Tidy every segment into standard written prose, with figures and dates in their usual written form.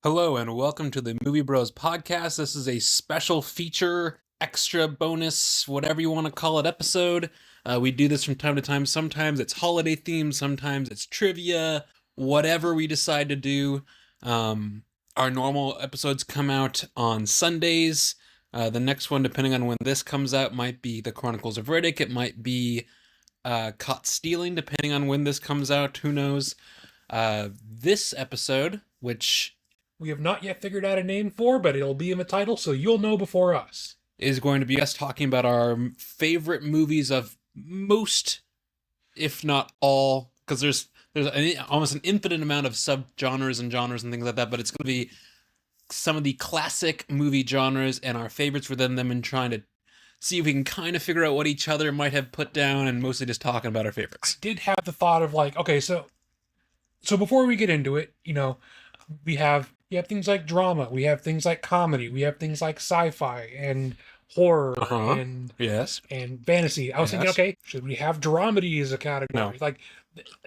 Hello and welcome to the Movie Bros podcast. This is a special feature, extra bonus, whatever you want to call it, episode. We do this from time to time. Sometimes it's holiday themed, sometimes it's trivia, whatever we decide to do. Our normal episodes come out on Sundays. The next one, depending on when this comes out, might be The Chronicles of Riddick. It might be Caught Stealing, depending on when this comes out. Who knows? This episode, which we have not yet figured out a name for, but it'll be in the title, so you'll know before us, is going to be us talking about our favorite movies of most, if not all, because there's almost an infinite amount of subgenres and genres and things like that, but it's going to be some of the classic movie genres and our favorites within them, and trying to see if we can kind of figure out what each other might have put down, and mostly just talking about our favorites. I did have the thought of so before we get into it, we have things like drama, we have things like comedy, we have things like sci-fi and horror and fantasy. I was thinking, okay, should we have dramedy as a category? No.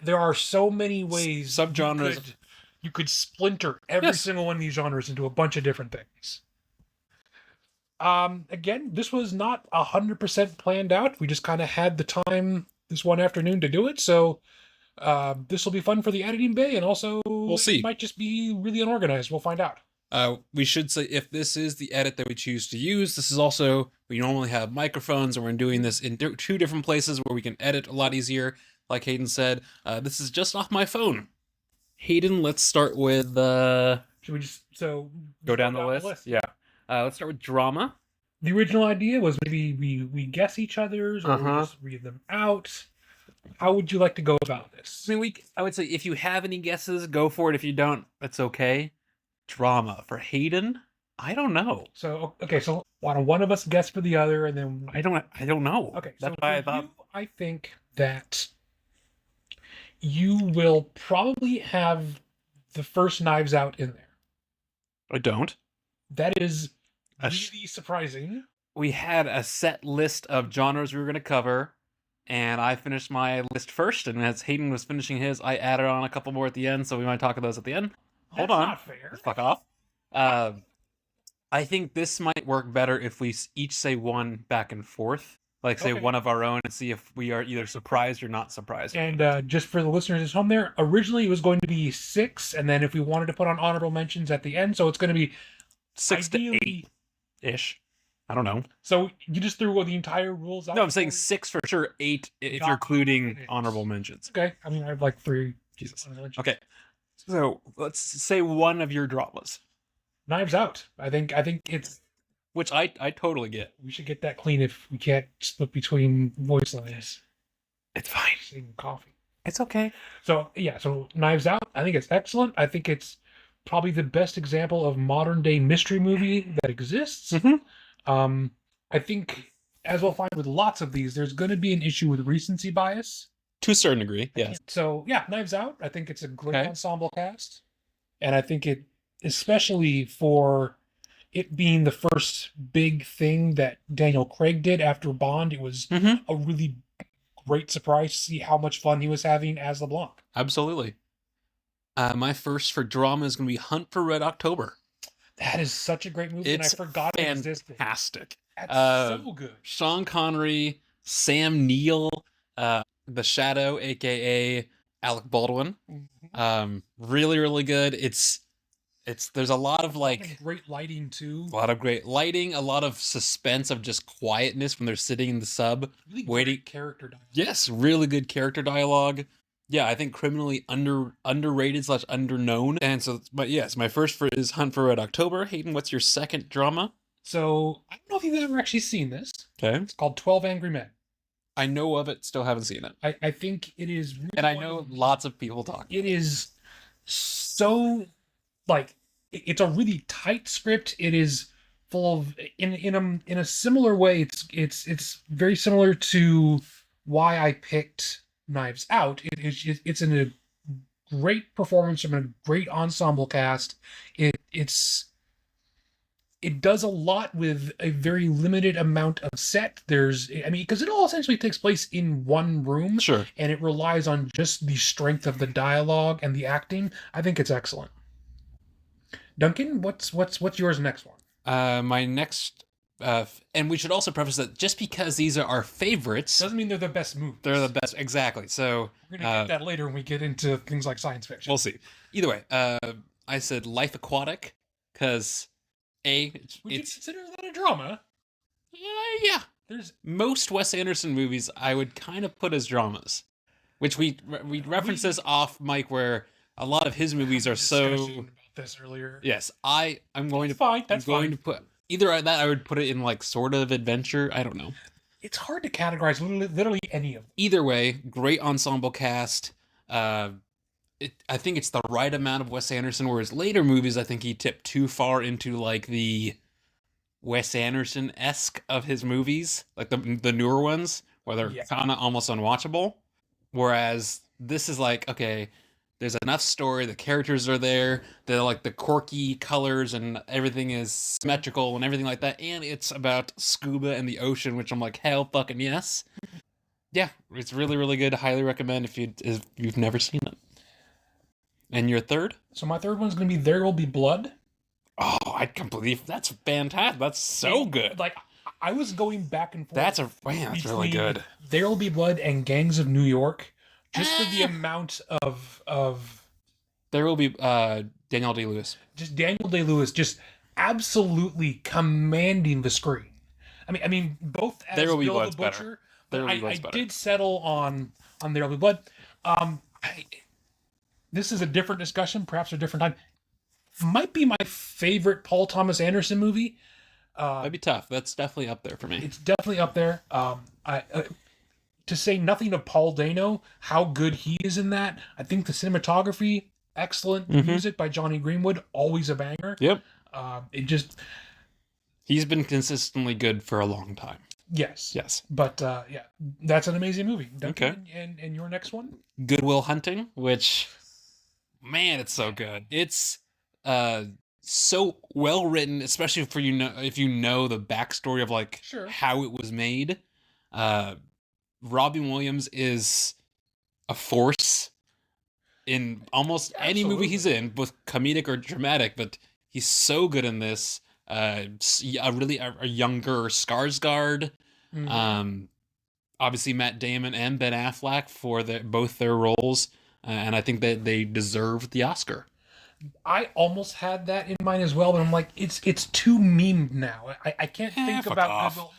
There are so many ways subgenres. You could splinter every single one of these genres into a bunch of different things. Again, this was not 100% planned out. We just kind of had the time this one afternoon to do it, so this will be fun for the editing bay, and also we'll see. It might just be really unorganized. We'll find out. We should say, if this is the edit that we choose to use, this is also, we normally have microphones, and we're doing this in two different places where we can edit a lot easier. Like Hayden said, this is just off my phone. Hayden, let's start with should we just go down the list? Yeah. Let's start with drama. The original idea was maybe we guess each other's, or we just read them out. How would you like to go about this? I would say if you have any guesses, go for it. If you don't, that's okay. Drama for Hayden, I don't know. So why don't one of us guess for the other, and then I don't know. Okay, that's why I thought. I think that you will probably have the first Knives Out in there. I don't. That is really surprising. We had a set list of genres we were going to cover, and I finished my list first, and as Hayden was finishing his, I added on a couple more at the end, so we might talk about those at the end. Hold on. That's not fair. Fuck off. I think this might work better if we each say one back and forth. Say one of our own, and see if we are either surprised or not surprised. And just for the listeners at home there, originally it was going to be 6, and then if we wanted to put on honorable mentions at the end, so it's going to be 6 to 8-ish. I don't know. So you just threw the entire rules out? No, I'm saying 6 for sure, 8 if you're including honorable mentions. Okay. I have 3. Jesus. Okay. So let's say one of your dramas. Knives Out. I think it's... Which I totally get. We should get that clean if we can't split between voice lines. It's fine. Same coffee. It's okay. So Knives Out. I think it's excellent. I think it's probably the best example of modern day mystery movie that exists. Mm-hmm. I think, as we'll find with lots of these, there's going to be an issue with recency bias. To a certain degree, yes. So, Knives Out, I think it's a great ensemble cast. And I think it, especially for it being the first big thing that Daniel Craig did after Bond, it was a really great surprise to see how much fun he was having as LeBlanc. Absolutely. My first for drama is going to be Hunt for Red October. That is such a great movie, and I forgot it existed. Fantastic. That's so good. Sean Connery, Sam Neill, The Shadow, a.k.a. Alec Baldwin. Really, really good. There's a lot of great lighting too. A lot of great lighting, a lot of suspense of just quietness when they're sitting in the sub. Really waiting. Character dialogue. Yes, really good character dialogue. Yeah, I think criminally underrated / underknown. And so, my first is Hunt for Red October. Hayden, what's your second drama? So, I don't know if you've ever actually seen this. Okay. It's called 12 Angry Men. I know of it, still haven't seen it. I think it is really, and I know lots of people talk. It is so, it's a really tight script. It is full of, in a similar way, it's very similar to why I picked Knives Out. It's in a great performance from a great ensemble cast. It's it does a lot with a very limited amount of set. Because it all essentially takes place in one room, Sure. and it relies on just the strength of the dialogue and the acting. I think it's excellent. Duncan, what's yours next one? My next, and we should also preface that just because these are our favorites, Doesn't mean they're the best movies. they're the best. Exactly. So We're gonna get that later when we get into things like science fiction. we'll see. Either way, I said Life Aquatic because Would you it's consider that a drama? yeah. There's Most Wes Anderson movies I would kind of put as dramas, which we referenced this off mic where a lot of his movies are so. discussion about this earlier. Yes, I'm going to. Fine, I'm going to put either that I would put it in like sort of adventure. I don't know. It's hard to categorize literally any of them. Either way, great ensemble cast. I think it's the right amount of Wes Anderson. Whereas later movies, I think he tipped too far into like the Wes Anderson-esque of his movies, like the newer ones, where they're kind of almost unwatchable. Whereas this is like, okay, there's enough story, the characters are there, they're like the quirky colors and everything is symmetrical and everything like that, and it's about scuba and the ocean, which I'm like, hell fucking yes. Yeah, it's really, really good. Highly recommend if you've never seen it. And your third? So my third one's going to be There Will Be Blood. Oh, I can't believe that's fantastic. That's so good. Like, I was going back and forth. That's really good. There Will Be Blood and Gangs of New York, just for the amount of There will be Daniel Day-Lewis. Just Daniel Day-Lewis just absolutely commanding the screen. I mean both as There Will Be Bill Blood's the Butcher. There Will Be I Blood's better. did settle on There Will Be Blood. This is a different discussion, perhaps a different time. Might be my favorite Paul Thomas Anderson movie. That'd be tough. That's definitely up there for me. It's definitely up there. To say nothing of Paul Dano, how good he is in that. I think the cinematography, excellent. Music by Johnny Greenwood, always a banger. Yep. He's been consistently good for a long time. Yes. But yeah, that's an amazing movie. Duncan, Okay. And your next one? Good Will Hunting, which, man, it's so good. It's so well written, especially for if you know the backstory of like how it was made. Robin Williams is a force in almost any movie he's in, both comedic or dramatic, but he's so good in this. A younger Skarsgård. Obviously Matt Damon and Ben Affleck for both their roles, and I think that they deserve the Oscar. I almost had that in mind as well, but I'm like, it's too memed now. I can't think about Good Will.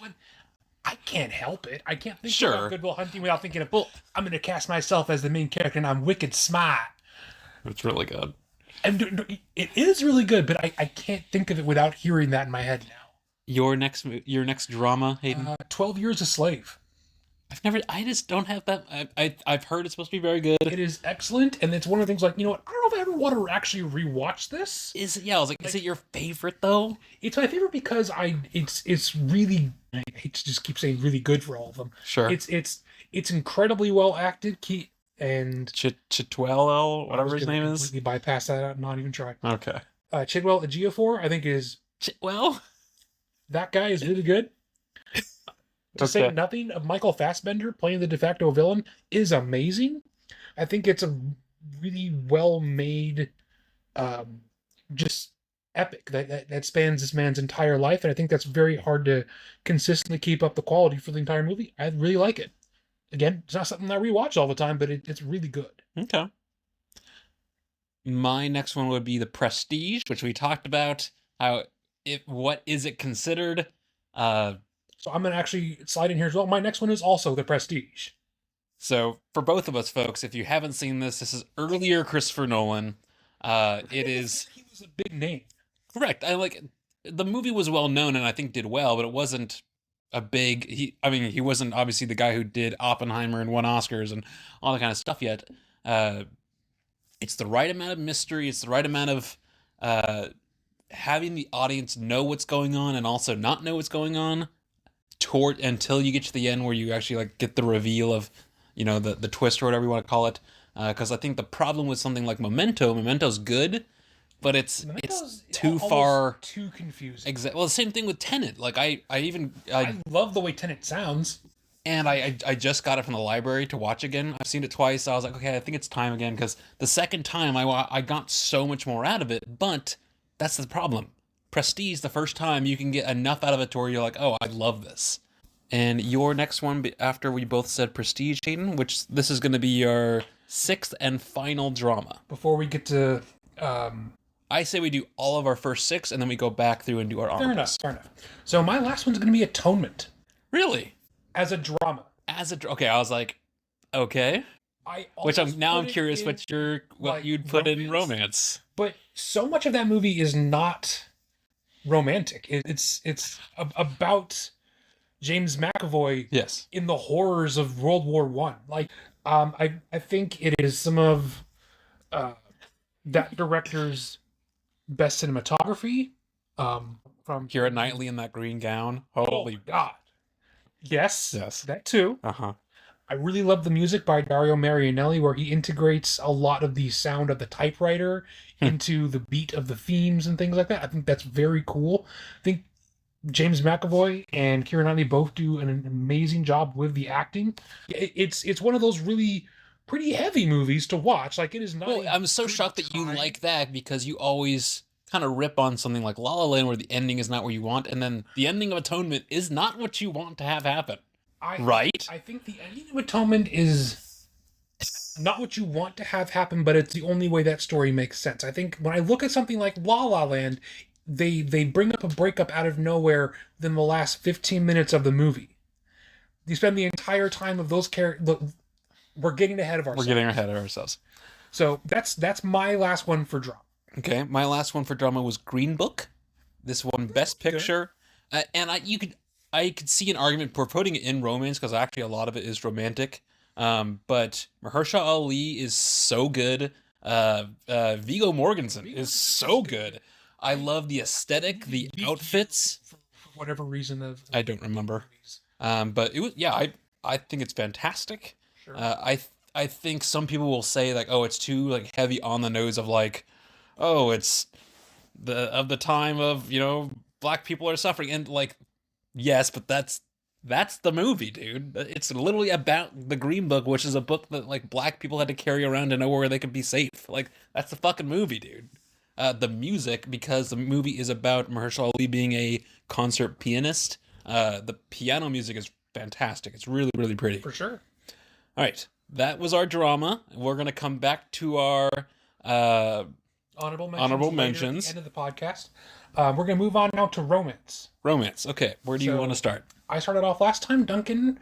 I can't help it. I can't think about Good Will Hunting without thinking of, I'm going to cast myself as the main character and I'm wicked smart. It's really good. And it is really good, but I can't think of it without hearing that in my head now. Your next drama, Hayden? 12 Years a Slave. I just don't have that. I've heard it's supposed to be very good. It is excellent, and it's one of the things like, you know what, I don't know if I ever want to actually rewatch this. I was like, is it your favorite though? It's my favorite because it's really, I hate to just keep saying really good for all of them. Sure. It's incredibly well acted, and Chitwell, whatever his name is. Completely bypass that out, not even try. Okay. Chidwell Ejiofor, I think is Chitwell. That guy is really good. To say nothing of Michael Fassbender playing the de facto villain is amazing. I think it's a really well made, just epic that spans this man's entire life, and I think that's very hard to consistently keep up the quality for the entire movie. I really like it. Again, it's not something I rewatch all the time, but it's really good. Okay. My next one would be The Prestige, which we talked about. What is it considered? So I'm going to actually slide in here as well. My next one is also The Prestige. So for both of us, folks, if you haven't seen this is earlier Christopher Nolan. He was a big name. Correct. The movie was well known and I think did well, but it wasn't a big. He wasn't obviously the guy who did Oppenheimer and won Oscars and all that kind of stuff yet. It's the right amount of mystery. It's the right amount of having the audience know what's going on and also not know what's going on until you get to the end where you actually like get the reveal of, the twist or whatever you want to call it. Because I think the problem with something like Memento's good, but it's Memento's too almost far. too confusing. Well, the same thing with Tenet. Like I love the way Tenet sounds. and I just got it from the library to watch again. I've seen it twice. So I was like, okay, I think it's time again, because the second time I got so much more out of it. But that's the problem. Prestige, the first time you can get enough out of it to where you're like, oh, I love this. And your next one after we both said Prestige, Hayden, which this is going to be your sixth and final drama. Before we get to, I say we do all of our first six, and then we go back through and do our honorables. Fair enough. So my last one's going to be Atonement. Really? As a drama. Okay, I was like, okay. I'm curious what you'd put in romance. But so much of that movie is not romantic. It's about James McAvoy. Yes. In the horrors of World War One. Like, I think it is some of that director's best cinematography. From Keira Knightley in that green gown. Holy God. Yes. That too. Uh-huh. I really love the music by Dario Marianelli, where he integrates a lot of the sound of the typewriter into the beat of the themes and things like that. I think that's very cool. I think James McAvoy and Keira Knightley both do an amazing job with the acting. It's one of those really pretty heavy movies to watch. Like, it is not. Well, I'm so shocked that you like that, because you always kind of rip on something like La La Land, where the ending is not what you want, and then the ending of Atonement is not what you want to have happen. Right? I think the ending of Atonement is not what you want to have happen, but it's the only way that story makes sense. I think when I look at something like La La Land, they bring up a breakup out of nowhere within the last 15 minutes of the movie. You spend the entire time of those characters. We're getting ahead of ourselves. So that's my last one for drama. Okay, my last one for drama was Green Book. This won Best Picture, and I could see an argument for putting it in romance, because actually a lot of it is romantic. But Mahershala Ali is so good. Viggo Mortensen is so good. I love the aesthetic, the outfits. For whatever reason, I don't remember. But it was, yeah, I think it's fantastic. Sure. I think some people will say, like, oh, it's too like heavy on the nose of, like, oh, it's the time of, black people are suffering, and like, yes, but that's the movie, dude. It's literally about the Green Book, which is a book that, like, black people had to carry around to know where they could be safe. Like, that's the fucking movie, dude. The music, because the movie is about Mahershala Ali being a concert pianist, the piano music is fantastic. It's really, really pretty. For sure. All right. That was our drama. We're going to come back to our honorable mentions at the end of the podcast. We're going to move on now to romance. Romance. Okay. Where do you want to start? I started off last time. Duncan.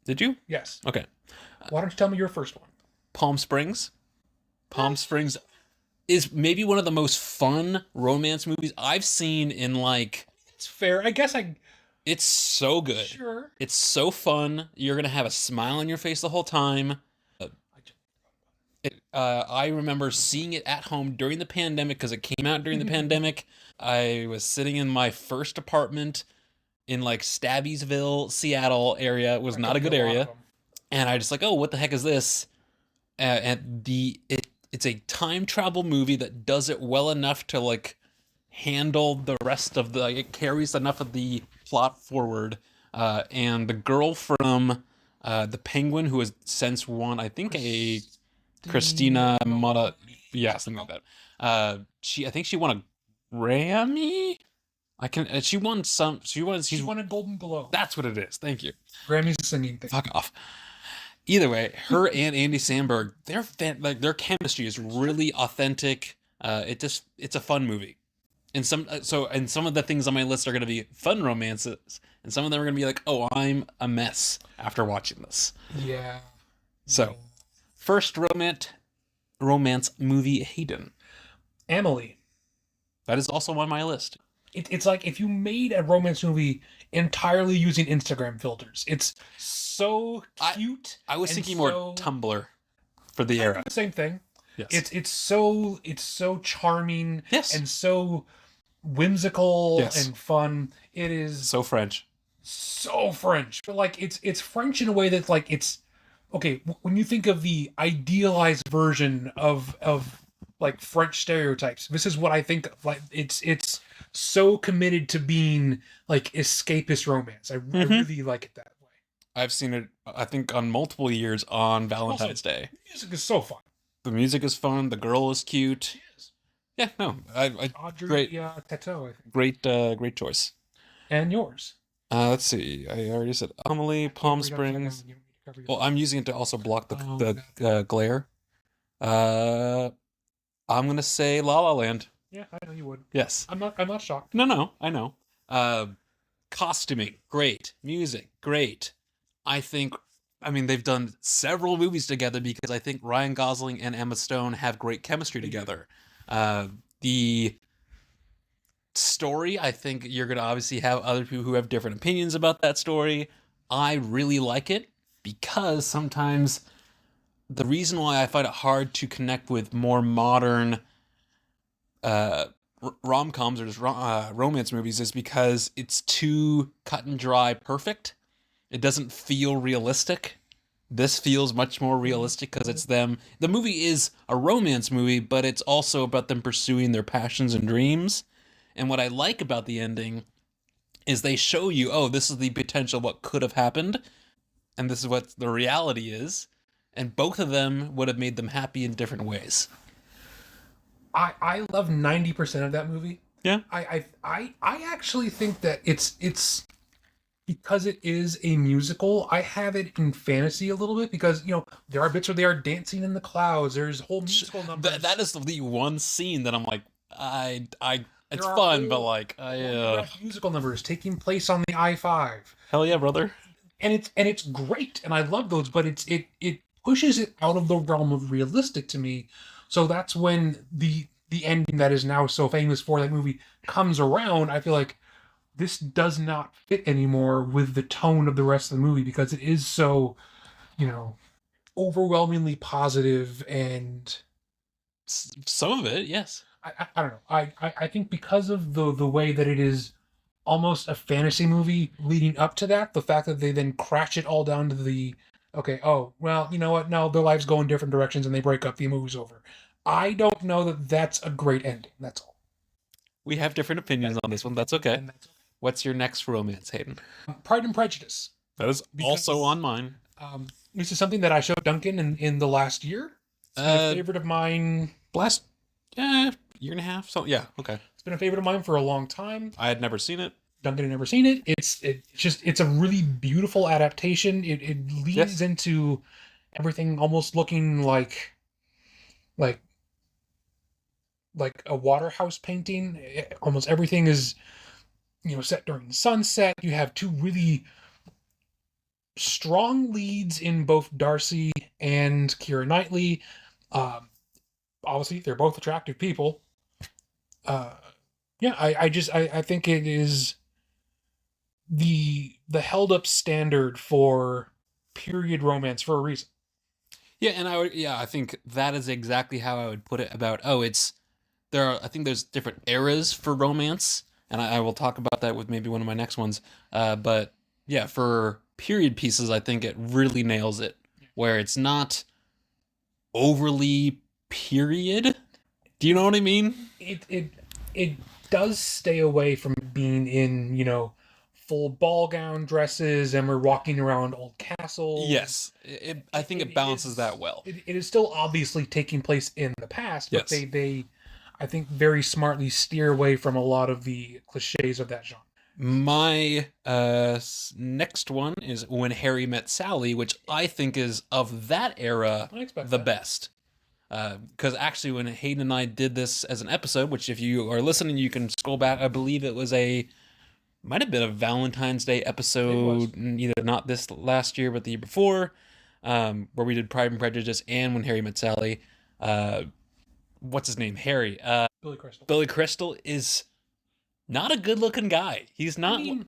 Did you? Yes. Okay. Why don't you tell me your first one? Palm Springs. Palm Springs is maybe one of the most fun romance movies I've seen in, like... It's fair. I guess It's so good. Sure. It's so fun. You're going to have a smile on your face the whole time. I remember seeing it at home during the pandemic, because it came out during the pandemic. I was sitting in my first apartment in, like, Stabbiesville, Seattle area. It was not a good area. And I just like, oh, what the heck is this? And it's a time travel movie that does it well enough to, like, handle the rest of it carries enough of the plot forward. And the girl from The Penguin, who has since won, I think, a Christina Motta, something like that. I think she won a Grammy. She won a Golden Globe. That's what it is. Thank you. Grammy's a singing thing. Fuck off. Either way, her and Andy Samberg, their chemistry is really authentic. It's a fun movie. And some of the things on my list are going to be fun romances, and some of them are going to be like, oh, I'm a mess after watching this. Yeah. So, first romance movie, Hayden. Amelie. That is also on my list. It's like if you made a romance movie entirely using Instagram filters. It's so cute. I was thinking more Tumblr for the era. Same thing. Yes. It's so charming. Yes. And so whimsical. Yes. And fun. It is so French. So French. But like it's French in a way that's like it's okay, when you think of the idealized version of like French stereotypes. This is what I think of. Like it's so committed to being like escapist romance. I really like it that way. I've seen it, I think, on multiple years on Valentine's Day. The music is so fun. The music is fun. The girl is cute. She is. Yeah, no, Audrey great, Tautou, I think. great choice. And yours. Let's see. I already said Amelie, Palm Read upside down, Springs. you need to cover your Well, I'm using it to also block Oh, the glare. I'm gonna say La La Land. Yeah, I know you would. Yes. I'm not shocked. No, I know. Costuming, great. Music, great. I mean, they've done several movies together because I think Ryan Gosling and Emma Stone have great chemistry together. The story, I think you're going to obviously have other people who have different opinions about that story. I really like it because sometimes the reason why I find it hard to connect with more modern rom-coms or just romance movies is because it's too cut and dry perfect. It doesn't feel realistic. This feels much more realistic because it's them. The movie is a romance movie, but it's also about them pursuing their passions and dreams. And what I like about the ending is they show you, oh, this is the potential what could have happened, and this is what the reality is. And both of them would have made them happy in different ways. I love 90% of that movie. Yeah. I actually think that it's because it is a musical. I have it in fantasy a little bit because there are bits where they are dancing in the clouds. There's whole musical numbers. That is the one scene that I'm like, it's There are fun, but whole like, musical numbers taking place on the I-5. hell yeah, brother. And it's great, and I love those, but it pushes it out of the realm of realistic to me. So that's when the ending that is now so famous for that movie comes around. I feel like this does not fit anymore with the tone of the rest of the movie because it is so, overwhelmingly positive, and Some of it, yes. I don't know. I think because of the way that it is almost a fantasy movie leading up to that, the fact that they then crash it all down to the okay, oh, well, you know what? No, their lives go in different directions and they break up, the movie's over. I don't know that that's a great ending. That's all. We have different opinions on this one. That's okay. And that's What's your next romance, Hayden? Pride and Prejudice. That is also on mine. This is something that I showed Duncan in the last year. It's been a favorite of mine. Last year and a half. So yeah, okay. It's been a favorite of mine for a long time. I had never seen it. Duncan had never seen it. It's a really beautiful adaptation. It leans into everything almost looking like a Waterhouse painting. Almost everything is set during sunset. You have two really strong leads in both Darcy and Keira Knightley. Obviously, they're both attractive people. I think it is the held up standard for period romance for a reason. Yeah, and I think that is exactly how I would put it about, I think there's different eras for romance, and I will talk about that with maybe one of my next ones. But yeah, for period pieces, I think it really nails it, where it's not overly period. Do you know what I mean? It does stay away from being in, full ball gown dresses and we're walking around old castles. Yes. I think it balances that well. It is still obviously taking place in the past, but Yes. they I think very smartly steer away from a lot of the cliches of that genre. My next one is When Harry Met Sally, which I think is of that era I expect the that. best. Because actually, when Hayden and I did this as an episode, which if you are listening, you can scroll back. I believe it might have been a Valentine's Day episode, either not this last year, but the year before, where we did Pride and Prejudice and When Harry Met Sally. What's his name? Harry. Billy Crystal. Billy Crystal is not a good-looking guy. He's not, would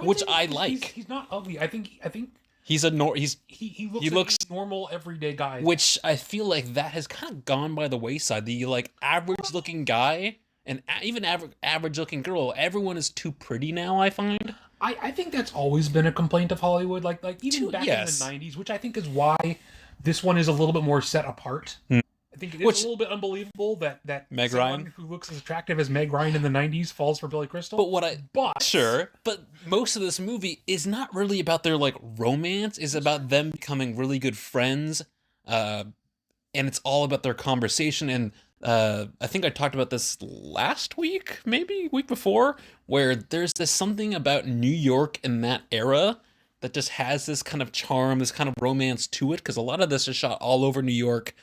which say I he's- like. He's not ugly. I think He's he looks He like looks- a normal everyday guy. which I feel like that has kind of gone by the wayside. The average looking guy and even average looking girl, everyone is too pretty now, I find. I think that's always been a complaint of Hollywood, like even back Yes. in the 90s, which I think is why this one is a little bit more set apart. think it is a little bit unbelievable that Meg someone Ryan? who looks as attractive as Meg Ryan in the 90s falls for Billy Crystal. But sure, but most of this movie is not really about their like romance. It's about them becoming really good friends, and it's all about their conversation. And I think I talked about this last week, maybe week before, where there's this something about New York in that era that just has this kind of charm, this kind of romance to it, because a lot of this is shot all over New York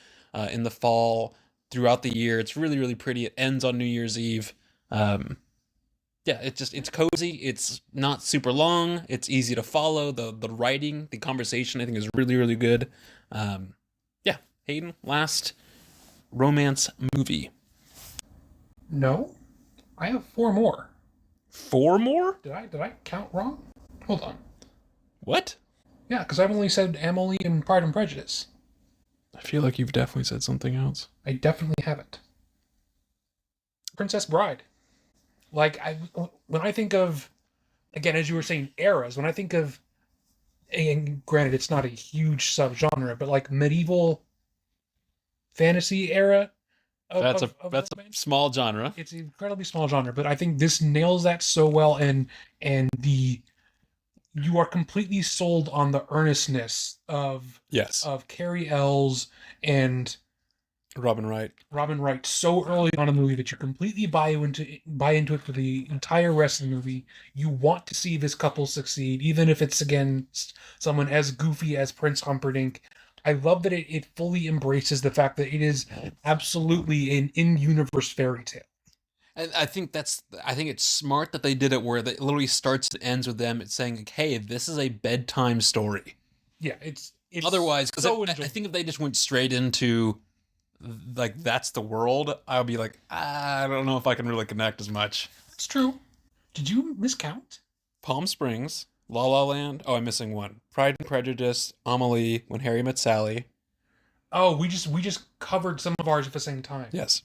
in the fall, throughout the year. It's really, really pretty. It ends on New Year's Eve. Yeah, it's cozy. It's not super long. It's easy to follow. The writing, the conversation, I think is really, really good. Yeah, Hayden, last romance movie. No, I have 4 more. 4 more? Did I count wrong? Hold on. What? Yeah, because I've only said Emily and Pride and Prejudice. I feel like you've definitely said something else. I definitely haven't. Princess Bride. Like, when I think of, again, as you were saying, eras, when I think of, and granted, it's not a huge subgenre, but like medieval fantasy era. That's a small genre. It's an incredibly small genre, but I think this nails that so well, and you are completely sold on the earnestness of Carrie Ells and Robin Wright so early on in the movie that you completely buy into it for the entire rest of the movie. You want to see this couple succeed, even if it's against someone as goofy as Prince Humperdinck. I love that it fully embraces the fact that it is absolutely an in-universe fairy tale. And I think it's smart that they did it where it literally starts and ends with them. It's saying, like, hey, this is a bedtime story. Yeah, it's otherwise, because so I think if they just went straight into, like, that's the world, I'll be like, I don't know if I can really connect as much. It's true. Did you miscount? Palm Springs, La La Land. Oh, I'm missing one. Pride and Prejudice, Amelie, When Harry Met Sally. Oh, we just covered some of ours at the same time. Yes.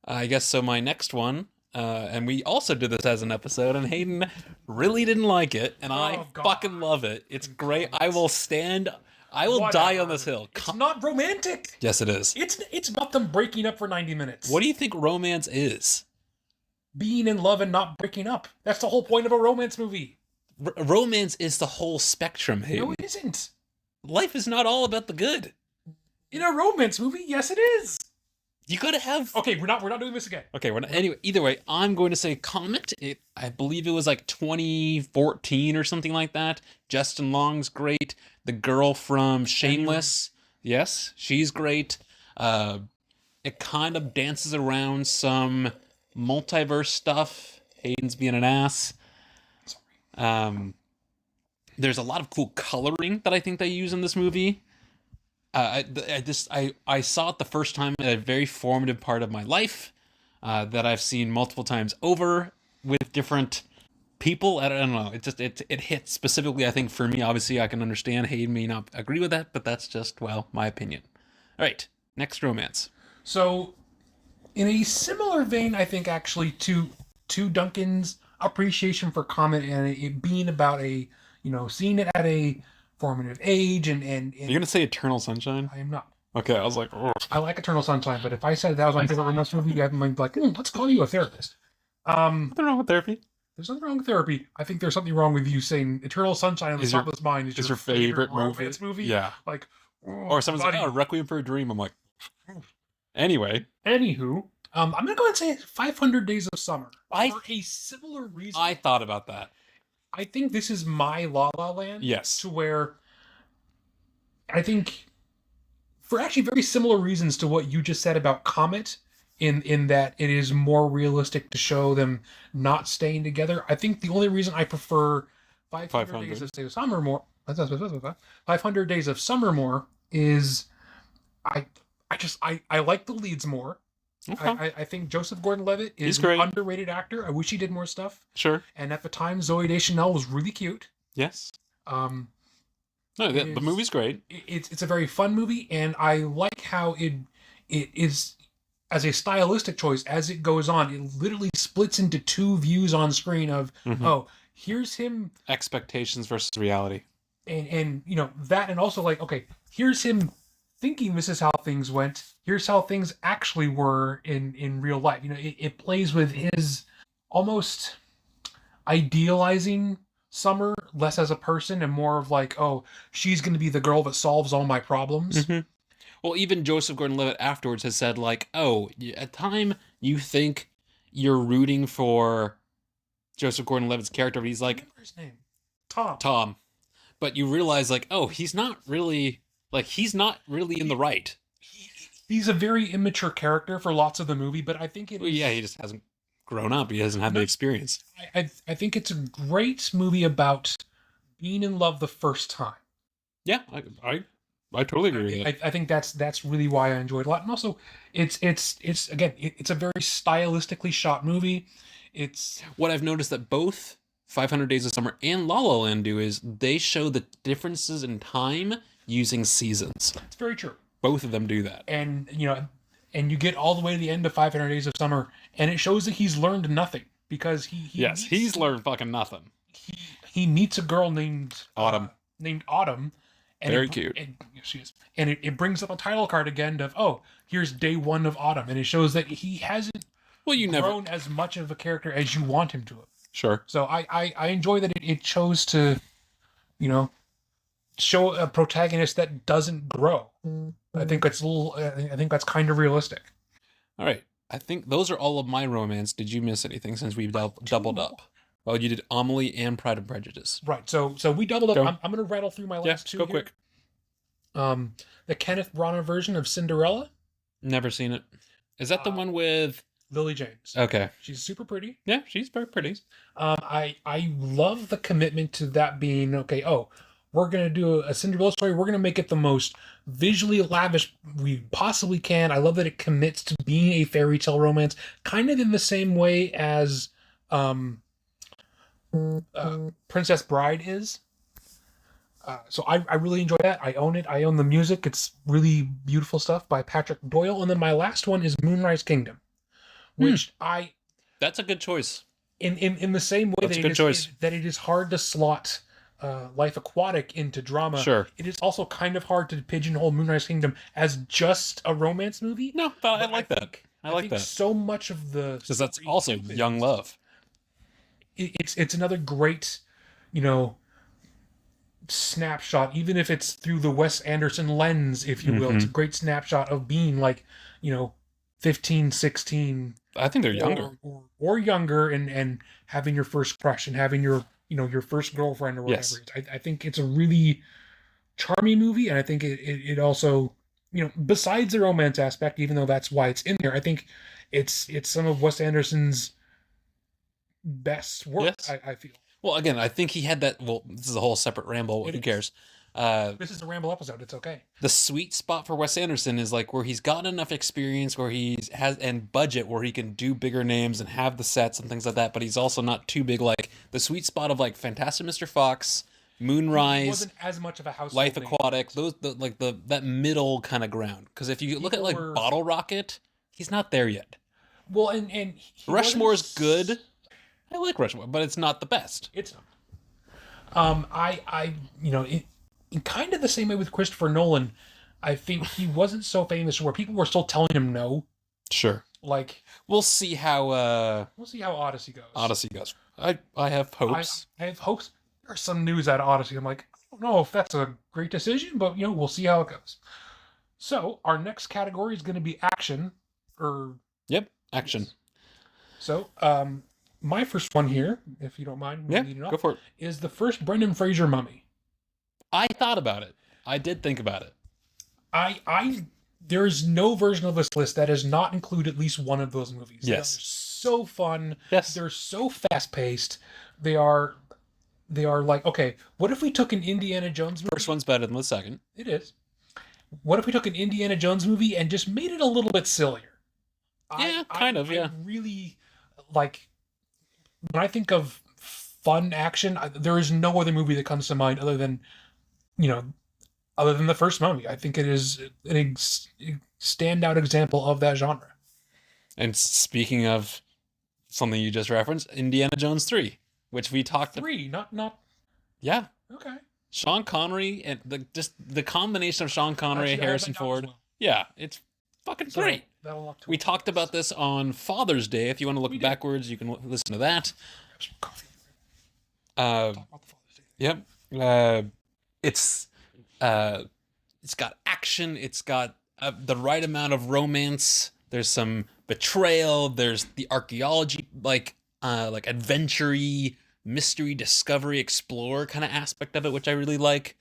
I guess so. My next one, and we also did this as an episode, and Hayden really didn't like it, and I fucking love it. It's great. I will die on this hill. It's not romantic. Yes, it is. It's about them breaking up for 90 minutes. What do you think romance is? Being in love and not breaking up. That's the whole point of a romance movie. Romance is the whole spectrum, Hayden. No, it isn't. Life is not all about the good. In a romance movie, yes, it is. You gotta have. Okay, we're not doing this again. Okay, we're not. Anyway, either way, I'm going to say Comet. I believe it was like 2014 or something like that. Justin Long's great. The girl from Shameless, yes, she's great. It kind of dances around some multiverse stuff. Hayden's being an ass. There's a lot of cool coloring that I think they use in this movie. I saw it the first time at a very formative part of my life that I've seen multiple times over with different people. I don't know. It hits specifically, I think, for me. Obviously, I can understand Hayden may not agree with that, but that's just, well, my opinion. All right, next romance. So, in a similar vein, I think, actually, to Duncan's appreciation for Comet and it being about seeing it at a formative age and You're gonna say Eternal Sunshine? I am not. Okay, I was like, oh. I like Eternal Sunshine, but if I said that was my favorite romance movie, I'd be like, let's call you a therapist. Nothing wrong with therapy. There's nothing wrong with therapy. I think there's something wrong with you saying Eternal Sunshine of the Spotless Mind is your favorite romance movie. Yeah. Like, or someone's like, oh, Requiem for a Dream. I'm like, anyway. Anywho, I'm gonna go ahead and say 500 Days of Summer. For a similar reason. I thought about that. I think this is my La La Land. Yes. To where I think for actually very similar reasons to what you just said about Comet, in that it is more realistic to show them not staying together. I think the only reason I prefer 500 Days of Summer more, 500 Days of Summer more is I like the leads more. Okay. I think Joseph Gordon-Levitt is an underrated actor. I wish he did more stuff. Sure. And at the time, Zooey Deschanel was really cute. Yes. The movie's great. It's a very fun movie, and I like how it is, as a stylistic choice, as it goes on, it literally splits into 2 views on screen of, here's him... Expectations versus reality. And that, and also like, okay, here's him thinking this is how things went. Here's how things actually were in real life. You know, it plays with his almost idealizing Summer less as a person and more of like, oh, she's going to be the girl that solves all my problems. Mm-hmm. Well, even Joseph Gordon-Levitt afterwards has said, like, oh, at time you think you're rooting for Joseph Gordon-Levitt's character, but he's like, His name, Tom. Tom. But you realize, like, oh, he's not really in the right. He's a very immature character for lots of the movie, but I think it. Well, yeah, he just hasn't grown up. He hasn't had the experience. I think it's a great movie about being in love the first time. Yeah, I totally agree with that. I think that's really why I enjoyed it a lot, and also it's again it's a very stylistically shot movie. It's what I've noticed that both 500 Days of Summer and La La Land do is they show the differences in time using seasons. It's very true. Both of them do that, and and you get all the way to the end of 500 Days of Summer, and it shows that he's learned nothing because he's learned fucking nothing. He meets a girl named Autumn. And very cute. She is. And it brings up a title card again of, oh, here's day one of Autumn. And it shows that he hasn't grown as much of a character as you want him to have. Sure. So I enjoy that it chose to, show a protagonist that doesn't grow. I think that's I think that's kind of realistic. All right. I think those are all of my romance. Did you miss anything since we've doubled up? Well, you did Amelie and Pride and Prejudice. Right. So we doubled up. I'm going to rattle through my last two. Go here. quick. The Kenneth Branagh version of Cinderella. Never seen it. Is that the one with Lily James? Okay. She's super pretty. Yeah, she's very pretty. I love the commitment to that being okay. Oh, we're going to do a Cinderella story. We're going to make it the most visually lavish we possibly can. I love that it commits to being a fairy tale romance, kind of in the same way as Princess Bride is. So I really enjoy that. I own it. I own the music. It's really beautiful stuff by Patrick Doyle. And then my last one is Moonrise Kingdom, which that's a good choice. In the same way that it is hard to slot Life Aquatic into drama. Sure. It is also kind of hard to pigeonhole Moonrise Kingdom as just a romance movie. No, but I like that. I like that. So much of the because that's also young love. It's another great, snapshot, even if it's through the Wes Anderson lens, if you will. It's a great snapshot of being like, 15, 16. I think they're younger. Or younger and having your first crush and having your, your first girlfriend or whatever. Yes. I think it's a really charming movie, and I think it also, besides the romance aspect, even though that's why it's in there, I think it's some of Wes Anderson's best work. Yes. I feel. Well, again, I think he had that. Well, this is a whole separate ramble. Who cares? This is a ramble episode. It's okay. The sweet spot for Wes Anderson is like where he's gotten enough experience, where and budget, where he can do bigger names and have the sets and things like that. But he's also not too big. Like the sweet spot of like Fantastic Mr. Fox, Moonrise, he wasn't as much of a household Life Aquatic. Those that middle kind of ground. Because if you look at like Bottle Rocket, he's not there yet. Well, and Rushmore's good. I like Rushmore, but it's not the best. It's not. In kind of the same way with Christopher Nolan, I think he wasn't so famous where people were still telling him no. Sure. Like we'll see how Odyssey goes. I have hopes. I have hopes. There's some news out of Odyssey. I'm like, I don't know if that's a great decision, but we'll see how it goes. So our next category is going to be action. Yep, action. So, my first one here, if you don't mind, go for it, is the first Brendan Fraser Mummy. I thought about it. I did think about it. There is no version of this list that does not include at least one of those movies. Yes. They're so fun. Yes. They're so fast paced. They are like, okay, what if we took an Indiana Jones movie? First one's better than the second. It is. What if we took an Indiana Jones movie and just made it a little bit sillier? Yeah, I really like. When I think of fun action, there is no other movie that comes to mind other than the first Mummy. I think it is a standout example of that genre. And speaking of something you just referenced, Indiana Jones 3, which we talked... 3, not... Yeah. Okay. Sean Connery and the combination of Sean Connery and Actually, I have Harrison that down as Ford. well. Yeah, it's fucking So great. that'll lock to We it. talked about this on Father's Day. If you want to look did. backwards, you can listen to that. Grab some coffee. Uh, Talk about the Father's Day. yep. It's it's got action. It's got the right amount of romance. There's some betrayal. There's the archaeology, like adventure-y, mystery, discovery, explore kind of aspect of it, which I really like.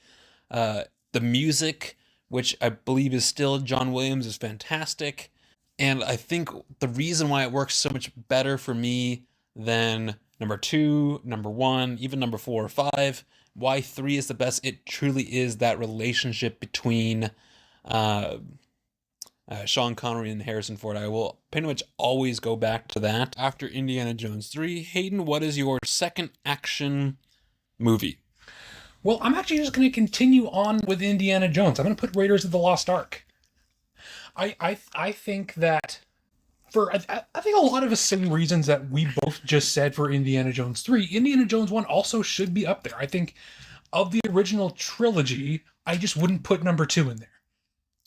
The music, which I believe is still John Williams, is fantastic. And I think the reason why it works so much better for me than number 2, number 1, even number 4 or 5, why 3 is the best, it truly is that relationship between Sean Connery and Harrison Ford. I will pretty much always go back to that. After Indiana Jones 3, Hayden, what is your second action movie? Well, I'm actually just going to continue on with Indiana Jones. I'm going to put Raiders of the Lost Ark. I think that I think a lot of the same reasons that we both just said for Indiana Jones 3, Indiana Jones 1 also should be up there. I think of the original trilogy, I just wouldn't put number 2 in there.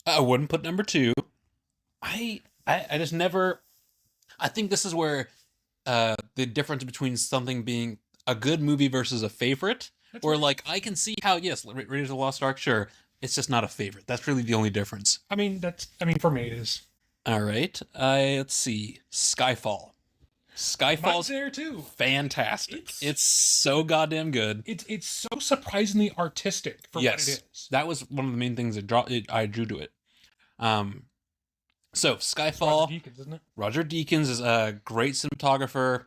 I wouldn't put number 2. I just never. I think this is where the difference between something being a good movie versus a favorite, where like I can see how yes, Raiders of the Lost Ark, sure, it's just not a favorite. That's really the only difference. I mean, for me it is. All right, let's see, Skyfall. Mine's Skyfall's there too. fantastic. It's so goddamn good. It's so surprisingly artistic for what it is. That was one of the main things that I drew to it. So Skyfall. Roger Deakins, isn't it? Roger Deakins is a great cinematographer.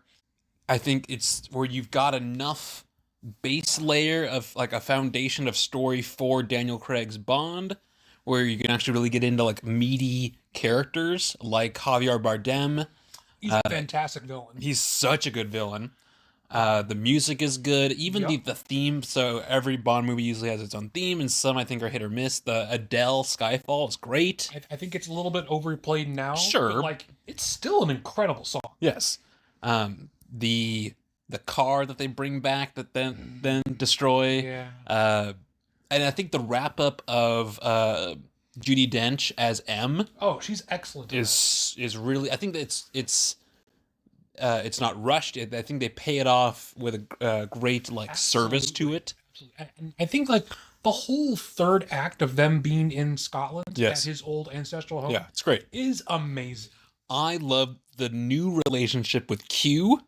I think it's where you've got enough base layer of like a foundation of story for Daniel Craig's Bond, where you can actually really get into like meaty characters like Javier Bardem. He's a fantastic villain. He's such a good villain. The music is good. Even the theme. So every Bond movie usually has its own theme, and some I think are hit or miss. The Adele Skyfall is great. I think it's a little bit overplayed now. Sure. But like, it's still an incredible song. Yes. The car that they bring back that then destroy. Yeah. And I think the wrap up of Judi Dench as M Oh, she's excellent. is really. I think that it's not rushed. I think they pay it off with a great like service to it. And I think like the whole third act of them being in Scotland Yes. at his old ancestral home Yeah, it's great. is amazing. I love the new relationship with Q.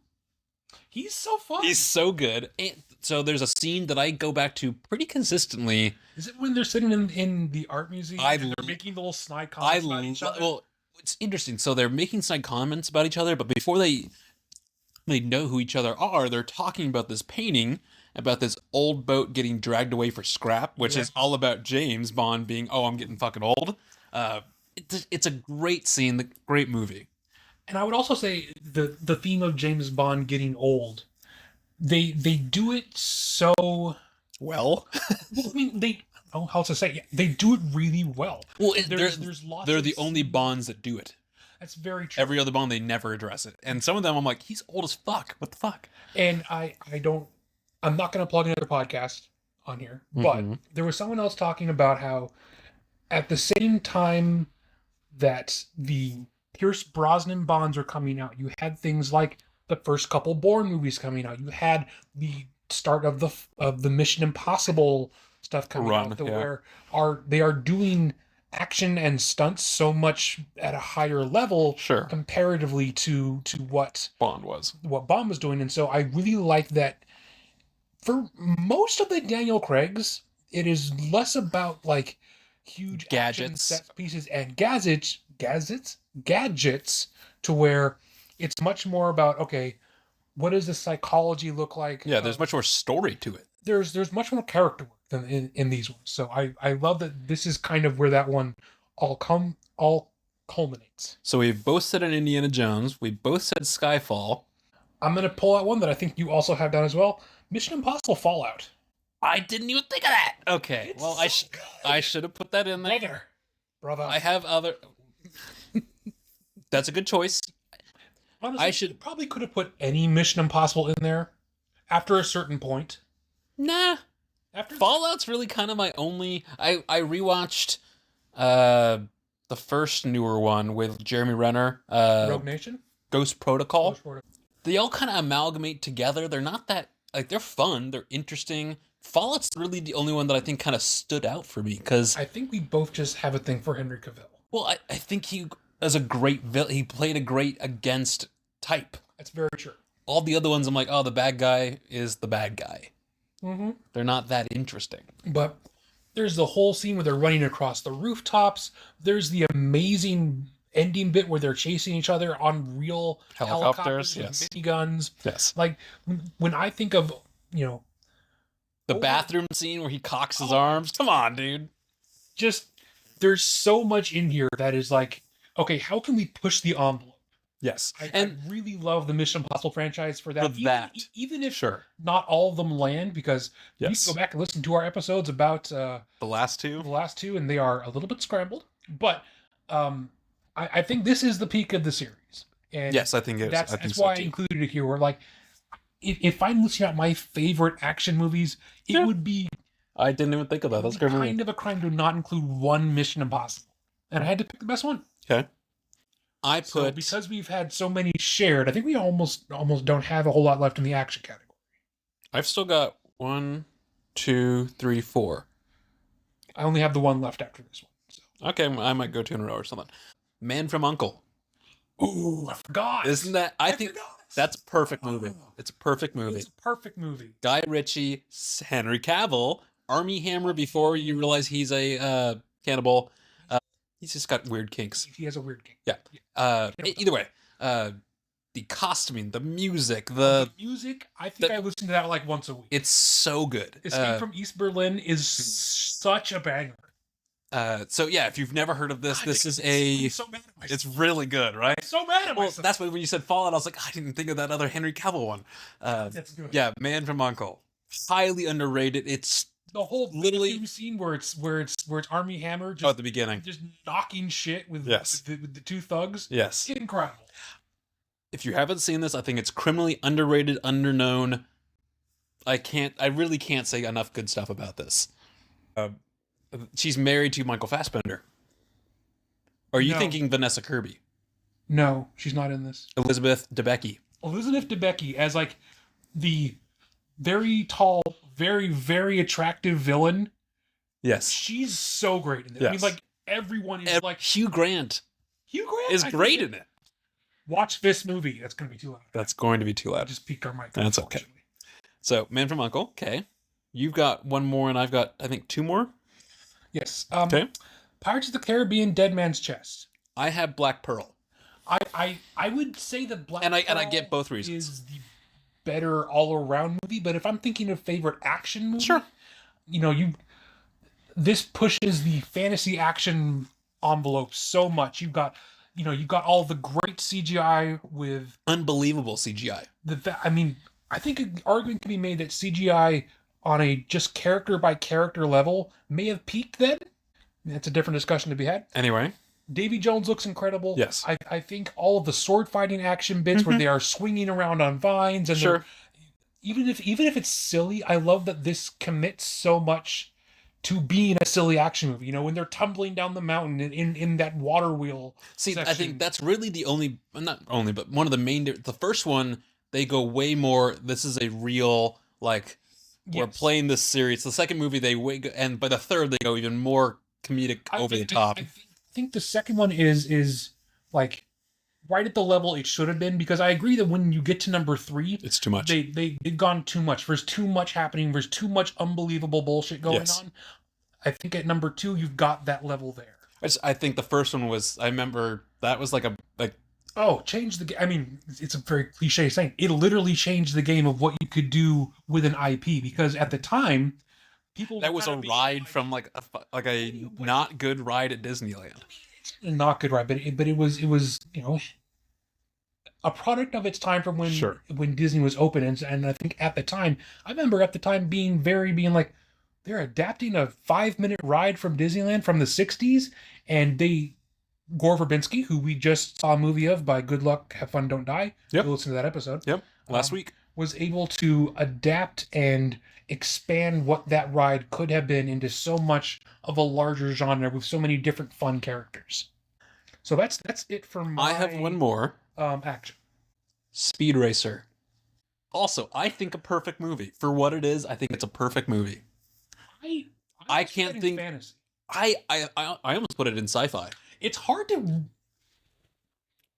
He's so fun. He's so good. And so there's a scene that I go back to pretty consistently. Is it when they're sitting in the art museum and they're making little snide comments about each other? Well, it's interesting. So they're making snide comments about each other, but before they know who each other are, they're talking about this painting, about this old boat getting dragged away for scrap, which is all about James Bond being, oh, I'm getting fucking old. It's a great scene, the great movie. And I would also say the theme of James Bond getting old, they do it so well. I mean, I don't know how to say it. They do it really well. Well, there's lots. They're of the only Bonds that do it. That's very true. Every other Bond, they never address it, and some of them, I'm like, he's old as fuck. What the fuck? And I'm not going to plug another podcast on here, but there was someone else talking about how at the same time that the Pierce Brosnan Bonds are coming out, you had things like the first couple Bourne movies coming out. You had the start of the Mission Impossible stuff coming out, where they are doing action and stunts so much at a higher level, comparatively to what Bond was doing. And so I really like that. For most of the Daniel Craigs, it is less about like huge gadgets, set pieces, and gadgets, to where it's much more about, okay, what does the psychology look like? Yeah, there's much more story to it. There's much more character work than in these ones. So I love that this is kind of where that one all culminates. So we both said an Indiana Jones. We both said Skyfall. I'm gonna pull out one that I think you also have down as well. Mission Impossible Fallout. I didn't even think of that. Okay, It's well so I should have put that in there. Brother. I have other. That's a good choice. Honestly, you probably could have put any Mission Impossible in there after a certain point. Nah. Fallout's really kind of my only. I rewatched the first newer one with Jeremy Renner, Rogue Nation, Ghost Protocol. Ghost Protocol. They all kind of amalgamate together. They're not that like they're fun. They're interesting. Fallout's really the only one that I think kind of stood out for me because I think we both just have a thing for Henry Cavill. well, I think he as a great villain. He played a great against type. That's very true. All the other ones, I'm like, oh, the bad guy is the bad guy. Mm-hmm. They're not that interesting. But there's the whole scene where they're running across the rooftops. There's the amazing ending bit where they're chasing each other on real helicopters yes. with miniguns. Yes. Like when I think of, The bathroom scene where he cocks his arms. Come on, dude. just there's so much in here that is like, okay, how can we push the envelope? Yes. I really love the Mission Impossible franchise for that. For that. Even if Sure. not all of them land, because you Yes. can go back and listen to our episodes about The last two? the last two, and they are a little bit scrambled. But I think this is the peak of the series. And Yes, I think it is. that's I think why I so too. included it here. Where like, if I'm listing out my favorite action movies, it would be I didn't even think of that. That's a good movie. kind of a crime to not include one Mission Impossible. And I had to pick the best one. Okay. I So put because we've had so many shared, I think we almost don't have a whole lot left in the action category. I've still got 1, 2, 3, 4. I only have the one left after this one. So. Okay, I might go 2 in a row or something. Man from Uncle. Ooh, I forgot. Isn't that I think forgot. that's a perfect movie. It's a perfect movie. It's a perfect movie. Guy Ritchie, Henry Cavill, Army Hammer before you realize he's a cannibal. He's just got weird kinks. He has a weird game. Yeah. Either way, the costuming, the music, the music, I think I listen to that like once a week. it's so good. Escape from East Berlin is such a banger. So yeah, if you've never heard of this, this is I'm so mad at myself. it's really good, right? I'm so mad at Well, myself. that's why when you said Fallout, I was like, I didn't think of that other Henry Cavill one. That's good. Yeah, Man from Uncle, highly underrated. It's The whole literally- literally scene where it's Army Hammer at just the beginning. just knocking shit with, Yes. with the two thugs. Yes. Incredible. If you haven't seen this, I think it's criminally underrated, underknown. I really can't say enough good stuff about this. She's married to Michael Fassbender. Or are you No. thinking Vanessa Kirby? No, she's not in this. Elizabeth Debicki. Elizabeth Debicki as like the very tall, very, very attractive villain. Yes. She's so great in this. I mean, Yes. like everyone is like Hugh Grant Hugh Grant is I great think- in it. Watch this movie. That's gonna be too loud. That's going to be too I loud. just peaked our mic. That's okay. unfortunately. So, Man from Uncle. Okay. You've got one more, and I've got, I think, 2 more. Yes. Okay. Pirates of the Caribbean: Dead Man's Chest. I have Black Pearl. I would say the Black And I Pearl get both reasons. is the better all around movie. But if I'm thinking of favorite action movie, Sure. This pushes the fantasy action envelope so much. You've got all the great CGI with Unbelievable CGI. I think an argument can be made that CGI on a just character by character level may have peaked then. That's a different discussion to be had. Anyway. Davy Jones looks incredible. Yes. I think all of the sword fighting action bits where they are swinging around on vines and Sure. even if it's silly, I love that this commits so much to being a silly action movie. When they're tumbling down the mountain in that water wheel. See, I section. think that's really the only, not only, but one of the main, the first one, they go way more, this is a real, like, we're Yes. playing this series. The second movie, and by the third, they go even more comedic over the top. I think the second one is like right at the level it should have been, because I agree that when you get to number 3, It's too much. they've gone too much. There's too much happening. There's too much unbelievable bullshit going Yes. on. I think at number 2 you've got that level there. I think the first one was, I remember, that was like Oh, change the game. I mean, it's a very cliche saying. It literally changed the game of what you could do with an IP, because at the time, people that were was a kinda being ride from like a not good ride at Disneyland. not good, right? But it was a product of its time from when Sure. when Disney was open, and I think at the time, I remember at the time being like, they're adapting a 5-minute ride from Disneyland from the 60s, and Gore Verbinski, who we just saw a movie of by Good Luck, Have Fun, Don't Die. Yep. Go listen to that episode. Yep. Last week. was able to adapt and expand what that ride could have been into so much of a larger genre with so many different fun characters. So that's it for my I have one more. action. Speed Racer. Also, I think a perfect movie. For what it is, I think it's a perfect movie. I can't think fantasy. I almost put it in sci-fi. It's hard to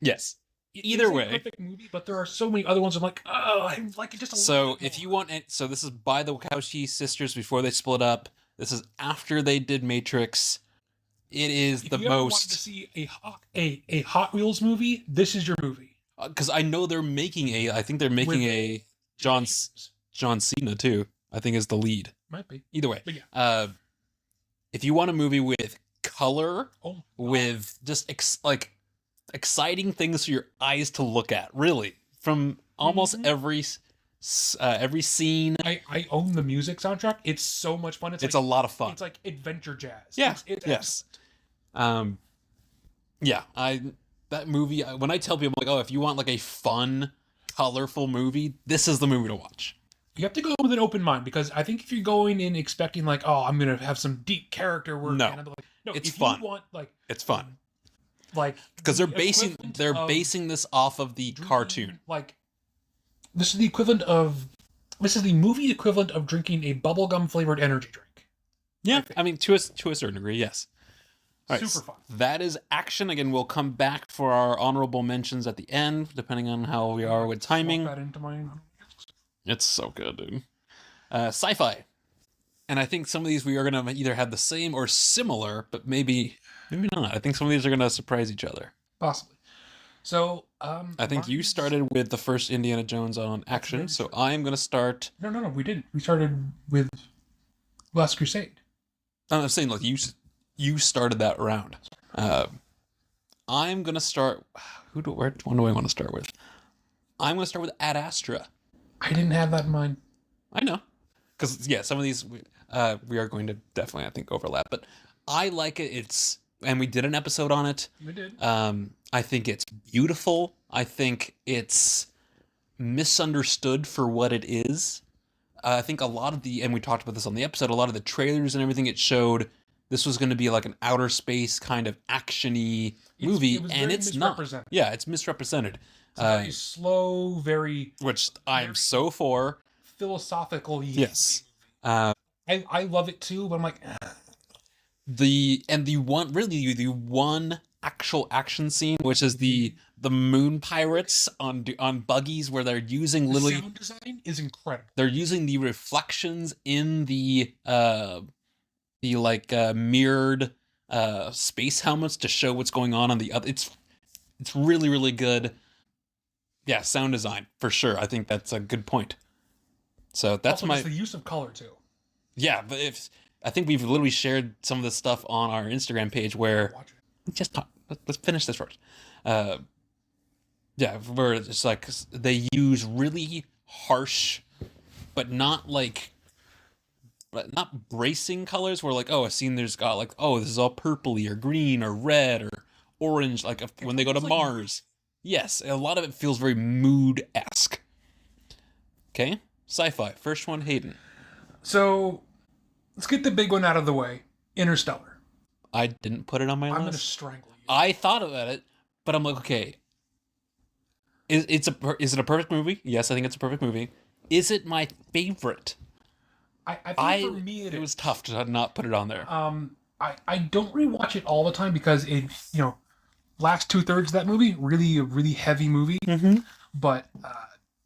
Yes. it Either is a way. perfect movie, but there are so many other ones I'm like, oh, I like it just a little So bit if more. you want it, so this is by the Wachowski sisters before they split up. This is after they did Matrix. It is If the you ever wanted to most see a Hot Wheels movie, this is your movie. because I know they're making I think they're making With- a John Cena too. I think is the lead. Might be. Either way, But yeah. if you want a movie with color, Oh, my God. with just exciting things for your eyes to look at, really, from almost Mhm. every scene, I own the music soundtrack. It's so much fun. it's a lot of fun. It's like adventure jazz. Yeah, It's yes. excellent. Yeah, that movie. When I tell people, I'm like, oh, if you want like a fun, colorful movie, this is the movie to watch. You have to go with an open mind because I think if you're going in expecting like, oh, I'm gonna have some deep character work, No. and I'm like, no, It's if fun. you want like It's fun because the they're basing equivalent of basing this off of the drinking, cartoon. Like this is the equivalent of this is the movie equivalent of drinking a bubblegum flavored energy drink. Yeah, think. I mean to a certain degree, yes. All right, Super fun. That is action. Again, we'll come back for our honorable mentions at the end, depending on how we are with timing. Swap that into my It's so good, dude. Sci-fi, and I think some of these we are gonna either have the same or similar, but maybe not. I think some of these are gonna surprise each other. possibly. So I think you mine's- started with the first Indiana Jones on action, very so true. I am gonna start. No, we didn't. We started with Last Crusade. I'm saying like you started that round. I'm gonna start. Which one do I want to start with? I'm gonna start with Ad Astra. I didn't have that in mind. I know, because yeah, some of these we are going to definitely I think overlap, but I like it. And we did an episode on it. We did. I think it's beautiful. I think it's misunderstood for what it is. I think a lot of and we talked about this on the episode, a lot of the trailers and everything it showed, this was going to be like an outer space kind of action-y movie, it was and very it's not. misrepresented. Yeah, it's misrepresented. It's very slow, very Which I'm very- so for. philosophical. Yes. I love it too, but I'm like, The one actual action scene, which is the moon pirates on buggies, where they're using the literally sound design is incredible. they're using the reflections in the mirrored space helmets to show what's going on the other. It's really, really good. Yeah, sound design for sure. I think that's a good point. So that's Also, my just the use of color too. yeah. But I think we've literally shared some of the stuff on our Instagram page where Watch it. just talk. Let's finish this first. Yeah, where it's like they use really harsh, but not bracing colors. Where like, oh, a scene there's got like, oh, this is all purpley or green or red or orange. Like when they go to almost like- Mars. Yes, a lot of it feels very mood-esque. Okay, sci-fi. First one, Hayden. So let's get the big one out of the way. Interstellar. I didn't put it on my I'm gonna list. strangle you. I thought about it, but I'm like, okay. Is it a perfect movie? Yes, I think it's a perfect movie. Is it my favorite? I think for me it was tough to not put it on there. I don't rewatch it all the time because it last 2/3 of that movie really a really heavy movie, but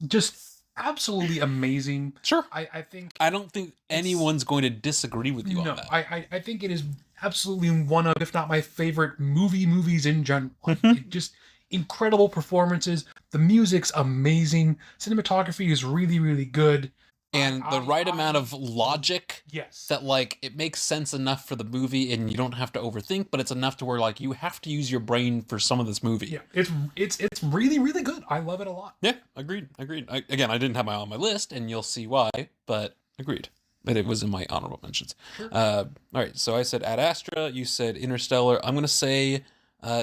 just absolutely amazing. Sure. I think I don't think anyone's going to disagree with you no, on that. I think it is absolutely one of, if not my favorite movies in general. Mm-hmm. It just incredible performances. The music's amazing. Cinematography is really, really good. And the right amount of logic Yes. that like it makes sense enough for the movie and you don't have to overthink, but it's enough to where like you have to use your brain for some of this movie. Yeah, it's really, really good. I love it a lot. Yeah, agreed. Again, I didn't have my on my list, and you'll see why, but agreed. But it was in my honorable mentions. Sure. All right, so I said Ad Astra, you said Interstellar. I'm going to say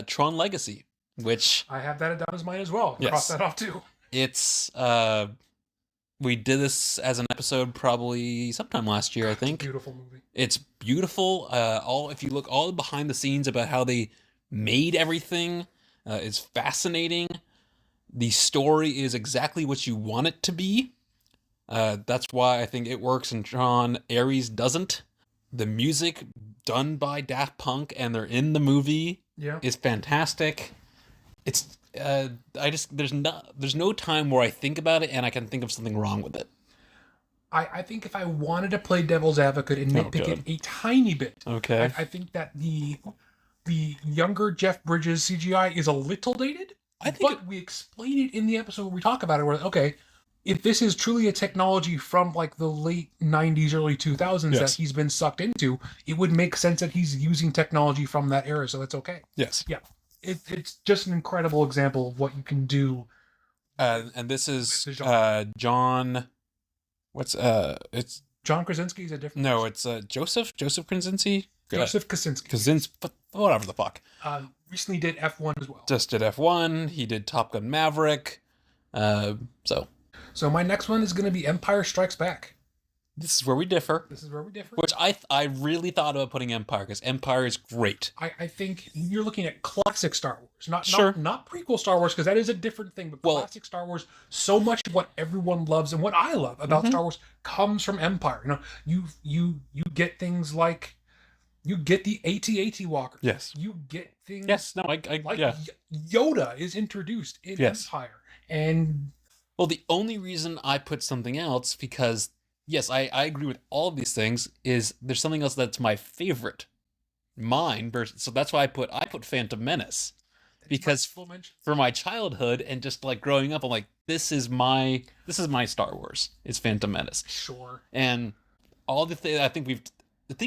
Tron Legacy, which I have that down as mine as well. Yes. Cross that off too. it's We did this as an episode probably sometime last year, I It's a think. beautiful movie. It's beautiful. If you look all behind the scenes about how they made everything, is fascinating. The story is exactly what you want it to be. That's why I think it works and John Aries doesn't. The music done by Daft Punk and they're in the movie is fantastic. It's there's no time where I think about it and I can think of something wrong with it. I think if I wanted to play devil's advocate and nitpick it a tiny bit, Okay. I think that the younger Jeff Bridges CGI is a little dated. But we explain it in the episode where we talk about it. Where okay, if this is truly a technology from like the late 90s, early 2000s that he's been sucked into, it would make sense that he's using technology from that era. So it's okay. Yes. Yeah. It's just an incredible example of what you can do. And this is John. It's John Krasinski is a different. No, it's Joseph Krasinski. Joseph Kosinski. Whatever the fuck. Recently did F1 as well. Just did F1. He did Top Gun Maverick. So my next one is going to be Empire Strikes Back. This is where we differ. Which I really thought about putting Empire, because Empire is great. I think you're looking at classic Star Wars, not prequel Star Wars, because that is a different thing. But classic Star Wars, so much of what everyone loves and what I love about Star Wars comes from Empire. You get things like you get the AT-AT walkers. Yes. You get things. Yes. No. Yoda is introduced in Empire, and the only reason I put something else because. Yes, I agree with all of these things, is there's something else that's my favorite. So that's why I put Phantom Menace. Because for my childhood and just like growing up, I'm like, this is my Star Wars. It's Phantom Menace. Sure. And all the things I think it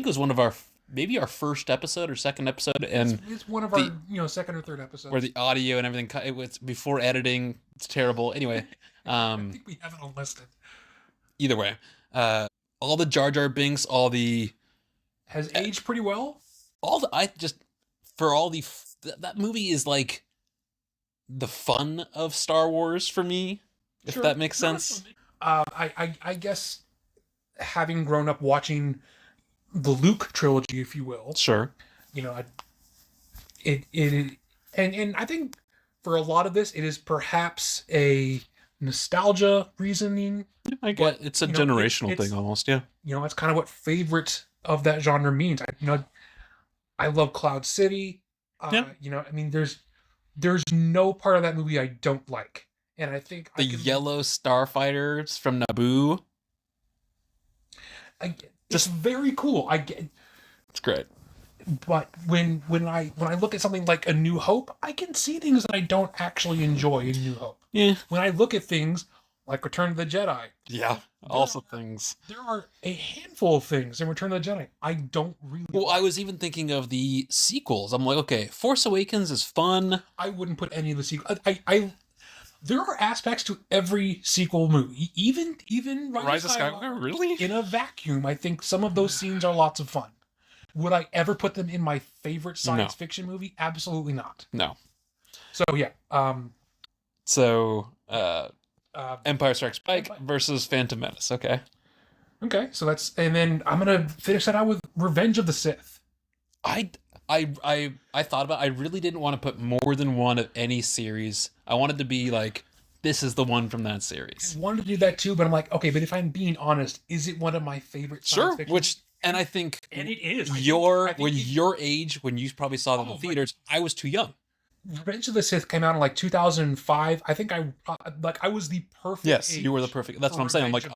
was one of our maybe our first episode or second episode, and it's one of our second or third episodes where the audio and everything it was before editing. It's terrible. Anyway, I think we have it unlisted. Either way. All the Jar Jar Binks, has aged pretty well. That movie is like the fun of Star Wars for me, if that makes sense. I guess having grown up watching the Luke trilogy, if you will, sure. And I think for a lot of this, it is perhaps a nostalgia reasoning. I get it's a generational thing almost, yeah. It's kind of what favorite of that genre means. I love Cloud City. There's no part of that movie I don't like. And I think yellow starfighters from Naboo. It's very cool. It's great. But when I look at something like A New Hope, I can see things that I don't actually enjoy in New Hope. Yeah. When I look at things like Return of the Jedi. Yeah. Things. There are a handful of things in Return of the Jedi I don't really like. I was even thinking of the sequels. I'm like, okay, Force Awakens is fun. I wouldn't put any of the sequels. There are aspects to every sequel movie, even Rise of Skywalker, really? In a vacuum, I think some of those scenes are lots of fun. Would I ever put them in my favorite science fiction movie? Absolutely not. No. So yeah. Empire Strikes Back versus Phantom Menace. Okay. Okay. So and then I'm gonna finish that out with Revenge of the Sith. I thought about. I really didn't want to put more than one of any series. I wanted to be like, this is the one from that series. I wanted to do that too, but I'm like, okay, but if I'm being honest, is it one of my favorite science fiction? And I think, and it is. Your age, when you probably saw them in theaters, I was too young. Revenge of the Sith came out in like 2005. I think I was the perfect. Yes, you were the perfect. That's what I'm saying. I'm like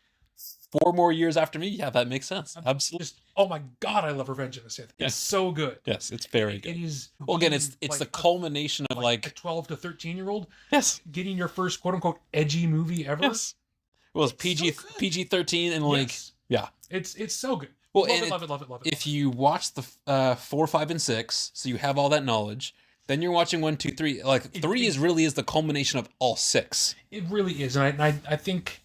4 more years after me. Yeah, that makes sense. Absolutely. Oh my god, I love Revenge of the Sith. It's so good. Yes, it's very good. It is. Well, again, it's like the culmination of like a 12 to 13-year-old. Yes. Getting your first quote unquote edgy movie ever. Yes. Well, it's PG-13 and like yeah. It's so good. Well, love it. If you watch the 4, 5, and 6, so you have all that knowledge, then you're watching 1, 2, 3. Like 3 really is the culmination of all 6. It really is, and I think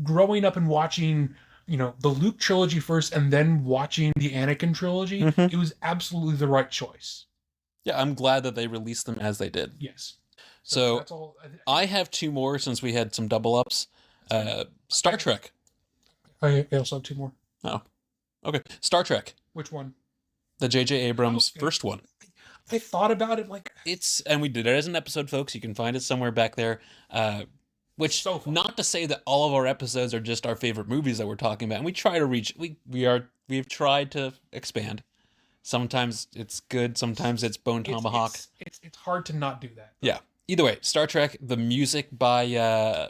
growing up and watching the Luke trilogy first, and then watching the Anakin trilogy, it was absolutely the right choice. Yeah, I'm glad that they released them as they did. Yes. So that's all. I have 2 more since we had some double ups. Star Trek. I also have two more. Oh, okay. Star Trek. Which one? The J.J. Abrams first one. I thought about it like And we did it as an episode, folks. You can find it somewhere back there. Which, so fun. not to say that all of our episodes are just our favorite movies that we're talking about. And we try to reach. We've tried to expand. Sometimes it's good. Sometimes it's Bone Tomahawk. It's hard to not do that. Yeah. Either way, Star Trek. The music by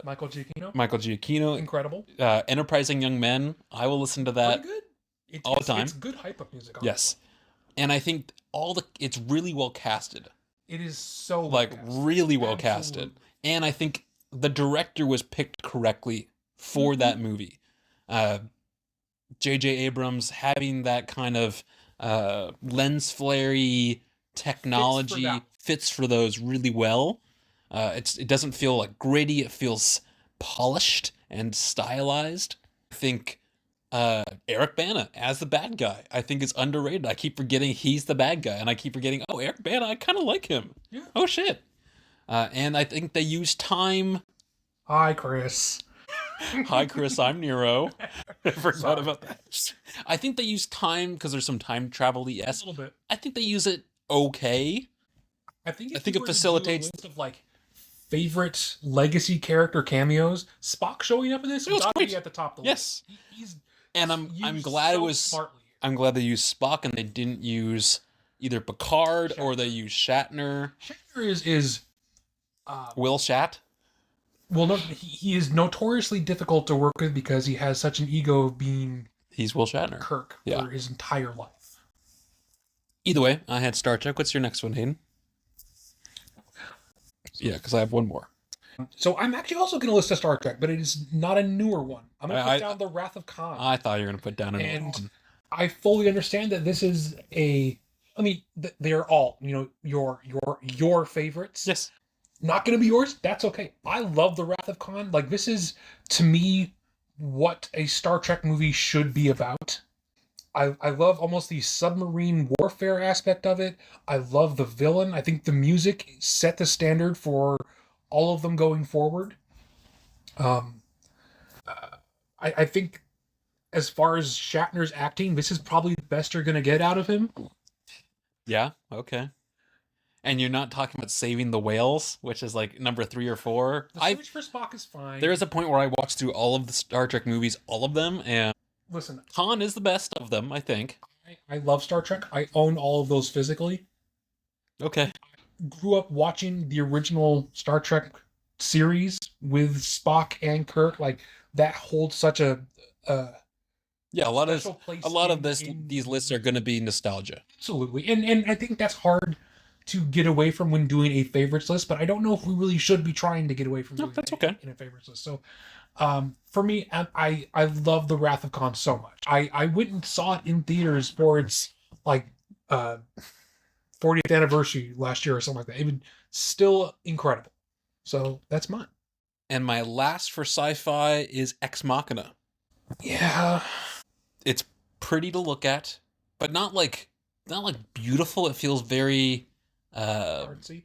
Michael Giacchino. Michael Giacchino. Incredible. Enterprising Young Men. I will listen to that. Pretty good. All the time. It's good hype up music. Yes. And I think it's really well casted. It is so really well casted. And I think the director was picked correctly for that movie. J.J. Abrams having that kind of lens flare-y technology fits for those really well. It doesn't feel like gritty. It feels polished and stylized. I think Eric Bana as the bad guy, I think is underrated. I keep forgetting he's the bad guy, and I keep forgetting, Eric Bana, I kind of like him. Yeah. Oh, shit. And I think they use time. Hi, Chris. Hi, Chris. I'm Nero. I forgot about that. I think they use time because there's some time travel-y. A little bit. I think they use it okay. I think it facilitates. A list of favorite legacy character cameos. Spock showing up in this has got to be at the top of the list. He's and I'm glad smartly. I'm glad they used Spock and they didn't use either Picard or they used Shatner. Shatner is Will Shat. Well, no, he is notoriously difficult to work with because he has such an ego of being. He's Will Shatner. Kirk for his entire life. Either way, I had Star Trek. What's your next one, Hayden? Yeah, because I have one more. So I'm actually also going to list a Star Trek, but it is not a newer one. I'm going to put down The Wrath of Khan. I thought you were going to put down another one. I fully understand that this is they're all, your favorites. Yes. Not going to be yours. That's okay. I love The Wrath of Khan. This is, to me, what a Star Trek movie should be about. I love almost the submarine warfare aspect of it. I love the villain. I think the music set the standard for all of them going forward. I think as far as Shatner's acting, this is probably the best you're going to get out of him. Yeah, okay. And you're not talking about Saving the Whales, which is number 3 or 4. The Search for Spock is fine. There is a point where I watched through all of the Star Trek movies, all of them, and listen, Khan is the best of them, I think. I love Star Trek. I own all of those physically. Okay. I grew up watching the original Star Trek series with Spock and Kirk. That holds such a a lot of these lists are going to be nostalgia. Absolutely, and I think that's hard to get away from when doing a favorites list, but I don't know if we really should be trying to get away from doing that in a favorites list. So, for me, I love The Wrath of Khan so much. I went and saw it in theaters for its 40th anniversary last year or something like that. It was still incredible. So that's mine. And my last for sci-fi is Ex Machina. Yeah. It's pretty to look at, but not beautiful. It feels very artsy,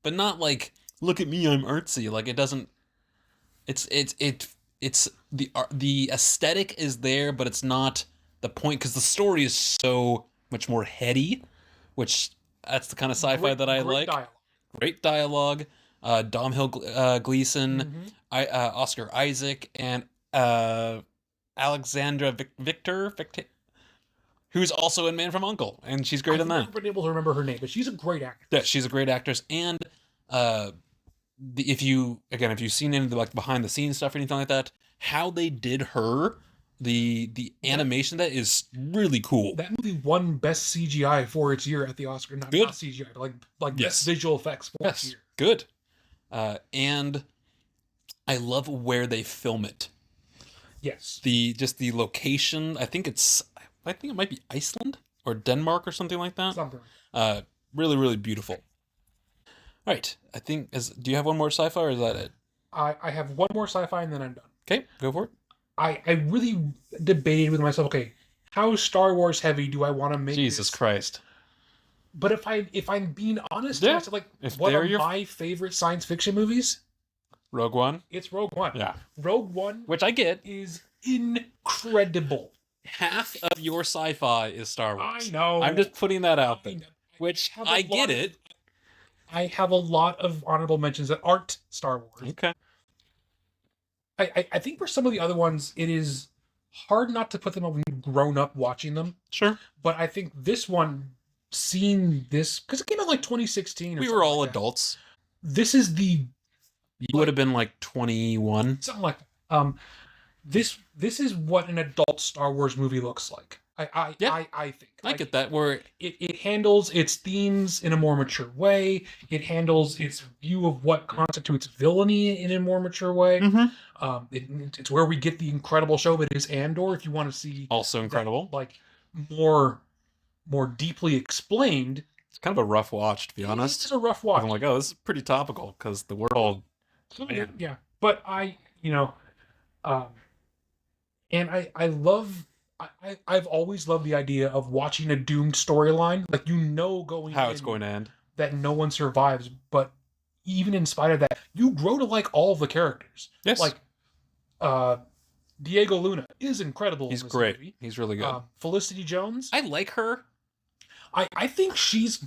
but not look at me, I'm artsy. It doesn't. It's the aesthetic is there, but it's not the point because the story is so much more heady, which that's the kind of sci-fi that I like. Great dialogue. Domhnall Gleeson, Oscar Isaac, and Alexandra Victor, who's also in Man from U.N.C.L.E., and she's great in that. I've never been able to remember her name, but she's a great actress. Yeah, she's a great actress, and if you've seen any of the behind the scenes stuff or anything like that, how they did her, the animation that is really cool. That movie won Best CGI for its year at the Oscar. Not CGI, but Best Visual Effects for its year. Good. And I love where they film it. Yes. The location. I think it might be Iceland or Denmark or something like that. Something. Really, really beautiful. All right. I think do you have one more sci-fi or is that it? I have one more sci-fi and then I'm done. Okay, go for it. I really debated with myself. Okay, how Star Wars heavy do I want to make? Jesus Christ. But if I'm being honest, what are my favorite science fiction movies? Rogue One. It's Rogue One. Yeah, Rogue One, which I get. is incredible. Half of your sci-fi is Star Wars. I know. I'm just putting that out I there. know. Which have a I get lot it. I have a lot of honorable mentions that aren't Star Wars. Okay. I think for some of the other ones, it is hard not to put them up when you've grown up watching them. Sure. But I think this one, seeing this, because it came out like 2016. We were all like that. adults. This is the You would have been like 21. something like that. This is what an adult Star Wars movie looks like. I think. I get that. Where It handles its themes in a more mature way. It handles its view of what constitutes villainy in a more mature way. It's where we get the incredible show that is Andor. If you want to see also incredible. that, like more deeply explained. It's kind of a rough watch, to be honest. It's a rough watch. I'm like, oh, this is pretty topical because the world. Man. Yeah, but and I love. I've always loved the idea of watching a doomed storyline. Like, going How it's going to end. that no one survives, but even in spite of that, you grow to like all of the characters. Yes. Like, Diego Luna is incredible. He's in this great. movie. He's really good. Felicity Jones. I like her. I think she's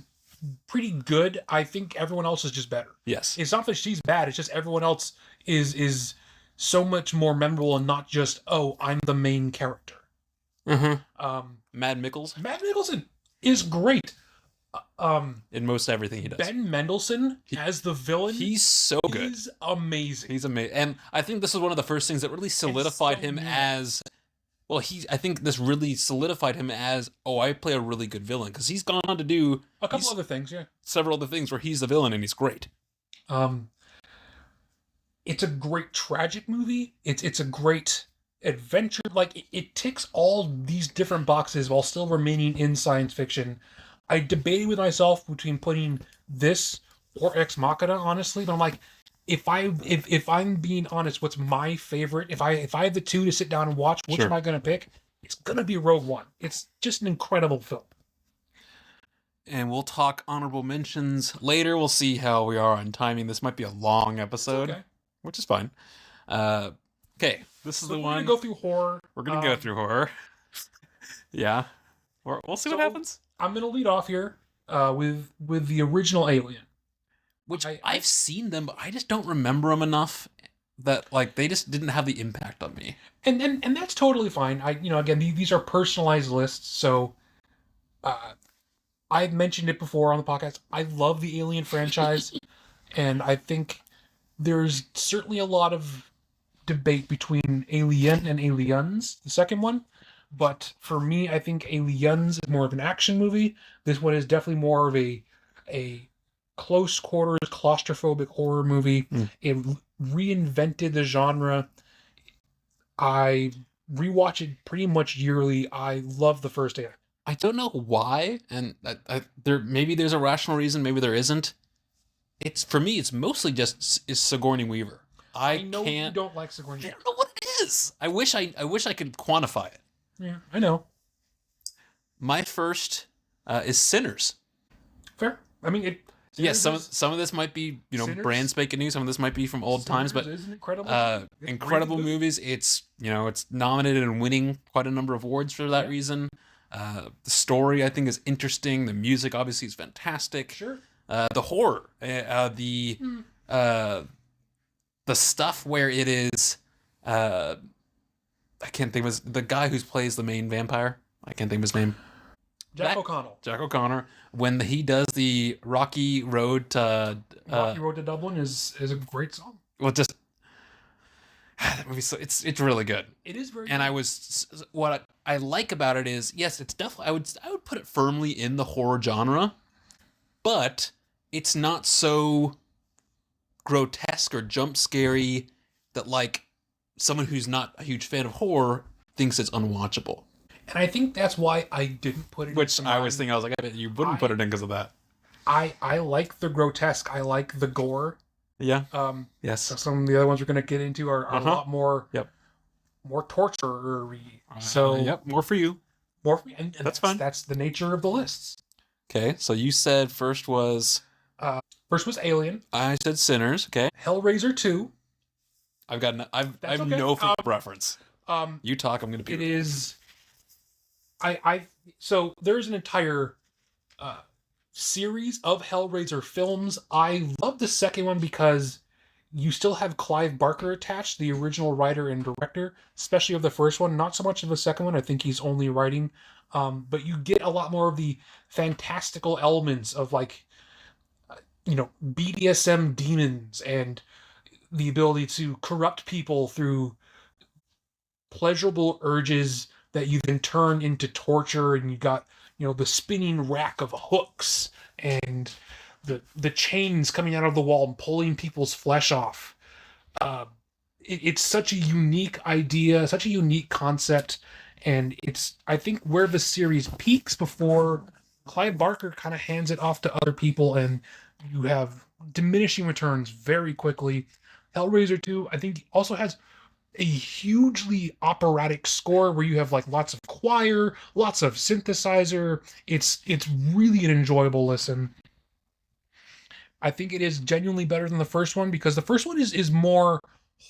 pretty good. I think everyone else is just better. Yes. It's not that she's bad. It's just everyone else is so much more memorable and not just, oh, I'm the main character. Mad Mickles. Matt Nicholson is great. In most everything he does. Ben Mendelsohn as the villain. He's so good. He's amazing. He's amazing. And I think this is one of the first things that really solidified so him new. as. Well, I think this really solidified him as, I play a really good villain. Because he's gone on to do A couple other things, yeah. several other things where he's the villain and he's great. It's a great tragic movie. It's a great adventure. Like, it ticks all these different boxes while still remaining in science fiction. I debated with myself between putting this or Ex Machina, honestly, but I'm like, if I'm being honest, what's my favorite? If I have the two to sit down and watch, which Sure. am I going to pick? It's going to be Rogue One. It's just an incredible film. And we'll talk honorable mentions later. We'll see how we are on timing. This might be a long episode, Okay. which is fine. Okay, this is So the we're one. going to go through horror. We're going to go through horror. Yeah. We'll see what So- happens. I'm going to lead off here with the original Alien. Which I've seen them, but I just don't remember them enough that, like, they just didn't have the impact on me. And that's totally fine. Again, these are personalized lists, so I've mentioned it before on the podcast. I love the Alien franchise, and I think there's certainly a lot of debate between Alien and Aliens, the second one. But for me, I think Aliens is more of an action movie. This one is definitely more of a close quarters, claustrophobic horror movie. It reinvented the genre. I rewatch it pretty much yearly. I love the first Alien. I don't know why, and maybe there's a rational reason, maybe there isn't. For me, it's mostly just is Sigourney Weaver. I know can't. you don't like Sigourney. I don't know what it is. I wish I could quantify it. Yeah, I know. My first is Sinners. Fair. I mean, it. Yes, Sinners some of this might be Sinners? brand spanking new. Some of this might be from old times, but is incredible. It's incredible really good. movies. It's it's nominated and winning quite a number of awards for that reason. The story I think is interesting. The music obviously is fantastic. Sure. The horror, the stuff where it is. I can't think of the guy who plays the main vampire. I can't think of his name. Jack O'Connell. Jack O'Connor. When he does the Rocky Road to Rocky Road to Dublin is a great song. well, just that movie. So it's really good. It is very. And what I like about it is, yes, it's definitely I would put it firmly in the horror genre, but it's not so grotesque or jump scary that like someone who's not a huge fan of horror thinks it's unwatchable. And I think that's why I didn't put it. Which into I mine. was thinking, I was like, I bet you wouldn't put it in because of that. I like the grotesque. I like the gore. Yeah. So Yes. some of the other ones we're going to get into are a lot more. Yep. More torture-y. So yep, more for you. more for me. And That's fine. That's the nature of the lists. Okay, so you said first was First was Alien, I said Sinners. Okay. Hellraiser 2, I That's have okay. no frame of reference. Um, You talk, I'm gonna be. it is. So there's an entire series of Hellraiser films. I love the second one because you still have Clive Barker attached, the original writer and director, especially of the first one. Not so much of the second one. I think he's only writing. But you get a lot more of the fantastical elements of like, BDSM demons and the ability to corrupt people through pleasurable urges that you then turn into torture, and you got the spinning rack of hooks and the chains coming out of the wall and pulling people's flesh off. It's such a unique idea, such a unique concept, and it's, I think, where the series peaks before Clive Barker kind of hands it off to other people, and you have diminishing returns very quickly. Hellraiser 2, I think, also has a hugely operatic score where you have like lots of choir, lots of synthesizer. It's really an enjoyable listen. I think it is genuinely better than the first one because the first one is more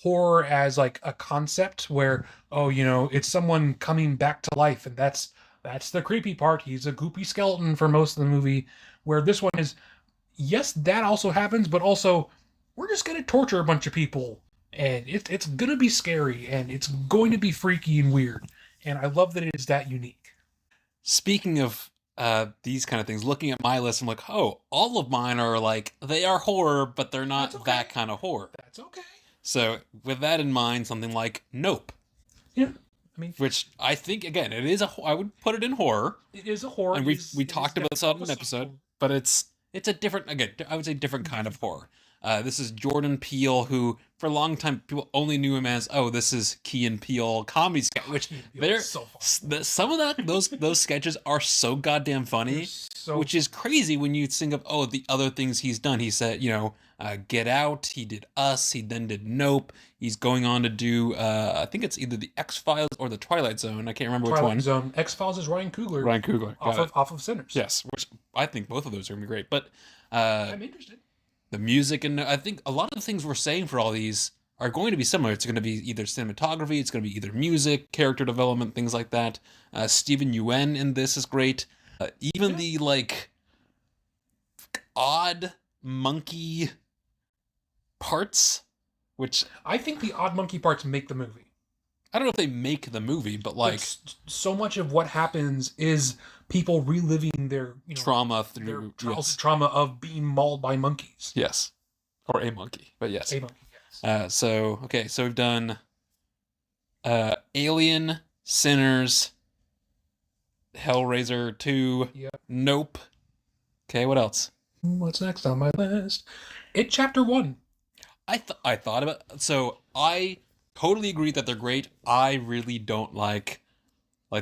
horror as like a concept where, it's someone coming back to life, and that's the creepy part. He's a goopy skeleton for most of the movie, where this one is, yes, that also happens, but also we're just going to torture a bunch of people, and it's going to be scary, and it's going to be freaky and weird. And I love that it is that unique. Speaking of these kind of things, looking at my list, I'm like, oh, all of mine are like, they are horror, but they're not that kind of horror. That's okay. So with that in mind, something like Nope. Yeah. Which I think, again, it is I would put it in horror. It is a horror. And we talked about this on an episode, but it's a different, again, I would say different kind of horror. This is Jordan Peele, who for a long time people only knew him as, this is Key and Peele comedy sketch, which some of those sketches are so goddamn funny, which is crazy when you think of the other things he's done. He said, Get Out, he did Us, he then did Nope. He's going on to do I think it's either the X-Files or the Twilight Zone. I can't remember which one. Twilight Zone. X-Files is Ryan Coogler. Ryan Coogler. Off of Sinners. Yes, which I think both of those are going to be great. But I'm interested. The music, and I think a lot of the things we're saying for all these are going to be similar. It's going to be either cinematography, it's going to be either music, character development, things like that. Steven Yeun in this is great. Even the like odd monkey parts, which I think the odd monkey parts make the movie. I don't know if they make the movie, but like so much of what happens is people reliving their trauma through trauma of being mauled by monkeys. Yes, or a monkey, but yes. A monkey. Yes. So we've done Alien, Sinners, Hellraiser 2, Nope. Okay, what else? What's next on my list? It Chapter 1. I thought about so I totally agree that they're great. I really don't like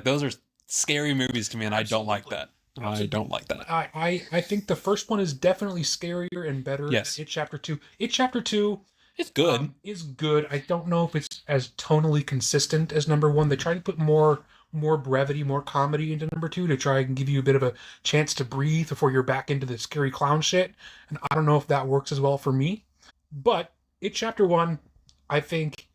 those are scary movies to me, and Absolutely. I don't like that. Absolutely. I don't like that. I think the first one is definitely scarier and better than It Chapter 2. It Chapter 2 is good. Is good. I don't know if it's as tonally consistent as number 1. They try to put more brevity, more comedy into number 2 to try and give you a bit of a chance to breathe before you're back into the scary clown shit. And I don't know if that works as well for me. But It Chapter 1, I think,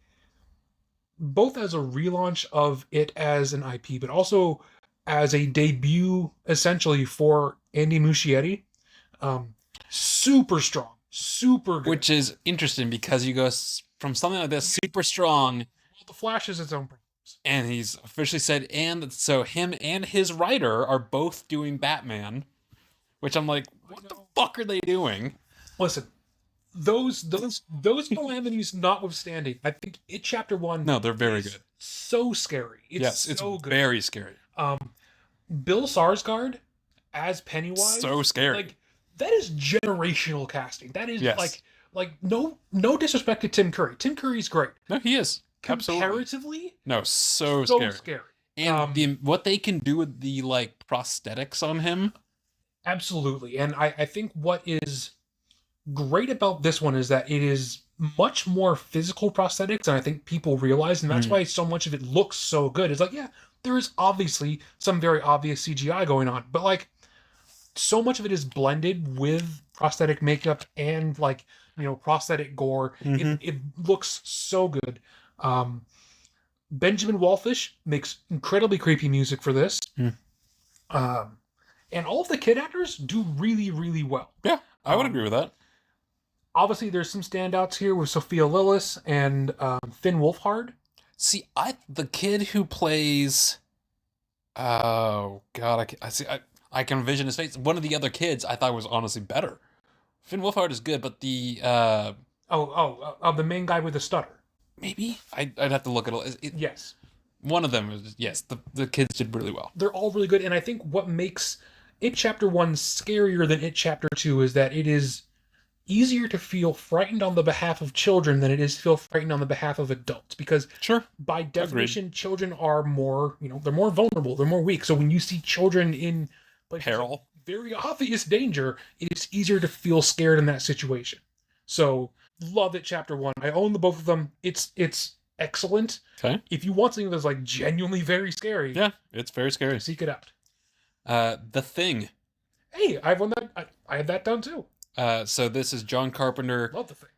both as a relaunch of it as an IP, but also as a debut, essentially, for Andy Muschietti. Super strong. Super good. Which is interesting because you go from something like this, super strong. Well, The Flash is its own problem. And he's officially said, and so him and his writer are both doing Batman, which I'm like, what the fuck are they doing? Listen, those calamities notwithstanding, I think It Chapter 1. No, they're very good. So scary. It's so good. Very scary. Bill Skarsgård as Pennywise. So scary. Like, that is generational casting. That is like no disrespect to Tim Curry. Tim Curry's great. No, he is. Comparatively, no, so scary. And what they can do with the like prosthetics on him. Absolutely. And I think what is great about this one is that it is much more physical prosthetics than I think people realize, and that's why so much of it looks so good. It's like, yeah, there is obviously some very obvious CGI going on, but like so much of it is blended with prosthetic makeup and like, prosthetic gore. It looks so good. Benjamin Wallfish makes incredibly creepy music for this. And all of the kid actors do really, really well. Yeah, I would agree with that. Obviously, there's some standouts here with Sophia Lillis and Finn Wolfhard. See, the kid who plays, oh god, I can envision his face. One of the other kids I thought was honestly better. Finn Wolfhard is good, but the the main guy with the stutter. Maybe I'd have to look at it. Yes, one of them is yes. The kids did really well. They're all really good, and I think what makes It Chapter 1 scarier than It Chapter 2 is that it is easier to feel frightened on the behalf of children than it is to feel frightened on the behalf of adults, because by definition, children are more, they're more vulnerable, they're more weak. So when you see children in peril, very obvious danger, it's easier to feel scared in that situation. So love It Chapter 1. I own the both of them. It's excellent. Okay. If you want something that's like genuinely very scary, yeah, it's very scary. Seek it out. The Thing. Hey, I've won that. I had that down too. So this is John Carpenter. Love The Thing.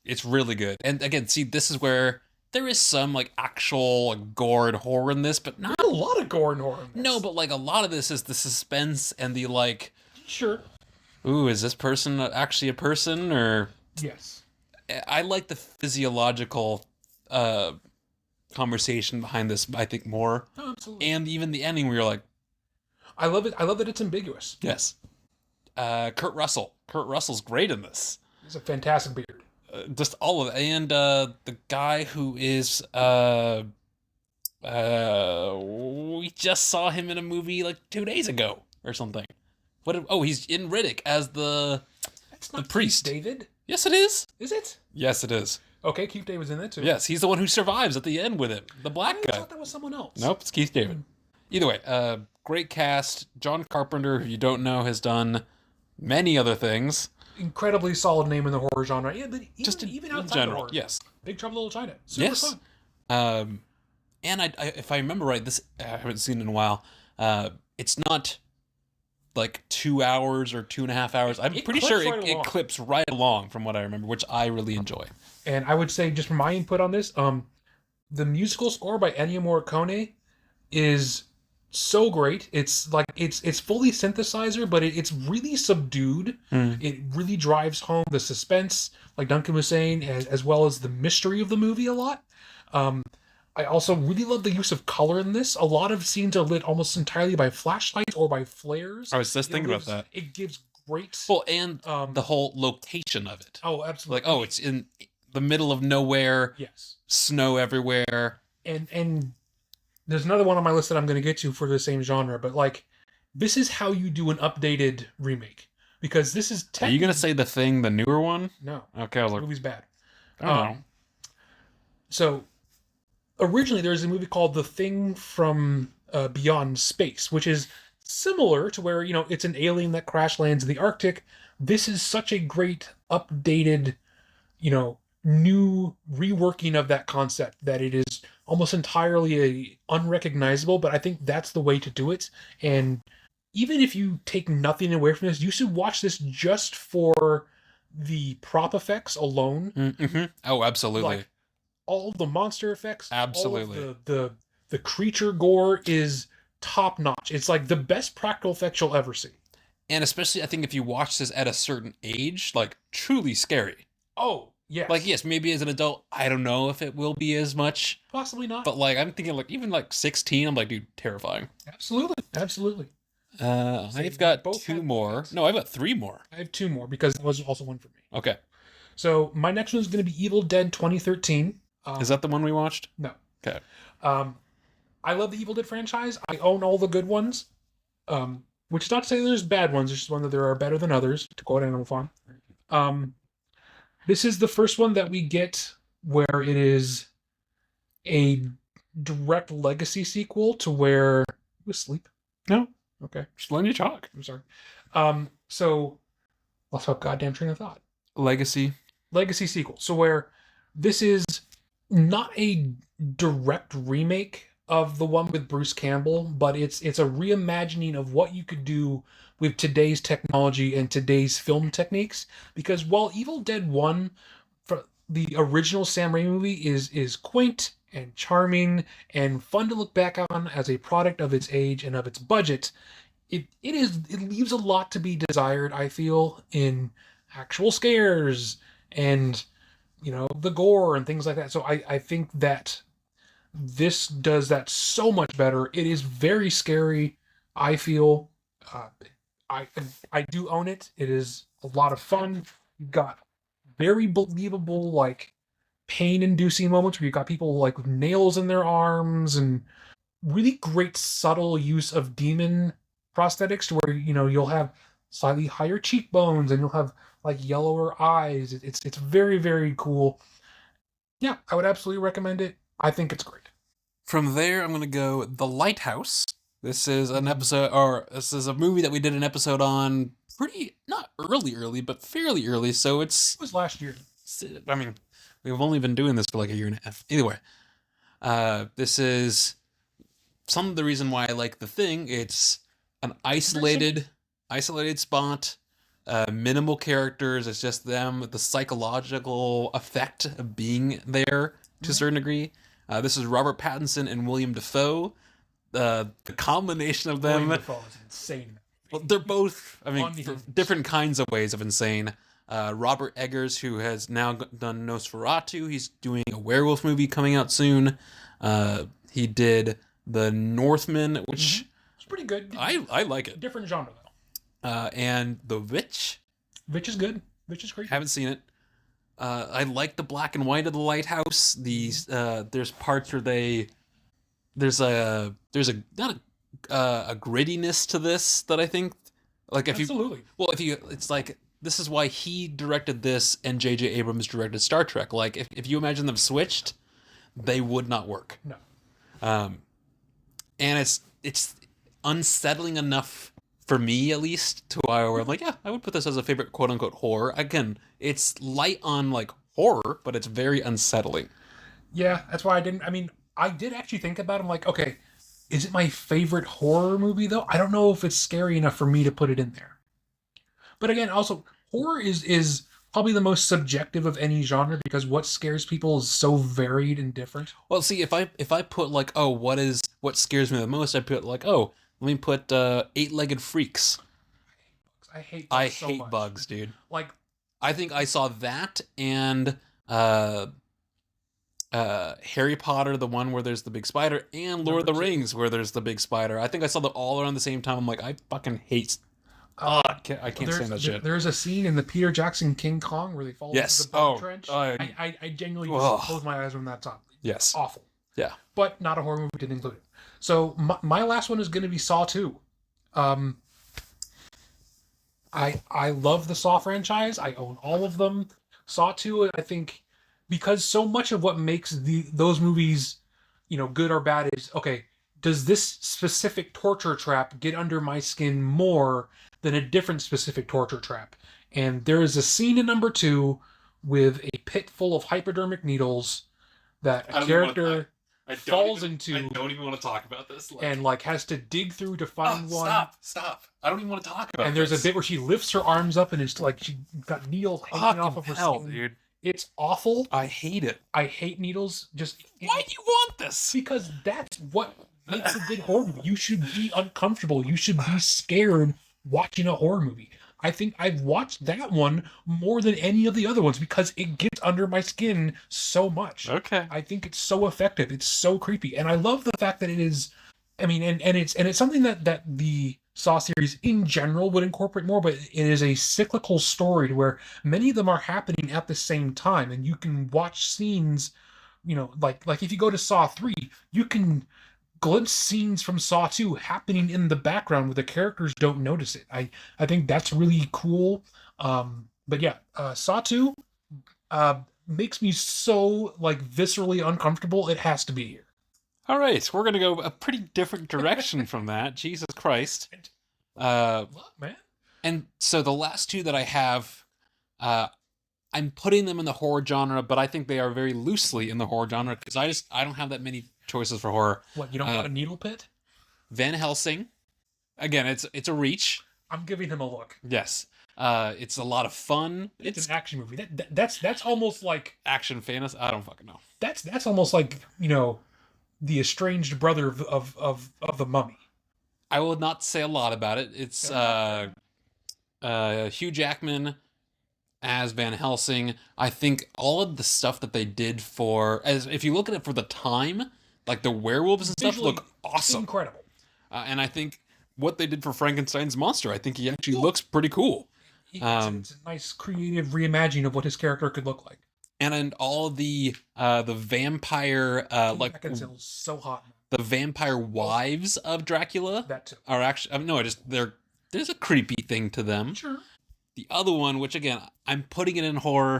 It's really good. And again, see, this is where there is some like actual gore and horror in this, but not a lot of gore and horror in this. No, but like a lot of this is the suspense and the like. Sure. Ooh, is this person actually a person or? Yes. I like the physiological conversation behind this, I think, more. Oh, absolutely. And even the ending where you're like, I love it. I love that it's ambiguous. Yes. Kurt Russell. Kurt Russell's great in this. He's a fantastic beard. Just all of it. And the guy who is we just saw him in a movie like 2 days ago or something. He's in Riddick as the priest. Keith David? Yes, it is. Is it? Yes, it is. Okay, Keith David's in it too. Yes, he's the one who survives at the end with him. The black guy. I thought that was someone else. Nope, it's Keith David. Either way, great cast. John Carpenter, who you don't know, has done many other things. Incredibly solid name in the horror genre. Yeah, but even outside in general, the horror. yes. Big Trouble in Little China. Super fun. And I if I remember right, this I haven't seen it in a while. It's not like 2 hours or 2.5 hours. I'm pretty sure it clips right along from what I remember, which I really enjoy. And I would say, just from my input on this, the musical score by Ennio Morricone is so great. It's like it's fully synthesizer, but it's really subdued. It really drives home the suspense, like Duncan was saying, as well as the mystery of the movie a lot. I also really love the use of color in this. A lot of scenes are lit almost entirely by flashlights or by flares. I was just thinking about that. It gives great... Well, and the whole location of it. Oh, absolutely. Like, it's in the middle of nowhere. Yes. Snow everywhere. And there's another one on my list that I'm going to get to for the same genre, but like, this is how you do an updated remake. Because this is... Are you going to say The Thing, the newer one? No. Okay, I was like... The movie's bad. I don't know. So... Originally, there was a movie called The Thing from Beyond Space, which is similar to where, it's an alien that crash lands in the Arctic. This is such a great, updated, new reworking of that concept that it is almost entirely unrecognizable, but I think that's the way to do it. And even if you take nothing away from this, you should watch this just for the prop effects alone. Mm-hmm. Oh, absolutely. Like, all the monster effects, absolutely, all of the creature gore is top notch. It's like the best practical effects you'll ever see. And especially, I think if you watch this at a certain age, like truly scary. Oh, yes. Like, yes, maybe as an adult, I don't know if it will be as much. Possibly not. But like, I'm thinking like even like 16, I'm like, dude, terrifying. Absolutely, absolutely. I've got two more. No, I've got three more. I have two more because that was also one for me. Okay. So my next one is going to be Evil Dead 2013. Is that the one we watched? No. Okay. I love the Evil Dead franchise. I own all the good ones. Which is not to say there's bad ones. It's just one that there are better than others, to quote Animal Farm. This is the first one that we get where it is a direct legacy sequel to where... You asleep? No. Okay. Just letting you talk. I'm sorry. So, lost my goddamn train of thought. Legacy Sequel. So where this is not a direct remake of the one with Bruce Campbell, but it's a reimagining of what you could do with today's technology and today's film techniques. Because while Evil Dead 1, for the original Sam Raimi movie, is quaint and charming and fun to look back on as a product of its age and of its budget, it leaves a lot to be desired, I feel, in actual scares and the gore and things like that. So I think that this does that so much better. It is very scary, I feel. uh, I I do own it. It is a lot of fun. You've got very believable, like, pain-inducing moments where you got people like with nails in their arms, and really great subtle use of demon prosthetics to where you'll have slightly higher cheekbones and you'll have like yellower eyes. It's very, very cool. Yeah, I would absolutely recommend it. I think it's great. From there, I'm going to go The Lighthouse. This is an episode, or this is a movie that we did an episode on pretty, not early, but fairly early. So It was last year. I mean, we've only been doing this for like a year and a half. Either way, this is some of the reason why I like The Thing. It's an isolated spot, minimal characters. It's just them, the psychological effect of being there to a certain degree. This is Robert Pattinson and William Dafoe. The combination of them, William Dafoe is insane. well, they're both, I mean, for Unhinged. different kinds of ways of insane. Robert Eggers, who has now done Nosferatu, he's doing a werewolf movie coming out soon. He did The Northman, which It's pretty good. I like it. Different genre though. And The Witch, Witch is good. Witch is great. haven't seen it. I like the black and white of The Lighthouse. These there's parts where there's a not a grittiness to this that I think, like, Absolutely. it's like, this is why he directed this and J.J. Abrams directed Star Trek. Like, if you imagine them switched, they would not work. No. And it's unsettling enough for me, at least, to where I'm like, yeah, I would put this as a favorite quote unquote horror. Again, it's light on like horror, but it's very unsettling. Yeah, that's why I did actually think about it. I'm like, okay, is it my favorite horror movie though? I don't know if it's scary enough for me to put it in there. But again, also horror is probably the most subjective of any genre because what scares people is so varied and different. Well, see, if I put like, oh, what scares me the most, I put like, oh, let me put Eight-Legged Freaks. I hate I bugs so hate much. bugs, dude. Like, I think I saw that and Harry Potter, the one where there's the big spider, and Lord of the Number two. Rings, where there's the big spider. I think I saw them all around the same time. I'm like, I fucking hate. I can't stand that shit. There's a scene in the Peter Jackson King Kong where they fall Yes. into the bug Oh, trench. I- I genuinely Ugh. just close my eyes when that's on. Yes. Awful. Yeah. But not a horror movie, didn't include it. So my last one is going to be Saw 2. I love the Saw franchise. I own all of them. Saw 2, I think, because so much of what makes those movies, good or bad is, okay, does this specific torture trap get under my skin more than a different specific torture trap? And there is a scene in number 2 with a pit full of hypodermic needles that a character falls into. I don't even want to talk about this. And like has to dig through to find one. Stop! I don't even want to talk about. And there's a bit where she lifts her arms up and it's like she got needles hanging off of her skin. dude. It's awful. I hate it. I hate needles. Why do you want this? Because that's what makes a good horror movie. You should be uncomfortable. You should be scared watching a horror movie. I think I've watched that one more than any of the other ones because it gets under my skin so much. Okay. I think it's so effective. It's so creepy. And I love the fact that it is, I mean, and it's something that the Saw series in general would incorporate more, but it is a cyclical story where many of them are happening at the same time. And you can watch scenes, like if you go to Saw 3, you can glimpse scenes from Saw 2 happening in the background where the characters don't notice it. I think that's really cool. But yeah, Saw 2 makes me so like viscerally uncomfortable. It has to be here. All right, we're gonna go a pretty different direction from that. Jesus Christ. What, man? And so the last two that I have, I'm putting them in the horror genre, but I think they are very loosely in the horror genre because I don't have that many choices for horror. What, you don't want a Needle Pit? Van Helsing. Again, it's a reach. I'm giving him a look. Yes. It's a lot of fun. It's an action movie. That's almost like action fantasy. I don't fucking know. That's almost like, the estranged brother of the Mummy. I will not say a lot about it. It's Hugh Jackman as Van Helsing. I think all of the stuff that they did if you look at it for the time, like the werewolves and Visually, stuff look awesome. Incredible. And I think what they did for Frankenstein's monster, I think he actually looks pretty cool. It's a nice creative reimagining of what his character could look like. And all the vampire like Beckinsale's so hot. the vampire wives of Dracula That too. are actually there's a creepy thing to them. Sure. The other one, which again I'm putting it in horror,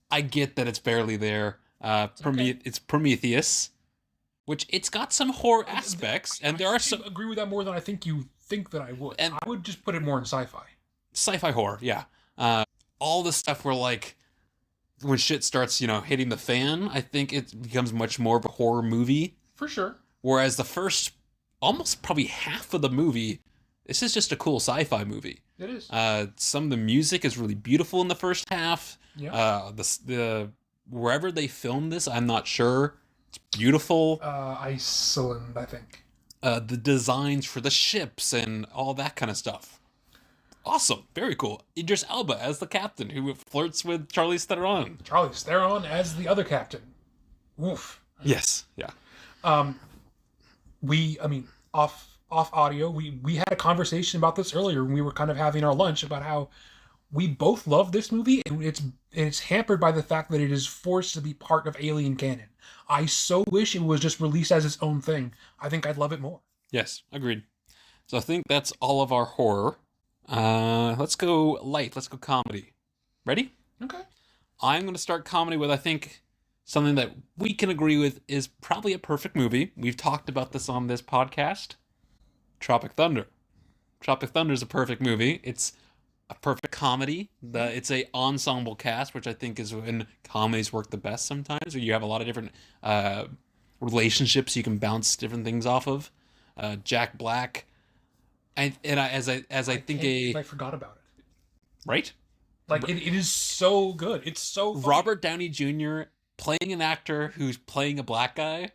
I get that it's barely there. It's Prometheus, which it's got some horror aspects, and there are some. I agree with that more than I think you think that I would. And I would just put it more in sci-fi horror, yeah. All the stuff where like when shit starts, hitting the fan, I think it becomes much more of a horror movie. For sure. Whereas the first, almost probably half of the movie, this is just a cool sci-fi movie. It is. Some of the music is really beautiful in the first half. Yeah. The wherever they filmed this, I'm not sure. It's beautiful. Iceland, I think. The designs for the ships and all that kind of stuff. Awesome. Very cool. Idris Elba as the captain who flirts with Charlize Theron. Charlize Theron as the other captain. Woof. Yes. Yeah. Off audio, we had a conversation about this earlier when we were kind of having our lunch about how we both love this movie, and it's hampered by the fact that it is forced to be part of Alien canon. I so wish it was just released as its own thing. I think I'd love it more. Yes, agreed. So I think that's all of our horror. Let's go light. Let's go comedy. Ready? Okay. I'm going to start comedy with, I think, something that we can agree with is probably a perfect movie. We've talked about this on this podcast. Tropic Thunder. Tropic Thunder is a perfect movie. It's a perfect comedy. It's a ensemble cast, which I think is when comedies work the best sometimes, where you have a lot of different relationships you can bounce different things off of. Jack Black. I forgot about it. Right? Like, it is so good. It's so funny. Robert Downey Jr. playing an actor who's playing a black guy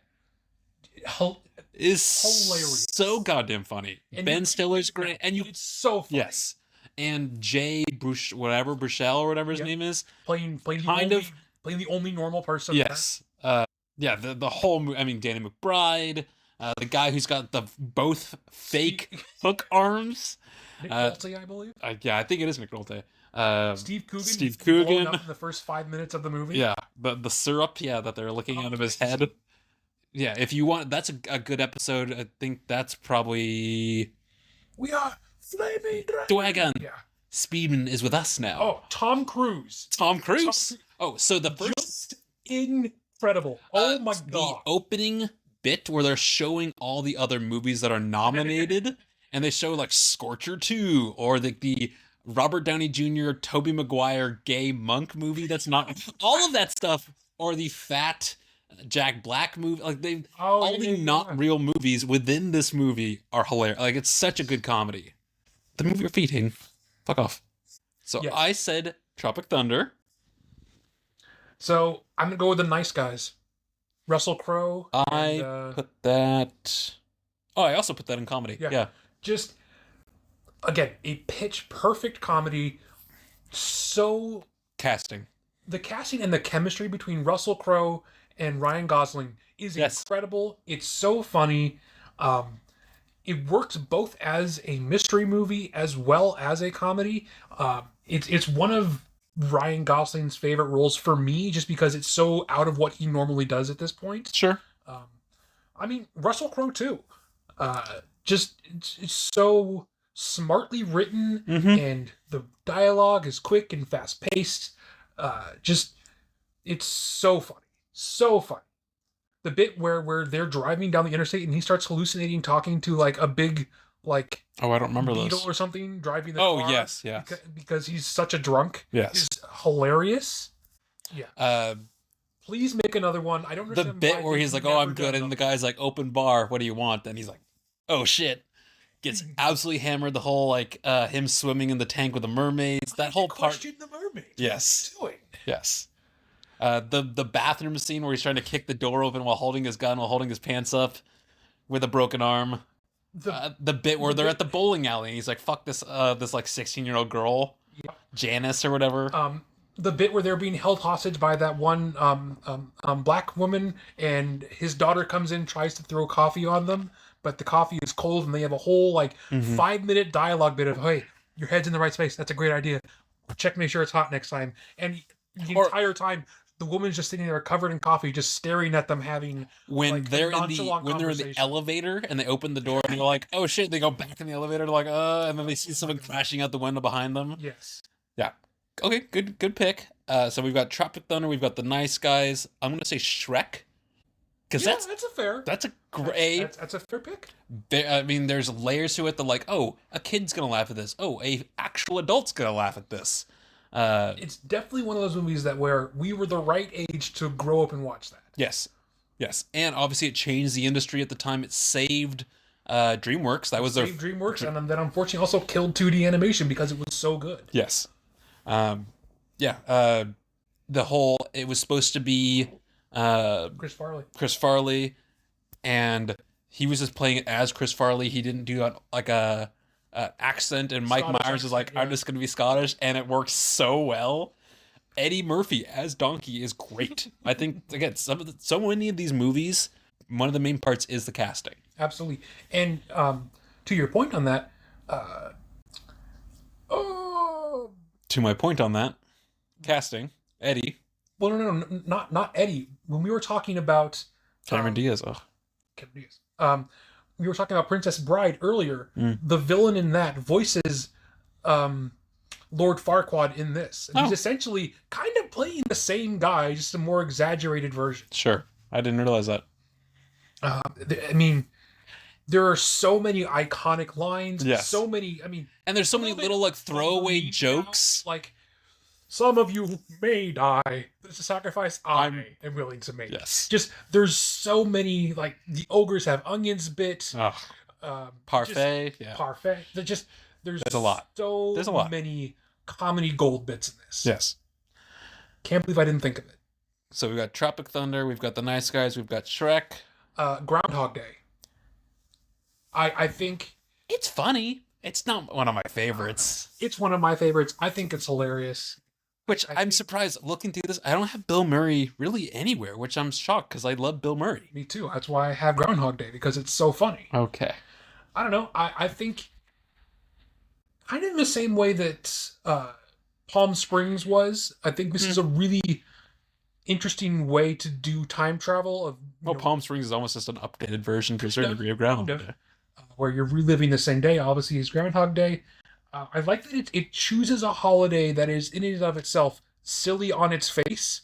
is hilarious. So goddamn funny. And Ben Stiller's great. And it's so funny. Yes. And Jay Bruchel or whatever his name is. Playing the only normal person. Yes. The whole movie. I mean, Danny McBride. The guy who's got both fake hook arms. Nick Nolte, I believe. I think it is Nick Nolte. Steve Coogan. Steve Coogan. Up in the first 5 minutes of the movie. Yeah, the syrup. Yeah, that they're looking out of his head. Yeah, if you want, that's a good episode. I think that's probably. We are Flaming Dragon. Yeah. Speedman is with us now. Oh, Tom Cruise. Tom Cruise. Oh, so the first. Just incredible. Oh my god. The opening bit where they're showing all the other movies that are nominated, and they show like Scorcher 2 or the Robert Downey Jr. Tobey Maguire gay monk movie that's not all of that stuff, or the fat Jack Black movie. Like all the not real movies within this movie are hilarious. Like, it's such a good comedy. The movie you're feeding, fuck off. So yes. I said Tropic Thunder. So I'm gonna go with The Nice Guys. Russell Crowe. I put that. Oh, I also put that in comedy. Yeah. Just again, a pitch perfect comedy. So the casting and the chemistry between Russell Crowe and Ryan Gosling is incredible. It's so funny. It works both as a mystery movie as well as a comedy. It's one of Ryan Gosling's favorite roles for me, just because it's so out of what he normally does at this point. Sure. Russell Crowe too. It's so smartly written, and the dialogue is quick and fast paced. It's so funny. So funny. The bit where they're driving down the interstate and he starts hallucinating, talking to like a big I don't remember beetle or something driving the car. Oh yes, yeah. Because he's such a drunk. Yes, is hilarious. Yeah. Please make another one. I don't The understand bit why where they've he's like, "Oh, never I'm good," done and the them. guy's like, "Open bar, what do you want?" And he's like, "Oh shit." Gets absolutely hammered. The whole like him swimming in the tank with the mermaids. That whole part. Question the mermaid. Yes. What are you doing? Yes. The bathroom scene where he's trying to kick the door open while holding his gun, while holding his pants up with a broken arm. The bit where they're at the bowling alley and he's like, "Fuck this this like 16-year-old girl, Yeah. Janice or whatever." The bit where they're being held hostage by that one black woman, and his daughter comes in, tries to throw coffee on them, but the coffee is cold, and they have a whole like 5-minute dialogue bit of, "Hey, your head's in the right space. That's a great idea. Check, make sure it's hot next time." And the entire time, the woman's just sitting there covered in coffee, just staring at them, having when like, they're a in the nonchalant when they're in the conversation. elevator and they open the door and they're like, "Oh shit!" They go back in the elevator, they're like, and then they see someone crashing out the window behind them. Yes. Yeah. Okay, good pick. So we've got Tropic Thunder, we've got The Nice Guys. I'm gonna say Shrek, because Yeah, that's a fair. that's a great. That's a fair pick. I mean, there's layers to it that like, oh, a kid's gonna laugh at this. Oh, a actual adult's gonna laugh at this. It's definitely one of those movies that where we were the right age to grow up and watch that. Yes, and obviously it changed the industry at the time. It saved DreamWorks. That was their Saved DreamWorks, and then unfortunately also killed 2D animation because it was so good. yes, the whole it was supposed to be Chris Farley. and he was just playing it as Chris Farley. He didn't do like a accent, and Mike Scottish Myers is like, accent, "I'm yeah. just gonna be Scottish," and it works so well. Eddie Murphy as Donkey is great. I think again, so many of these movies, one of the main parts is the casting. Absolutely. And to your point on that, To my point on that, casting Eddie well, no, not Eddie. When we were talking about Cameron Diaz. Ugh. Cameron Diaz, we were talking about Princess Bride earlier. Mm. The villain in that voices Lord Farquaad in this. And he's essentially kind of playing the same guy, just a more exaggerated version. Sure, I didn't realize that. I mean, there are so many iconic lines. Yes. So many. I mean, And there's so many little like throwaway leave jokes. out, like, some of you may die. There's a sacrifice I am willing to make. Yes. Just there's so many, like, the ogres have onions bit. Parfait. Just Yeah. Parfait. There's a lot. So There's a lot. many comedy gold bits in this. Yes. Can't believe I didn't think of it. So we've got Tropic Thunder, we've got The Nice Guys, we've got Shrek. Groundhog Day. I think It's funny. It's not one of my favorites. it's one of my favorites. I think it's hilarious. Which I'm surprised, looking through this, I don't have Bill Murray really anywhere, which I'm shocked because I love Bill Murray. Me too. That's why I have Groundhog Day, because it's so funny. Okay. I don't know. I think kind of in the same way that Palm Springs was. I think this is a really interesting way to do time travel of Well, Palm Springs is almost just an updated version to a certain degree of kind Groundhog of. Day. Where you're reliving the same day. Obviously, it's Groundhog Day. I like that it chooses a holiday that is in and of itself silly on its face.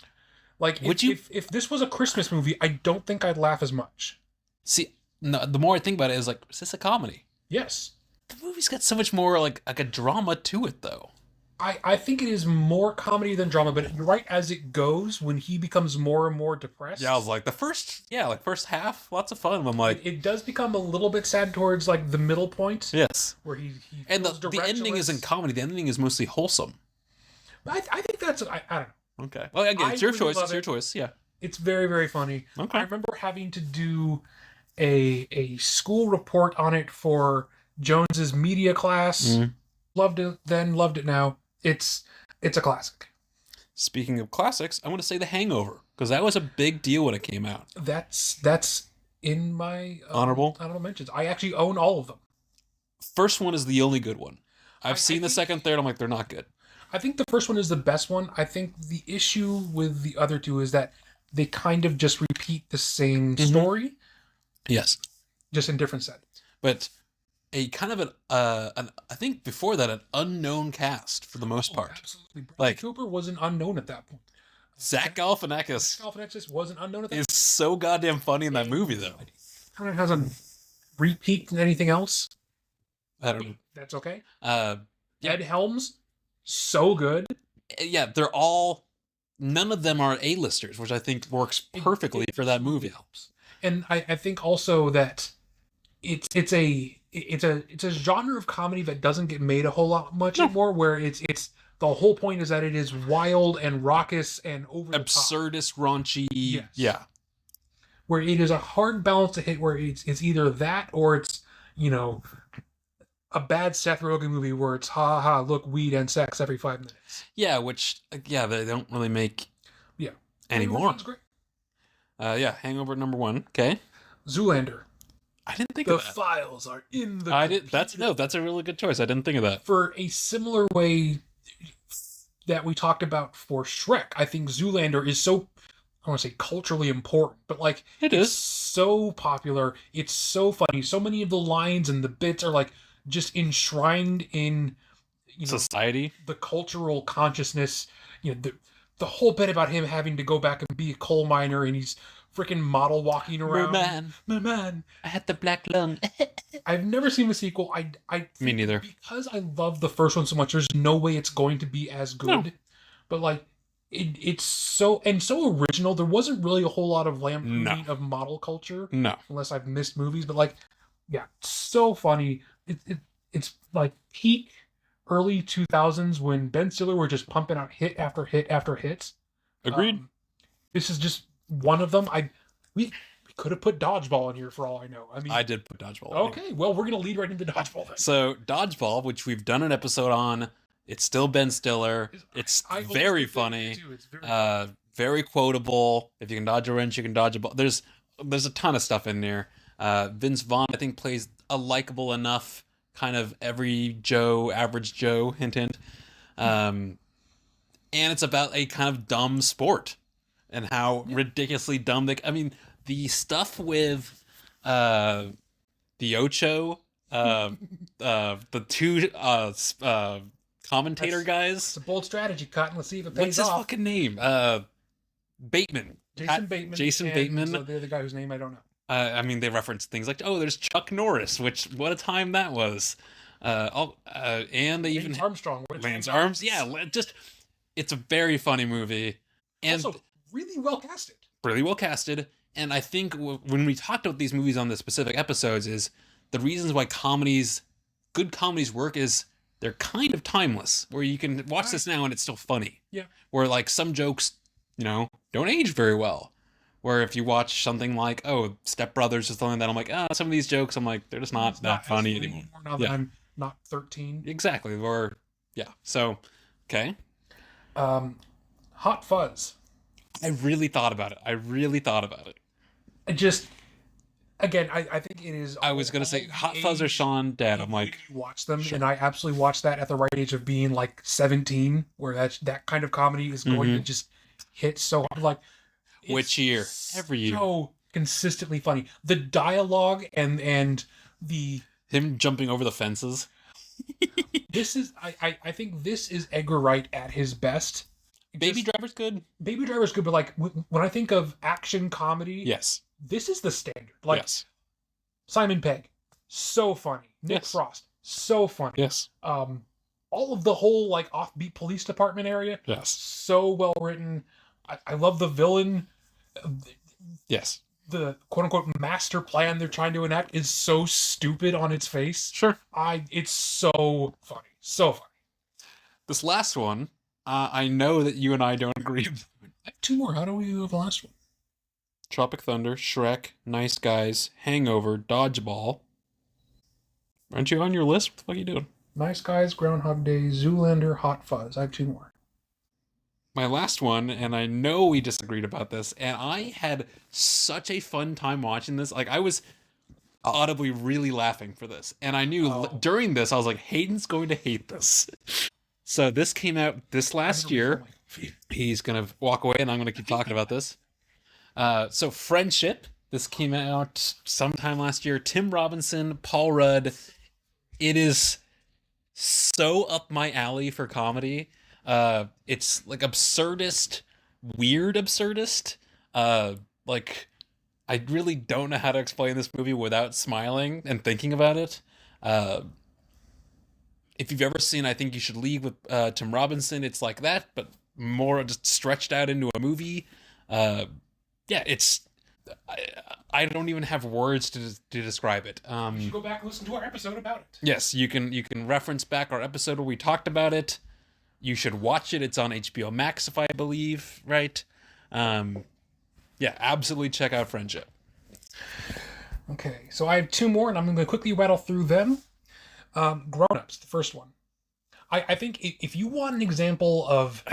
Like, if this was a Christmas movie, I don't think I'd laugh as much. See, no, the more I think about it, is like, is this a comedy? Yes. The movie's got so much more like a drama to it, though. I think it is more comedy than drama, but you're right, as it goes, when he becomes more and more depressed. Yeah, I was like, first half, lots of fun. I'm like, it does become a little bit sad towards like the middle point. yes. Where he And feels the ending isn't comedy. The ending is mostly wholesome. I think that's I don't know. Okay. Well, again, it's your really choice. love It's your it. choice. Yeah. It's very, very funny. Okay. I remember having to do a school report on it for Jones's media class. Mhm. Loved it then, loved it now. It's a classic. Speaking of classics, I want to say The Hangover because that was a big deal when it came out. That's in my Honorable mentions. I actually own all of them. First one is the only good one. I've I seen the think- second, third. I'm like, they're not good. I think the first one is the best one. I think the issue with the other two is that they kind of just repeat the same story, Yes, just in different settings. but a kind of an I think before that an unknown cast for the most part. Absolutely. Bradley Like- Cooper wasn't unknown at that point. Zach Galifianakis Galifianakis wasn't unknown at that is so goddamn funny in that movie, though. kind of hasn't repeated anything else. I don't know. That's okay. Yeah. Ed Helms, so good. Yeah, they're all none of them are A-listers, which I think works perfectly for that movie. Helps. And I think also that it's a genre of comedy that doesn't get made a whole lot much anymore, where it's the whole point is that it is wild and raucous and over the absurdist, raunchy. Yes. Yeah. Where it is a hard balance to hit, where it's either that or it's, you know, a bad Seth Rogen movie where it's ha ha look, weed and sex every 5 minutes. Yeah, which they don't really make anymore. Great. Hangover #1. Okay. Zoolander. I didn't think the of that. Files are in the That's a really good choice. I didn't think of that. For a similar way that we talked about for Shrek, I think Zoolander is so, I want to say culturally important, but like it's so popular, it's so funny. So many of the lines and the bits are like just enshrined in, you know, society, the cultural consciousness. You know, the whole bit about him having to go back and be a coal miner, and he's freaking model walking around. My man, I had the black lung. I've never seen the sequel. I Me neither. Because I love the first one so much, there's no way it's going to be as good. No. But like, it's so original. There wasn't really a whole lot of lampooning of model culture. No, unless I've missed movies. But like, yeah, so funny. It's like peak early 2000s when Ben Stiller were just pumping out hit after hit after hit. Agreed. This is just one of them. We could have put Dodgeball in here for all I know. I mean, I did put Dodgeball. Okay, well, we're gonna lead right into Dodgeball then. So Dodgeball, which we've done an episode on, it's still Ben Stiller. It's very funny. It's very quotable. If you can dodge a wrench, you can dodge a ball. There's a ton of stuff in there. Vince Vaughn, I think, plays a likable enough kind of average Joe, hint hint. And it's about a kind of dumb sport and how ridiculously dumb the stuff with the Ocho, the two commentator guys. It's a bold strategy, Cotton. Let's see if it What's pays his fucking name? Bateman. Jason Bateman. So they're the guy whose name I don't know. They reference things like, there's Chuck Norris, which, what a time that was. And they even... Lance Armstrong. Yeah, it's a very funny movie. And also, really well casted. Really well casted. And I think when we talked about these movies on the specific episodes is the reasons why good comedies work is they're kind of timeless, where you can watch this now and it's still funny. Yeah. Where like some jokes, don't age very well. Where if you watch something like, Step Brothers or something like that, I'm like, some of these jokes, I'm like, they're just not that funny anymore. Now that I'm not 13. Exactly. Or, so, okay. Hot Fuzz. I really thought about it. Again, I think it is... I was going to say Hot Fuzz or Shaun Dead. I'm like... Watch them, sure. And I absolutely watched that at the right age of being like 17, where that kind of comedy is going to just hit so hard. Like, which year? Every year. So consistently funny. The dialogue and the... Him jumping over the fences. This is... I think this is Edgar Wright at his best. Baby Driver's good. Baby Driver's good, but like when I think of action comedy... Yes. This is the standard. Like, Simon Pegg, so funny. Nick Frost, so funny. Yes. All of the whole like offbeat police department area. Yes. So well written. I love the villain. Yes. The quote unquote master plan they're trying to enact is so stupid on its face. Sure. It's so funny. So funny. This last one, I know that you and I don't agree. I have two more. How do we do the last one? Tropic Thunder, Shrek, Nice Guys, Hangover, Dodgeball. Aren't you on your list? What the fuck are you doing? Nice Guys, Groundhog Day, Zoolander, Hot Fuzz. I have two more. My last one, and I know we disagreed about this, and I had such a fun time watching this. Like, I was audibly really laughing for this. And I knew during this, I was like, Hayden's going to hate this. So this came out this last year. He's going to walk away, and I'm going to keep talking about this. So Friendship, this came out sometime last year. Tim Robinson, Paul Rudd. It is so up my alley for comedy. It's like absurdist, weird absurdist. Like I really don't know how to explain this movie without smiling and thinking about it. If you've ever seen I Think You Should Leave with Tim Robinson, it's like that, but more just stretched out into a movie. Yeah, it's I don't even have words to describe it. You should go back and listen to our episode about it. Yes, you can reference back our episode where we talked about it. You should watch it. It's on HBO Max, if I believe, right? Yeah, absolutely check out Friendship. Okay, so I have two more, and I'm going to quickly rattle through them. Grown Ups, the first one. I think if you want an example of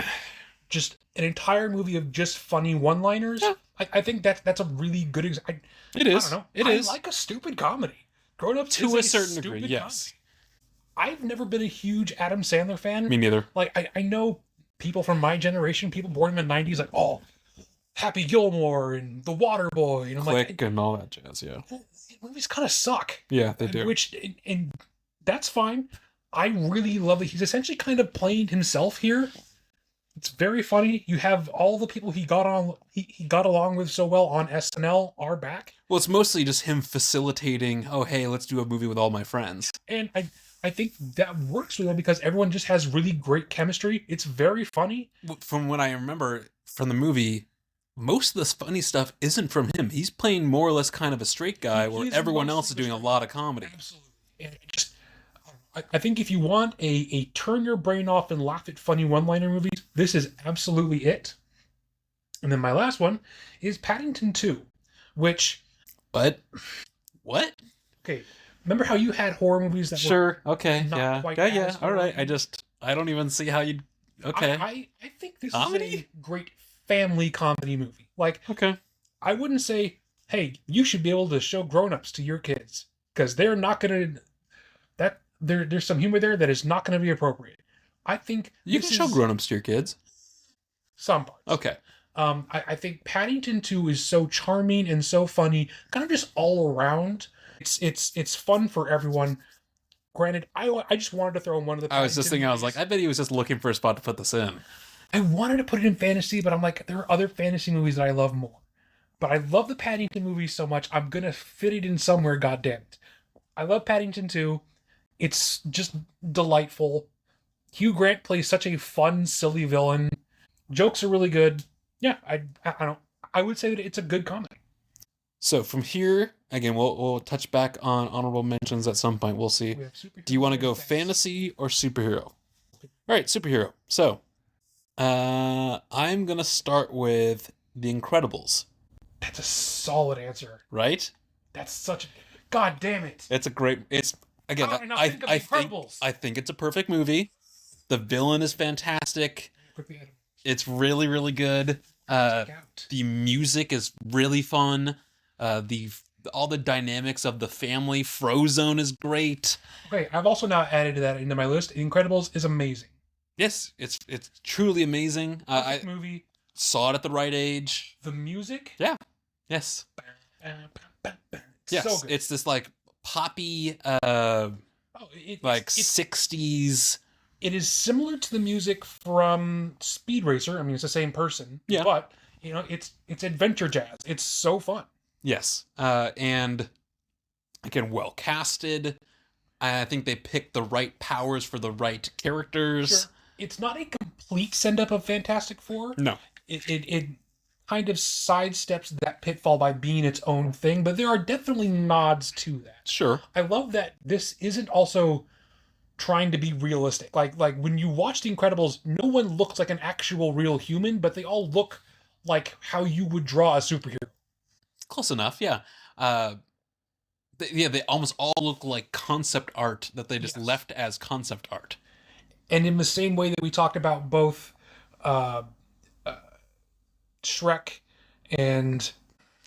just an entire movie of just funny one-liners, yeah. I think that's a really good example. It is. I don't know. It is. I like a stupid comedy. Grown Ups to a certain degree, yes. Comedy. I've never been a huge Adam Sandler fan. Me neither. Like, I know people from my generation, people born in the 90s, like, oh, Happy Gilmore and The Water Boy. And I'm Click like, and all that jazz, yeah. Movies kind of suck. Yeah, they do. And that's fine. I really love that he's essentially kind of playing himself here. It's very funny. You have all the people he got along with so well on SNL are back. Well, it's mostly just him facilitating, oh, hey, let's do a movie with all my friends. And I think that works really well because everyone just has really great chemistry. It's very funny. From what I remember from the movie, most of the funny stuff isn't from him. He's playing more or less kind of a straight guy where everyone else is doing a lot of comedy. Absolutely. And I think if you want a turn your brain off and laugh at funny one-liner movies, this is absolutely it. And then my last one is Paddington 2, which... What? What? Okay, remember how you had horror movies that sure, were okay, not yeah. quite Yeah, all right. I don't even see how you'd... Okay. I think this comedy? is a great family comedy movie. Like, okay. I wouldn't say, hey, you should be able to show grown-ups to your kids, because they're not going to... There's some humor there that is not going to be appropriate. I think you can show grown-ups to your kids. Some parts. Okay. I think Paddington 2 is so charming and so funny, kind of just all around. It's fun for everyone. Granted, I just wanted to throw in one of the. I was just thinking, I was like, I bet he was just looking for a spot to put this in. I wanted to put it in fantasy, but I'm like, there are other fantasy movies that I love more. But I love the Paddington movies so much, I'm gonna fit it in somewhere. Goddammit, I love Paddington 2. It's just delightful. Hugh Grant plays such a fun, silly villain. Jokes are really good. Yeah, I don't. I would say that it's a good comedy. So from here, again, we'll touch back on honorable mentions at some point. We'll see. Do you want to go fantasy or superhero? All right, superhero. So, I'm gonna start with The Incredibles. That's a solid answer. Right? That's such a... God damn it. It's a great... It's... Again, I think it's a perfect movie. The villain is fantastic. It's really, really good. The music is really fun. All the dynamics of the family. Frozone is great. Okay, I've also now added that into my list. Incredibles is amazing. Yes, it's truly amazing. I movie. Saw it at the right age. The music. Yeah. Yes. Yes. So good. It's this like poppy, it's 60s. It is similar to the music from Speed Racer. I mean, it's the same person. Yeah. But it's adventure jazz. It's so fun. Yes. And again, well casted. I think they picked the right powers for the right characters. Sure. It's not a complete send-up of Fantastic Four. No. It kind of sidesteps that pitfall by being its own thing, but there are definitely nods to that. Sure. I love that this isn't also trying to be realistic. Like when you watch The Incredibles, no one looks like an actual real human, but they all look like how you would draw a superhero. Close enough, yeah. They almost all look like concept art that they just left as concept art. And in the same way that we talked about both Shrek and...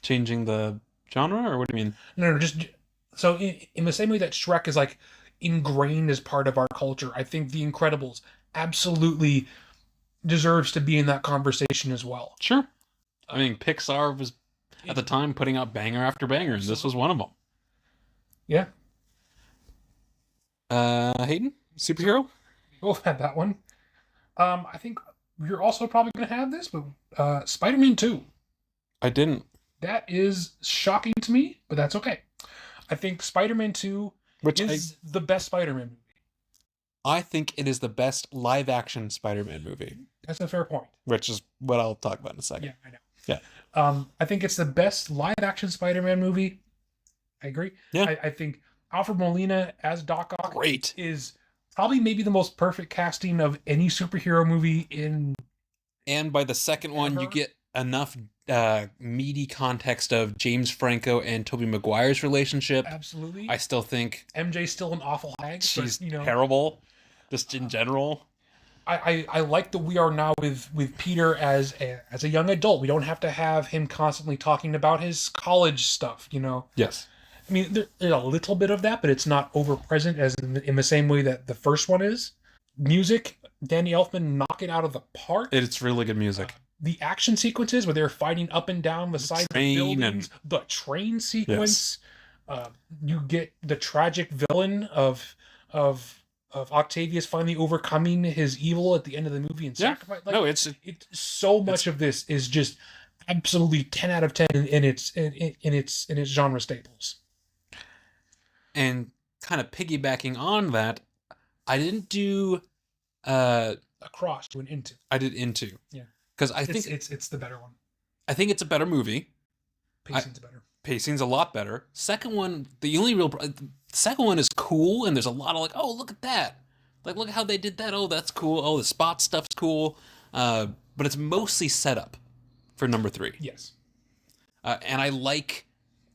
Changing the genre, or what do you mean? No, just... So in the same way that Shrek is like ingrained as part of our culture, I think The Incredibles absolutely deserves to be in that conversation as well. Sure. I mean, Pixar was, at the time, putting out banger after banger, and this was one of them. Yeah. Hayden? Superhero? Both had that one. I think you're also probably going to have this, but Spider-Man 2. I didn't. That is shocking to me, but that's okay. I think Spider-Man 2 is the best Spider-Man movie. I think it is the best live-action Spider-Man movie, That's a fair point. which is what I'll talk about in a second. Yeah, I know. Yeah. I think it's the best live-action Spider-Man movie. I agree. Yeah. I think Alfred Molina as Doc Ock Great. is probably maybe the most perfect casting of any superhero movie in. And by the second one, you Ever? get enough meaty context of James Franco and Tobey Maguire's relationship. Absolutely. I still think MJ's still an awful hag. she's but, you know, terrible, just in general. I like that we are now with Peter as a young adult. We don't have to have him constantly talking about his college stuff. You know. Yes. I mean, there's a little bit of that, but it's not over present as in the same way that the first one is. Music, Danny Elfman knock it out of the park. It's really good music. The action sequences where they're fighting up and down the sides of train buildings, the train sequence. You get the tragic villain of Octavius finally overcoming his evil at the end of the movie and Yeah. sacrifice. No, it's So much of this is just absolutely 10 out of 10 in its genre staples. and kind of piggybacking on that, I didn't do Across to an into. I did Into. Yeah. Because I think It's the better one. I think it's a better movie. Pacing's better. Pacing's a lot better. Second one, the second one is cool, and there's a lot of like, oh, look at that. Like, look at how they did that. Oh, that's cool. Oh, the spot stuff's cool. But it's mostly set up for number 3. Yes. And I like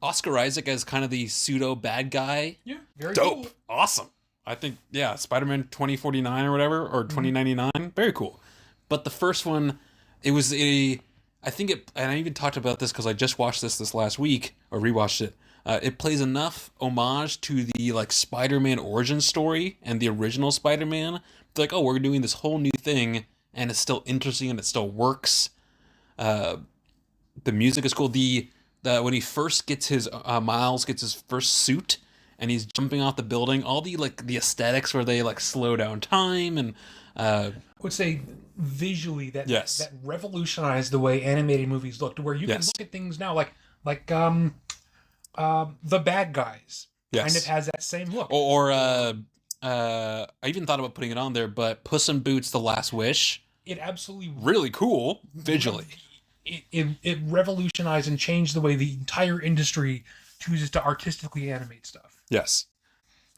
Oscar Isaac as kind of the pseudo bad guy. Yeah. Very Dope. cool. Awesome. I think, yeah, Spider-Man 2049 or whatever, or 2099. Very cool. But the first one, it was and I even talked about this because I just watched this last week, or rewatched it. It plays enough homage to the like Spider-Man origin story and the original Spider-Man. It's like, oh, we're doing this whole new thing, and it's still interesting and it still works. The music is cool. The when he first gets his Miles gets his first suit and he's jumping off the building, all the like the aesthetics where they like slow down time and I would say visually that Yes. that revolutionized the way animated movies looked, where you can Yes. look at things now like The Bad Guys kind of yes. has that same look. Or I even thought about putting it on there, but Puss in Boots: The Last Wish, It absolutely really cool visually. it revolutionized and changed the way the entire industry chooses to artistically animate stuff. Yes.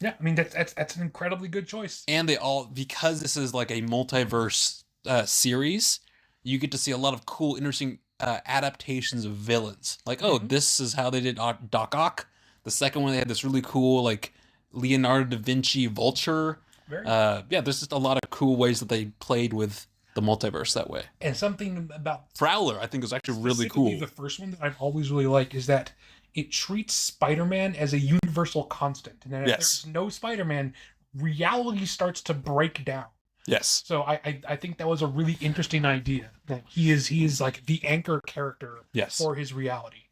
Yeah, I mean that's an incredibly good choice. And they all, because this is like a multiverse series, you get to see a lot of cool, interesting adaptations of villains. Like, oh, this is how they did Doc Ock. The second one, they had this really cool, like, Leonardo da Vinci vulture. Very Yeah, there's just a lot of cool ways that they played with the multiverse that way. and something about Prowler, I think, was actually really specifically cool. the first one that I've always really liked is that it treats Spider-Man as a universal constant, and then if Yes. there's no Spider-Man, reality starts to break down. Yes. So I think that was a really interesting idea, that he is like the anchor character Yes. for his reality.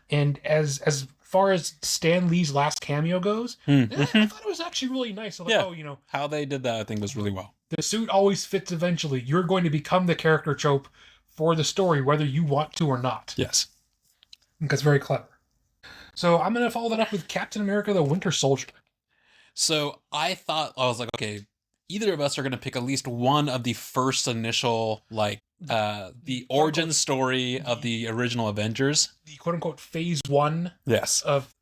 And as far as Stan Lee's last cameo goes, I thought it was actually really nice. Like, Yeah. oh, you know, How they did that, I think, was really well. the suit always fits eventually. You're going to become the character trope for the story, whether you want to or not. Yes. I think that's very clever. So I'm going to follow that up with Captain America: The Winter Soldier. So I was like, okay, either of us are going to pick at least one of the first initial, like, the origin story of the original Avengers. The quote unquote phase 1 Yes. of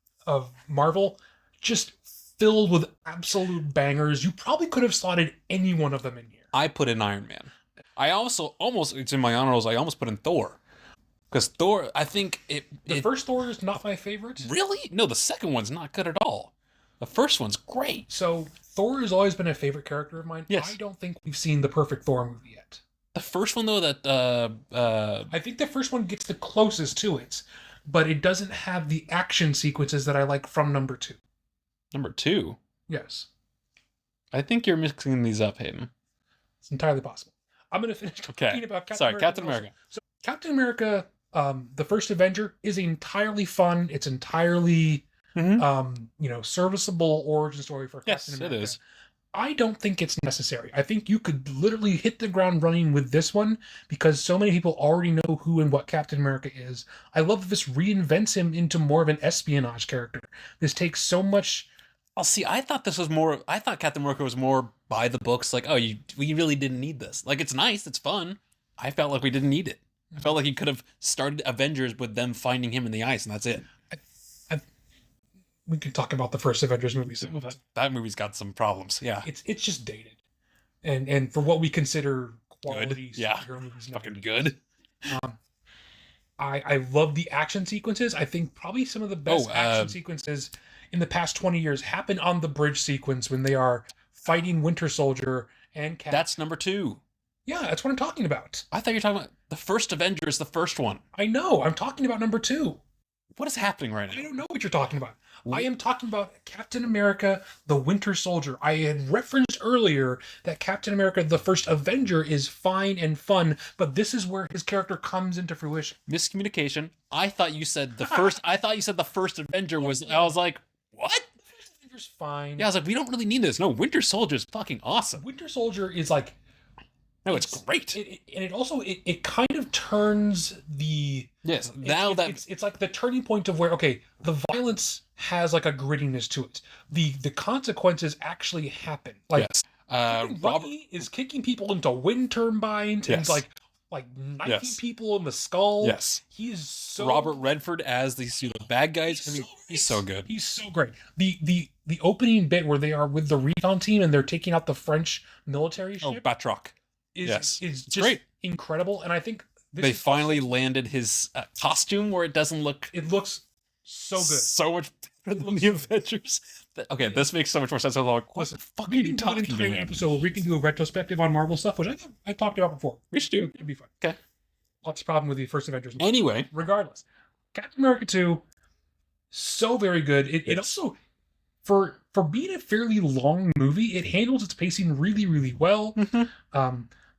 Marvel, just filled with absolute bangers. You probably could have slotted any one of them in here. I put in Iron Man. I also it's in my honors, I almost put in Thor. Because Thor, I think The first Thor is not my favorite. really? No, the second one's not good at all. The first one's great. So Thor has always been a favorite character of mine. Yes. I don't think we've seen the perfect Thor movie yet. The first one, though, that, I think the first one gets the closest to it, but it doesn't have the action sequences that I like from number 2. number 2, Yes, I think you're mixing these up, Hayden. it's entirely possible. I'm going to finish talking about Captain America. also. So Captain America, the first Avenger, is entirely fun. It's entirely, serviceable origin story for Yes, Captain it America. is. I don't think it's necessary. I think you could literally hit the ground running with this one because so many people already know who and what Captain America is. I love that this reinvents him into more of an espionage character. This takes so much I'll see. I thought this was more. I thought Captain America was more by the books. Like, oh, we really didn't need this. Like, it's nice, it's fun. I felt like we didn't need it. I felt like he could have started Avengers with them finding him in the ice, and that's it. We can talk about the first Avengers movie soon. That movie's got some problems. Yeah, It's just dated, and for what we consider quality Yeah. superhero movies, fucking good. I love the action sequences. I think probably some of the best action sequences in the past 20 years happen on the bridge sequence when they are fighting Winter Soldier and Cap. That's number 2. Yeah, that's what I'm talking about. I thought you were talking about the first Avenger is the first one. I know. I'm talking about number 2. What is happening right I now? don't know what you're talking about. I am talking about Captain America, the Winter Soldier. I had referenced earlier that Captain America, the first Avenger, is fine and fun, but this is where his character comes into fruition. Miscommunication. I thought you said the first. I thought you said the first Avenger was. I was like, what? The first Avenger's fine. Yeah, I was like, we don't really need this. No, Winter Soldier is fucking awesome. Winter Soldier is like... No, it's great. And it also it kind of turns the... Yes, now it's like the turning point of where, okay, the violence has like a grittiness to it. The consequences actually happen. Like, yes. Robert Robert is kicking people into wind turbines and Yes. like knifing Yes. people in the skull. Yes. He is so... Robert Redford as the bad guys. I mean, he's so great. good. He's so great. The opening bit where they are with the recon team and they're taking out the French military Oh, ship Batroc. is yes. is It's just great. incredible. And I think this They is finally also- landed his costume where it doesn't look it looks so good. so much better than the Avengers. Okay, this makes so much more sense. I'm like, what Listen, the fuck are we you can do an talking entire about? episode where we can do a retrospective on Marvel stuff, which I talked about before. We should do. It'd be fun. Okay. Lots of problem with the first Avengers. Anyway, Regardless, Captain America 2, so very good. It Yes. also, for being a fairly long movie, it handles its pacing really, really well.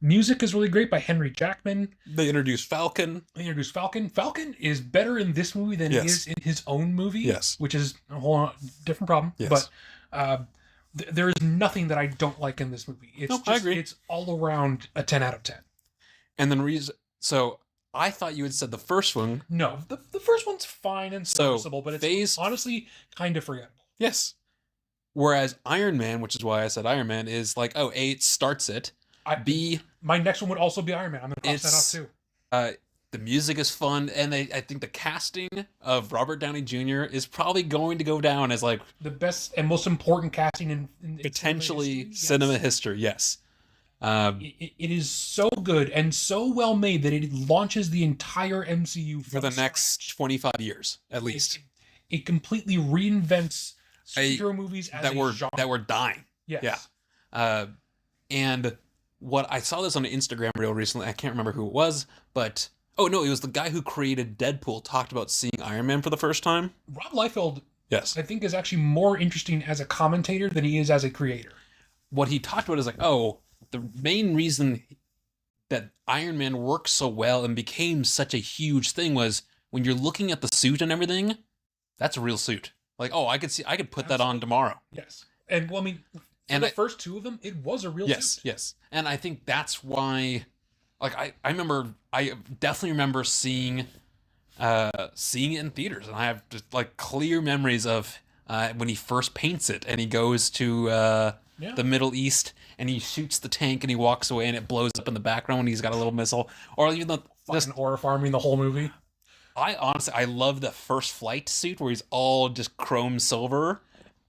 Music is really great by Henry Jackman. they introduced Falcon. They introduced Falcon. Falcon is better in this movie than Yes. he is in his own movie. Yes. Which is a whole different problem. Yes. But there is nothing that I don't like in this movie. It's No, I agree. It's all around a 10 out of 10. And then so I thought you had said the first one. No, the first one's fine and So, serviceable, but it's phase- honestly kind of forgettable. Yes. Whereas Iron Man, which is why I said Iron Man, is like, oh, A, it starts it. B, My next one would also be Iron Man. I'm going to cross that It's- off too. the music is fun, and I think the casting of Robert Downey Jr. is probably going to go down as like The best and most important casting in potentially cinema cinema history. history. Yes. It is so good and so well made that it launches the entire MCU For the from next 25 years, at least. It completely reinvents superhero movies as that a were genre. that were dying. Yes. Yeah. And what I saw this on an Instagram reel recently. I can't remember who it was, but oh no, it was the guy who created Deadpool talked about seeing Iron Man for the first time. Rob Liefeld, Yes. I think, is actually more interesting as a commentator than he is as a creator. What he talked about is like, oh, the main reason that Iron Man worked so well and became such a huge thing was when you're looking at the suit and everything, that's a real suit. Like, oh, I could put that on tomorrow. Yes. And well, I mean, for And the I- first two of them, it was a real Yes, suit. yes. And I think that's why, like, I definitely remember seeing it in theaters, and I have just like clear memories of when he first paints it and he goes to the Middle East and he shoots the tank and he walks away and it blows up in the background and he's got a little missile, or even the Fucking aura farming the whole movie. I love the first flight suit where he's all just chrome silver.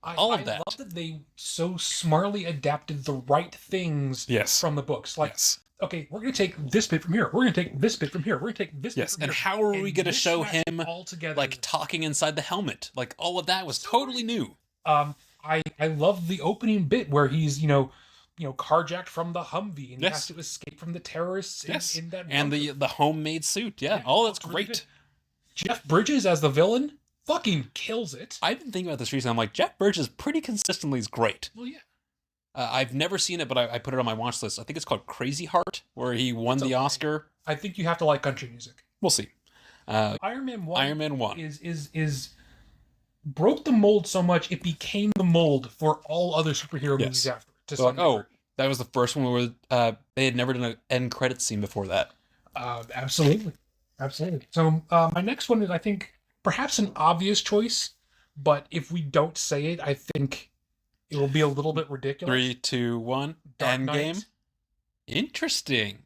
All of I that. love that they so smartly adapted the right things Yes. from the books. Like, Yes. okay, we're going to take this bit from here. We're going to take this bit from here. We're going to take this Yes. bit from And here. how are we going to show mishmash him all together? like talking inside the helmet? Like all of that was totally new. I love the opening bit where he's, carjacked from the Humvee and he Yes. has to escape from the terrorists Yes. in that And bunker. the homemade suit. Yeah. Yeah, Oh, that's really great. good. Jeff Bridges as the villain fucking kills it. I've been thinking about this recently. I'm like, Jeff Bridges pretty consistently is great. Well, yeah. I've never seen it, but I put it on my watch list. I think it's called Crazy Heart, where he won the okay. Oscar. I think you have to like country music. We'll see. Iron Man 1 Iron Man 1. is broke the mold so much it became the mold for all other superhero Yes. movies after. To So like, some oh, degree. that was the first one where they had never done an end credit scene before that. Absolutely. So my next one is, I think, perhaps an obvious choice, but if we don't say it, I think It will be a little bit ridiculous. 3, 2, 1. Dark Knight. Endgame. Interesting.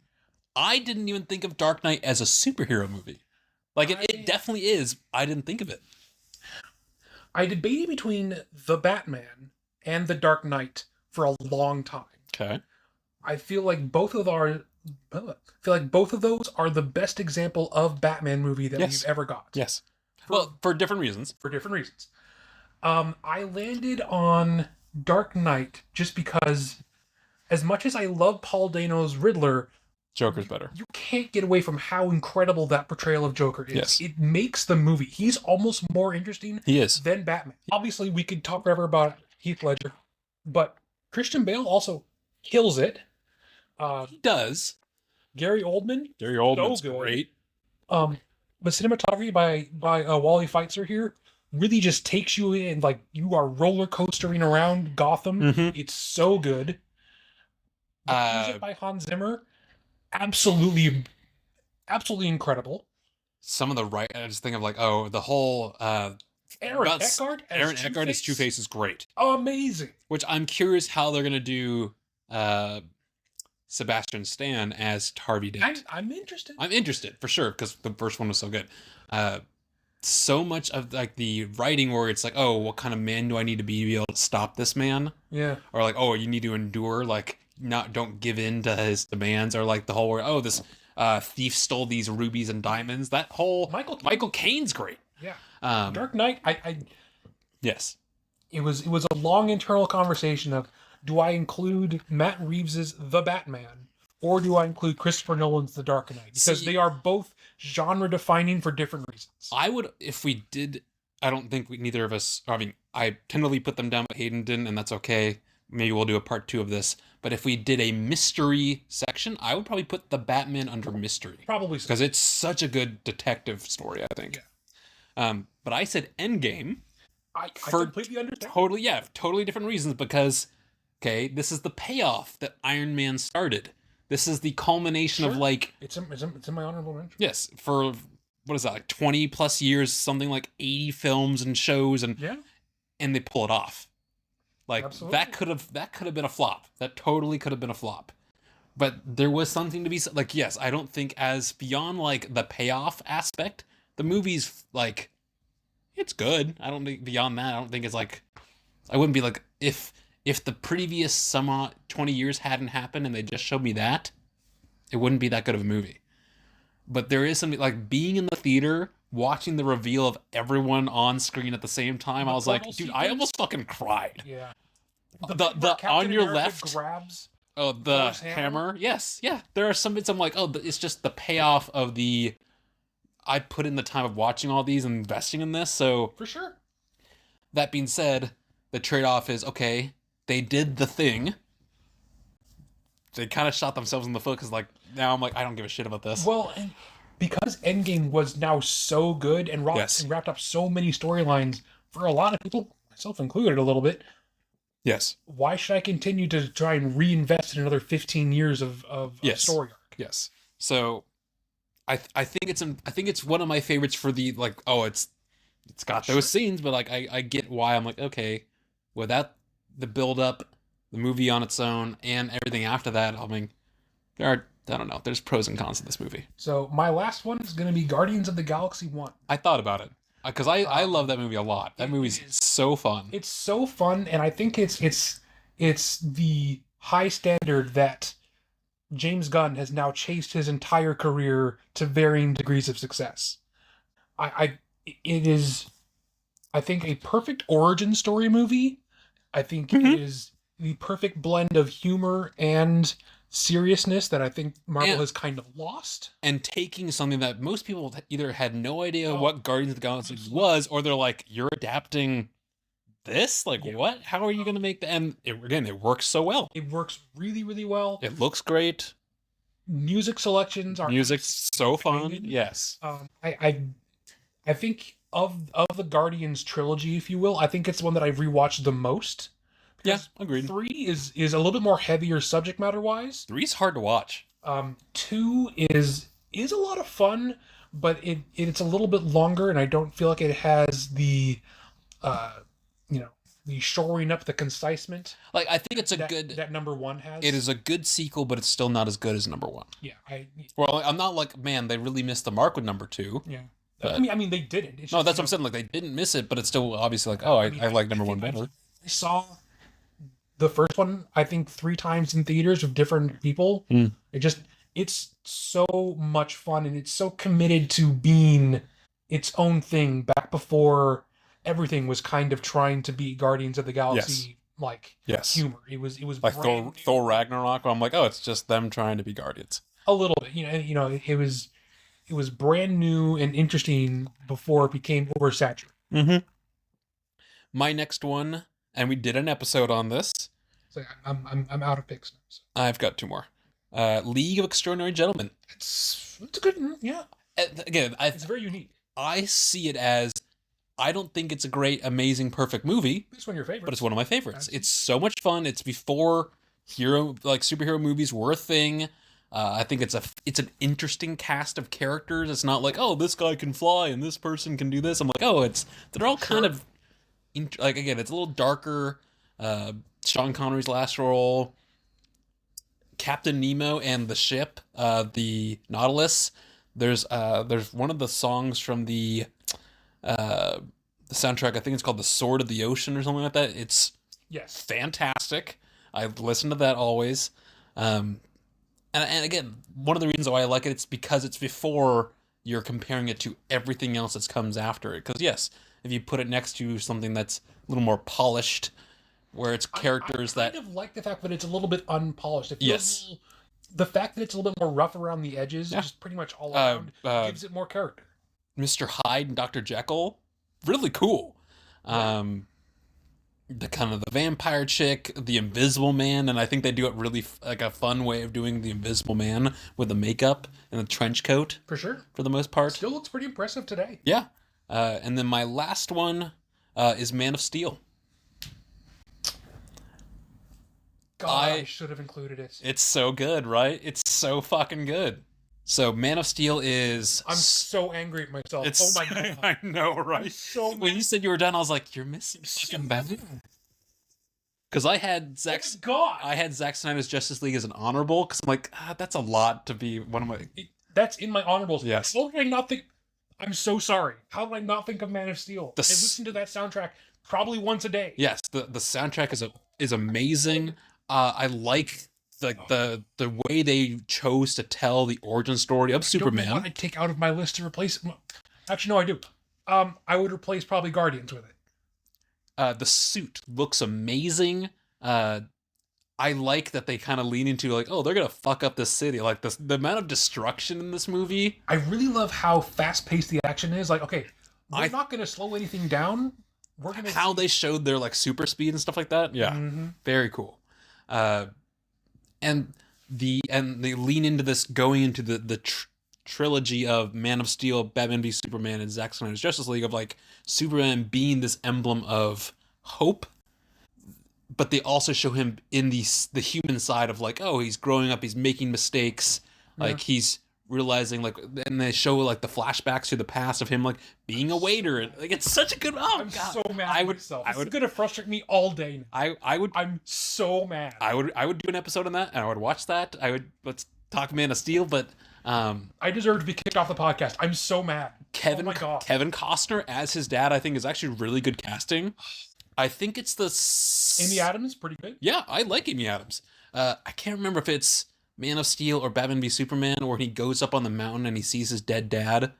I didn't even think of Dark Knight as a superhero movie. Like, it definitely is. I didn't think of it. I debated between The Batman and The Dark Knight for a long time. Okay. I feel like both of those are the best example of Batman movie that Yes. we've ever got. Yes. Well, for different reasons. For different reasons. I landed on Dark Knight just because, as much as I love Paul Dano's Riddler, Joker's better. you can't get away from how incredible that portrayal of Joker is. Yes. It makes the movie. He's almost more interesting He is. than Batman. Obviously, we could talk forever about Heath Ledger, but Christian Bale also kills it. He does. Gary Oldman, Gary Oldman's good. great. but cinematography by Wally Feitzer here really just takes you in, like you are roller coastering around Gotham. Mhm. It's so good. The music by Hans Zimmer, absolutely incredible. Some of the I just think of like, oh, the whole Aaron Eckhart as Two-Face is great. Amazing. Which I'm curious how they're gonna do Sebastian Stan as Harvey Dent. I'm interested. I'm interested for sure because the first one was so good. So much of like the writing where it's like, oh, what kind of man do I need to be able to stop this man? Yeah. Or like, oh, you need to endure, like don't give in to his demands, or like the whole where, oh, this thief stole these rubies and diamonds. That whole Michael Caine's great. Yeah. Um, Dark Knight. yes. It was a long internal conversation of, do I include Matt Reeves's The Batman or do I include Christopher Nolan's The Dark Knight? Because they are both genre defining for different reasons. I would, if we did, I don't think neither of us, I mean, I tentatively put them down, but Hayden didn't, and that's okay. Maybe we'll do a part 2 of this. But if we did a mystery section, I would probably put The Batman under mystery. Probably so. Because it's such a good detective story, I think. Yeah. But I said Endgame. I for completely understand. Totally different reasons, because, okay, this is the payoff that Iron Man started. This is the culmination of like... It's in my honorable mention. Yes, for, what is that, like 20 plus years, something like 80 films and shows, and they pull it off. Like, Absolutely. that could have been a flop. That totally could have been a flop. But there was something to be, like, yes, I don't think as beyond, like, the payoff aspect, the movie's, like, it's good. I don't think beyond that, I don't think it's, like, I wouldn't be, like, if the previous some 20 years hadn't happened and they just showed me that, it wouldn't be that good of a movie. But there is something, like, being in the theater, watching the reveal of everyone on screen at the same time, I was like, dude, I almost fucking cried. Yeah. The on your left grabs. Oh, the Thor's hammer. Yes, yeah. There are some bits I'm like, oh, it's just the payoff of the. I put in the time of watching all these and investing in this, so For sure. that being said, the trade-off is okay. They did the thing. They kind of shot themselves in the foot because, like, now I'm like, I don't give a shit about this. Well, and because Endgame was now so good and wrapped up so many storylines for a lot of people, myself included a little bit. Yes. Why should I continue to try and reinvest in another 15 years of story arc? Yes. So, I think it's one of my favorites for the, like, oh, it's got those scenes, but like I get why I'm like, okay, without the build up, the movie on its own, and everything after that, I mean, I don't know, there's pros and cons to this movie. So my last one is going to be Guardians of the Galaxy 1. I thought about it because I love that movie a lot. That movie's so fun. It's so fun, and I think it's the high standard that James Gunn has now chased his entire career to varying degrees of success. It is, I think, a perfect origin story movie. I think it is the perfect blend of humor and seriousness that I think Marvel has kind of lost. And taking something that most people either had no idea what Guardians of the Galaxy was, or they're like, you're adapting this? Like, what? How are you going to make that? And it works so well. It works really, really well. It looks great. Music selections are Music's so fun. Yes. I think of the Guardians trilogy, if you will, I think it's the one that I've rewatched the most. Yeah, agreed. 3 is a little bit more heavier subject matter wise. 3's hard to watch. 2 is a lot of fun, but it's a little bit longer, and I don't feel like it has the the shoring up the concisement Like, I think it's a that, good. that number one has. It is a good sequel, but it's still not as good as number one. Yeah, Well, I'm not like, man, they really missed the mark with number two. yeah. But, I mean, they didn't. It's no, just, that's what I'm saying. Like, they didn't miss it, but it's still obviously like, oh, I like number one better. I saw the first one, I think, 3 times in theaters with different people. Mm. It's so much fun, and it's so committed to being its own thing back before everything was kind of trying to be Guardians of the Galaxy like Yes. humor. It was Like brand new. Thor Ragnarok, where I'm like, oh, it's just them trying to be Guardians. A little bit. It was brand new and interesting before it became oversaturated. Mm-hmm. My next one, and we did an episode on this. So I'm out of picks now. So. I've got 2 more. League of Extraordinary Gentlemen. It's a good, yeah. Again, It's very unique. I see it as, I don't think it's a great, amazing, perfect movie, It's one of your favorites. but it's one of my favorites. Absolutely. It's so much fun. It's before superhero movies were a thing. I think it's an interesting cast of characters. It's not like, oh, this guy can fly and this person can do this. I'm like, oh, they're all kind of like, again, it's a little darker. Sean Connery's last role, Captain Nemo and the ship, the Nautilus. There's one of the songs from the soundtrack. I think it's called "The Sword of the Ocean" or something like that. It's Yes. fantastic. I listen to that always. And again, one of the reasons why I like it, it's because it's before you're comparing it to everything else that comes after it. Because yes, if you put it next to something that's a little more polished, where it's characters I kind of like the fact that it's a little bit unpolished. It feels Yes. the fact that it's a little bit more rough around the edges, Yeah. just pretty much all around, uh, gives it more character. Mr. Hyde and Dr. Jekyll, really cool. The kind of the vampire chick, the Invisible Man, and I think they do it really like a fun way of doing the Invisible Man with the makeup and the trench coat For sure. for the most part. Still looks pretty impressive today. Yeah. And then my last one is Man of Steel. God, I should have included it. It's so good, right? It's so fucking good. So Man of Steel is... I'm so angry at myself. It's, Oh my god. I know, right? So When you said you were done, I was like, "You're missing fucking Batman." Because I had Zack Snyder's Justice League as an honorable. Because I'm like, that's a lot to be one of my. That's in my honorables. Yes. How did I not think? I'm so sorry. How did I not think of Man of Steel? I listen to that soundtrack probably once a day. Yes, the soundtrack is amazing. I like the way they chose to tell the origin story of I don't know what Superman. I'd take out of my list to replace it. Actually, no, I do. I would replace probably Guardians with it. The suit looks amazing. I like that they kind of lean into like, oh, they're gonna fuck up this city. Like the amount of destruction in this movie. I really love how fast paced the action is. Like, okay, we're not going to slow anything down. We're going to How they showed their like super speed and stuff like that. Yeah, very cool. And they lean into this going into the trilogy of Man of Steel, Batman v Superman, and Zack Snyder's Justice League of like Superman being this emblem of hope. But they also show him in the human side of like, oh, he's growing up, he's making mistakes, like he's realizing like, and they show like the flashbacks to the past of him like being a waiter. Like it's such a good. Oh I'm god, so mad at myself. I This would. is going to frustrate me all day now. I'm so mad. I would do an episode on that, and I would watch that. Let's talk Man of Steel, but I deserve to be kicked off the podcast. I'm so mad. Oh my God. Kevin Costner as his dad, I think is actually really good casting. I think it's the Amy Adams, pretty good. Yeah, I like Amy Adams. I can't remember if it's Man of Steel or Batman v Superman, or he goes up on the mountain and he sees his dead dad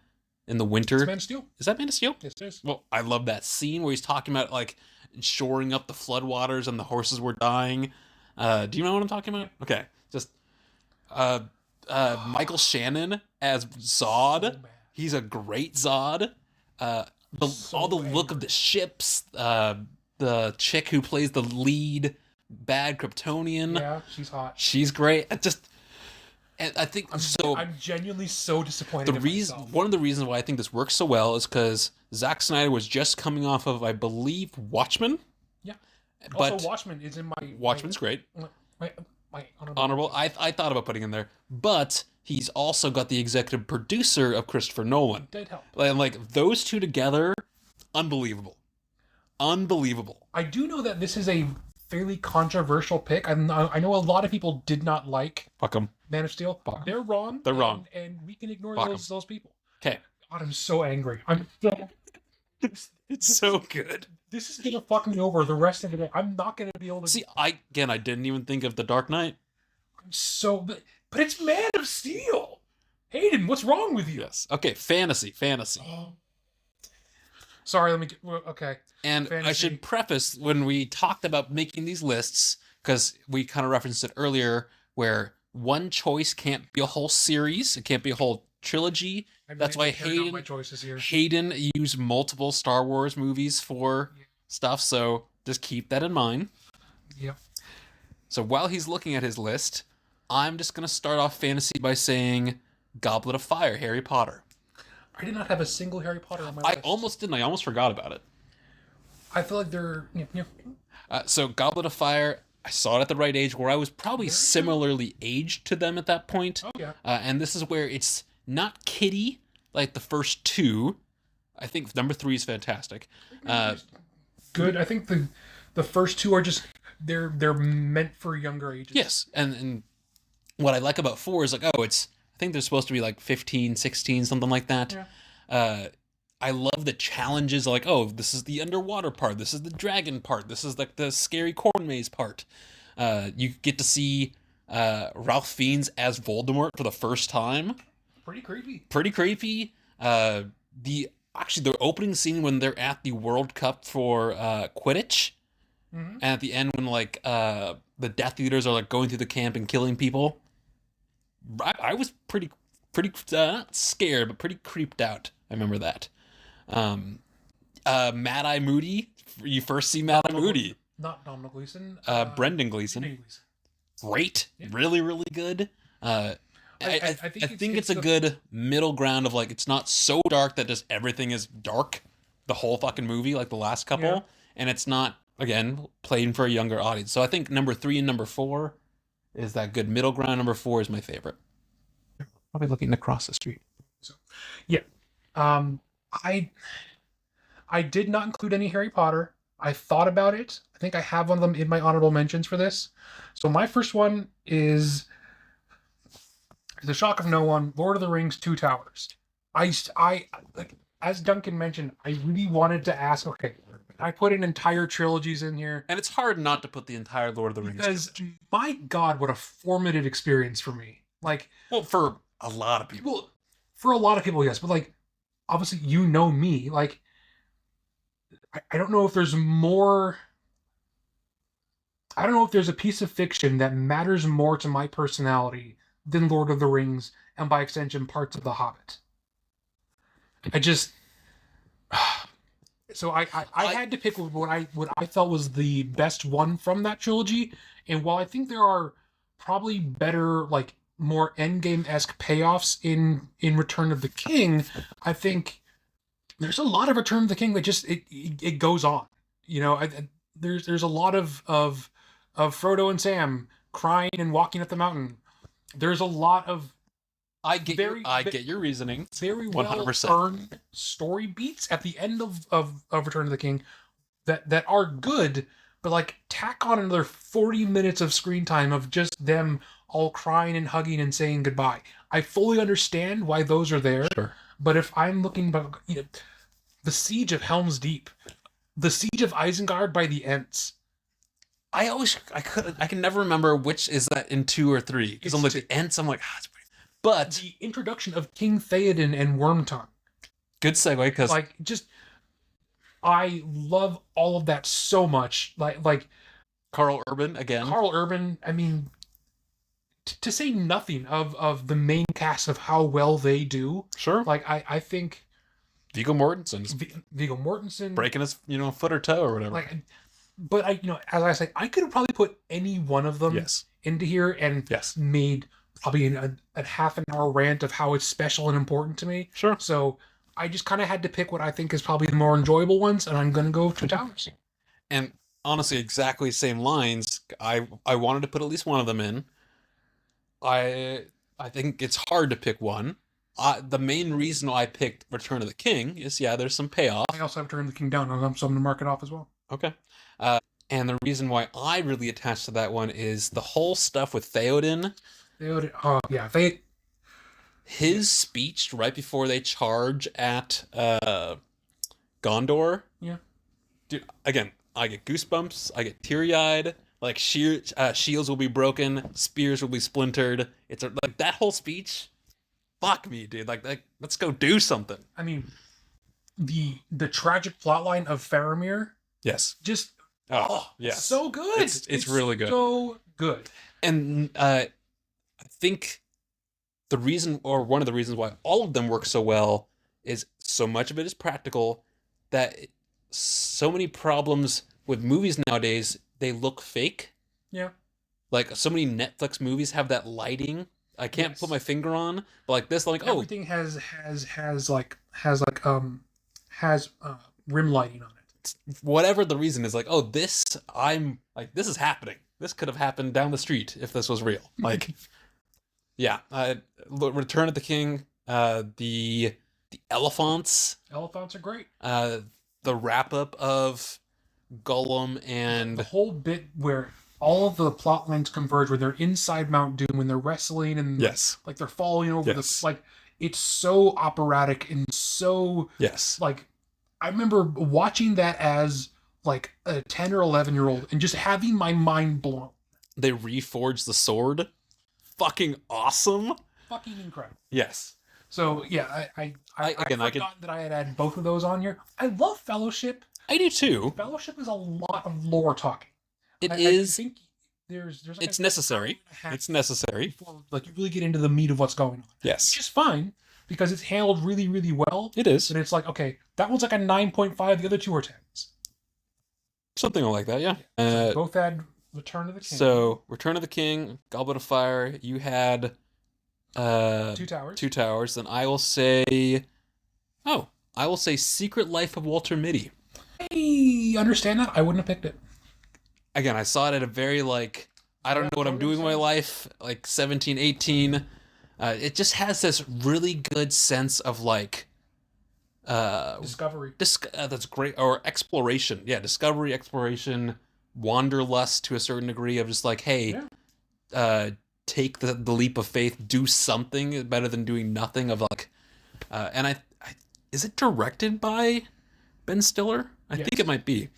in the winter. It's Man of Steel. Is that Man of Steel? Yes, it is. Well, I love that scene where he's talking about like shoring up the floodwaters and the horses were dying. Do you know what I'm talking about? Okay, just Michael Shannon as Zod. So mad. He's a great Zod. All the look of the ships. The chick who plays the lead bad Kryptonian. Yeah, she's hot. She's great. And I think I'm genuinely so disappointed. One of the reasons why I think this works so well is because Zack Snyder was just coming off of, I believe, Watchmen. Yeah. But also, Watchmen is in my. Watchmen's great. My Honorable. I thought about putting in there, but he's also got the executive producer of Christopher Nolan. Did help. And like those two together, unbelievable. Unbelievable. I do know that this is a fairly controversial pick. I know a lot of people did not like Fuck them. Man of Steel. Fuck 'em. They're wrong. They're wrong. And we can ignore Fuck 'em. those people. Okay. God, I'm so angry. It's so good. This is gonna fuck me over the rest of the day. I'm not gonna be able to See, I didn't even think of The Dark Knight. but it's Man of Steel. Hayden, what's wrong with you? Yes. Okay, fantasy. Oh. Sorry, okay. And I Fantasy. should preface when we talked about making these lists, because we kind of referenced it earlier, where one choice can't be a whole series. It can't be a whole trilogy. That's why my choices here. Hayden used multiple Star Wars movies for stuff, so just keep that in mind. Yep. So while he's looking at his list, I'm just going to start off fantasy by saying Goblet of Fire, Harry Potter. I did not have a single Harry Potter on my I list. almost didn't. I almost forgot about it. I feel like they're... So Goblet of Fire, I saw it at the right age where I was probably similarly aged to them at that point. Oh, yeah. And this is where it's not kiddie like the first two. I think number 3 is fantastic. Good. I think the first two are just... They're meant for younger ages. Yes. And what I like about 4 is like, I think they're supposed to be like 15, 16, something like that. Yeah. I love the challenges, like, this is the underwater part, this is the dragon part, this is like the scary corn maze part. You get to see Ralph Fiennes as Voldemort for the first time. Pretty creepy. The opening scene when they're at the World Cup for Quidditch, and at the end when like the Death Eaters are like going through the camp and killing people. I was pretty not scared, but pretty creeped out. I remember that. Mad Eye Moody. You first see Mad Eye Moody. Not Domhnall Gleeson. Brendan Gleeson. Great. Yeah. Really, really good. I think it's a good middle ground of like, it's not so dark that just everything is dark the whole fucking movie like the last couple. Yeah. And it's not, again, playing for a younger audience. So I think number 3 and number 4 is that good middle ground. Number 4 is my favorite. Probably looking across the street. So, yeah. I did not include any Harry Potter. I thought about it. I think I have one of them in my honorable mentions for this. So my first one is, to the shock of no one, Lord of the Rings: Two Towers. I like, as Duncan mentioned, I really wanted to ask, okay, I put in entire trilogies in here. And it's hard not to put the entire Lord of the Rings because trilogy. My God, what a formative experience for me. Like, well, for a lot of people. Well, for a lot of people, yes. But like, obviously, you know me. Like, I don't know if there's more... I don't know if there's a piece of fiction that matters more to my personality than Lord of the Rings, and by extension, parts of The Hobbit. So I had to pick what I felt was the best one from that trilogy. And while I think there are probably better, like, more Endgame-esque payoffs in Return of the King, I think there's a lot of Return of the King that just it goes on. You know, there's a lot of Frodo and Sam crying and walking up the mountain. There's a lot of I get your reasoning. Very well earned story beats at the end of Return of the King that are good, but like tack on another 40 minutes of screen time of just them all crying and hugging and saying goodbye. I fully understand why those are there. Sure. But if I'm looking back, you know, the Siege of Helm's Deep, the Siege of Isengard by the Ents. I can never remember which is that in 2 or 3. Because I'm like the Ents, I'm like, it's pretty. But the introduction of King Theoden and Wormtongue. Good segue, because like just I love all of that so much. Like Carl Urban again. Carl Urban, I mean, to say nothing of the main cast of how well they do. Sure. Like I think Viggo Mortensen. Viggo Mortensen breaking his foot or toe or whatever. Like, but as I said, I could have probably put any one of them into here and made probably a half an hour rant of how it's special and important to me. Sure. So I just kind of had to pick what I think is probably the more enjoyable ones, and I'm going to go Two Towers. And honestly, exactly same lines. I wanted to put at least one of them in. I think it's hard to pick one. the main reason why I picked Return of the King is, yeah, there's some payoff. I also have Return of the King down, so I'm going to mark it off as well. Okay. And the reason why I really attached to that one is the whole stuff with Theoden. His speech right before they charge at Gondor. Yeah. Dude, again, I get goosebumps. I get teary-eyed. Like, shields will be broken. Spears will be splintered. It's like that whole speech. Fuck me, dude. Like, let's go do something. I mean, the tragic plotline of Faramir. Yes. Just yes. So good. It's really good. So good. And I think the reason, or one of the reasons why all of them work so well, is so much of it is practical that so many problems with movies nowadays, they look fake. Yeah. Like, so many Netflix movies have that lighting. I can't put my finger on, but like this, like, everything has rim lighting on it. Whatever the reason is, like, this is happening. This could have happened down the street if this was real. Like, yeah. Return of the King. The elephants. Elephants are great. The wrap up of Gollum and the whole bit where all of the plot lines converge, where they're inside Mount Doom, when they're wrestling and like they're falling over it's so operatic and so like, I remember watching that as like a 10 or 11-year-old and just having my mind blown. They reforged the sword. Fucking awesome. Fucking incredible. Yes. So yeah, I forgot that I had both of those on here. I love Fellowship. I do too. Fellowship is a lot of lore talking. I think there's like it's necessary. It's necessary before, like, you really get into the meat of what's going on. Yes. Which is fine because it's handled really, really well. It is. And it's like, okay, that one's like a 9.5. The other two are 10s. Something like that, yeah. So both had Return of the King. So Return of the King, Goblet of Fire. You had Two Towers. Two Towers. Then I will say Secret Life of Walter Mitty. I understand that. I wouldn't have picked it. Again, I saw it at a very, like, I don't know what I'm doing with my life, like 17, 18. It just has this really good sense of, like, discovery. That's great. Or exploration. Yeah, discovery, exploration, wanderlust to a certain degree of just like, hey, take the leap of faith, do something better than doing nothing. Of like, and I is it directed by Ben Stiller? I think it might be.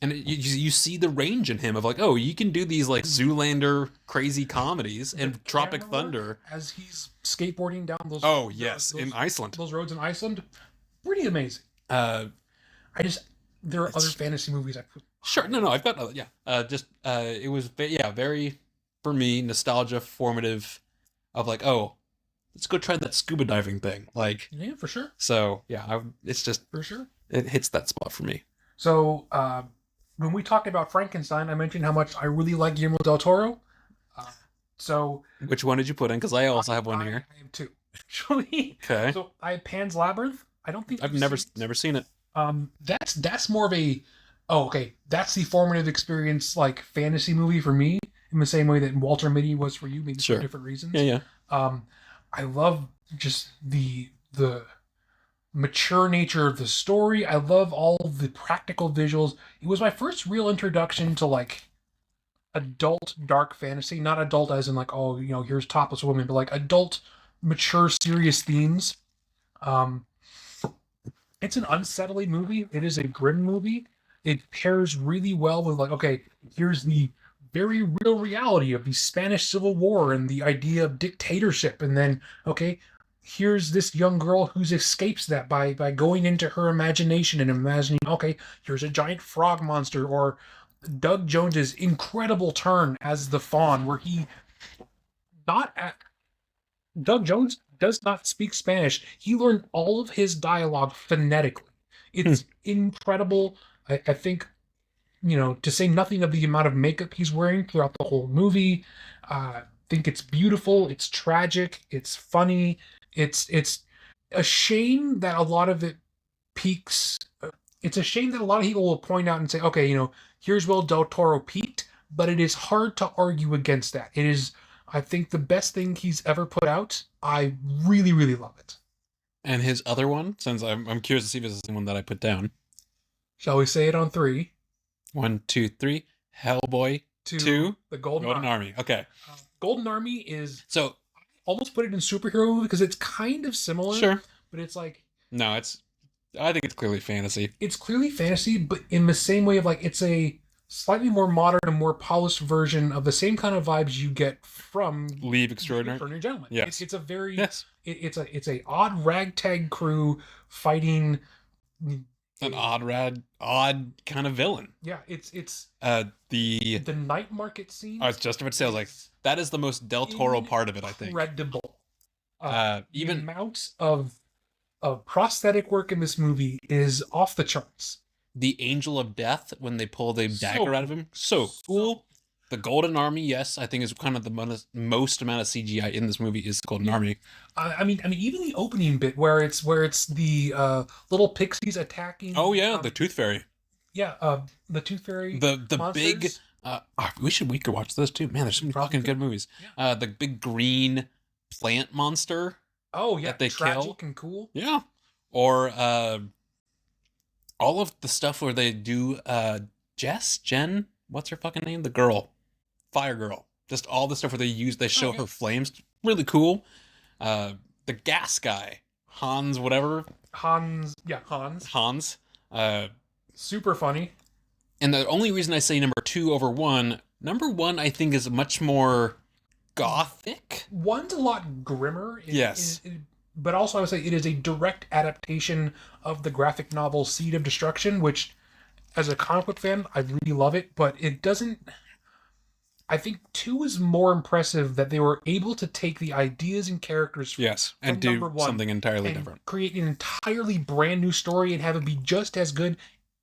And you see the range in him of like, you can do these like Zoolander crazy comedies and Tropic Thunder as he's skateboarding down those. In Iceland. Those roads in Iceland, pretty amazing. There are other fantasy movies I put. Sure, no, I've got it was very, for me, nostalgia formative of like, let's go try that scuba diving thing. Like, yeah, for sure. So yeah, it's just for sure it hits that spot for me. So when we talked about Frankenstein, I mentioned how much I really like Guillermo del Toro. So which one did you put in? Because I also have one here. I have two, actually. Okay. So I have Pan's Labyrinth. I don't think I've never seen it. That's more of a that's the formative experience, like, fantasy movie for me, in the same way that Walter Mitty was for you, maybe for different reasons. Yeah. I love just the mature nature of the story. I love all the practical visuals. It was my first real introduction to, like, adult dark fantasy. Not adult as in like, here's topless women, but like adult, mature, serious themes. It's an unsettling movie. It is a grim movie. It pairs really well with, like, here's the very real reality of the Spanish Civil War and the idea of dictatorship. And then, here's this young girl who escapes that by going into her imagination and imagining, here's a giant frog monster. Or Doug Jones's incredible turn as the Faun, where Doug Jones does not speak Spanish. He learned all of his dialogue phonetically. It's incredible. I think, to say nothing of the amount of makeup he's wearing throughout the whole movie. I think it's beautiful. It's tragic. It's funny. It's a shame that a lot of it peaks. It's a shame that a lot of people will point out and say, here's where Del Toro peaked, but it is hard to argue against that. It is, I think the best thing he's ever put out. I really, really love it. And his other one, since I'm curious to see if it's the one that I put down. Shall we say it on 3? 1, 2, 3. Hellboy 2. The Golden Army. Army. Okay. Golden Army is So almost put it in superhero movie because it's kind of similar. sure. But it's like No, I think it's clearly fantasy. it's clearly fantasy, but in the same way of like it's a slightly more modern and more polished version of the same kind of vibes you get from Leave Extraordinary. Extraordinary Gentlemen. Yes. It's a very Yes. it's a odd ragtag crew fighting. An odd kind of villain. Yeah, it's The the night market scene. I was just about to say, I was like, that is the most Del Toro part of it, I think. Incredible. The Even amount of prosthetic work in this movie is off the charts. the Angel of Death, when they pull the So dagger out of him, so cool. The Golden Army, yes, I think is kind of the most amount of CGI in this movie is the Golden Army. I mean, even the opening bit where it's the little pixies attacking. Oh yeah, the Tooth Fairy. Yeah, the Tooth Fairy. The monsters. big. We could watch those too. Man, there's some fucking good movies. The big green plant monster. Oh yeah, that they tragic kill. and cool. Yeah, or all of the stuff where they do Jen, what's her fucking name? The girl, Fire Girl. Just all the stuff where they show her flames. Really cool. The gas guy, Hans, whatever. Hans. Hans. Super funny. And the only reason I say number 2 over 1, number 1 I think is much more gothic. One's a lot grimmer. Yes. But also I would say it is a direct adaptation of the graphic novel Seed of Destruction, which as a comic book fan, I really love it, but it doesn't... I think 2 is more impressive that they were able to take the ideas and characters Yes, and from do number 1 something entirely and different. create an entirely brand new story and have it be just as good,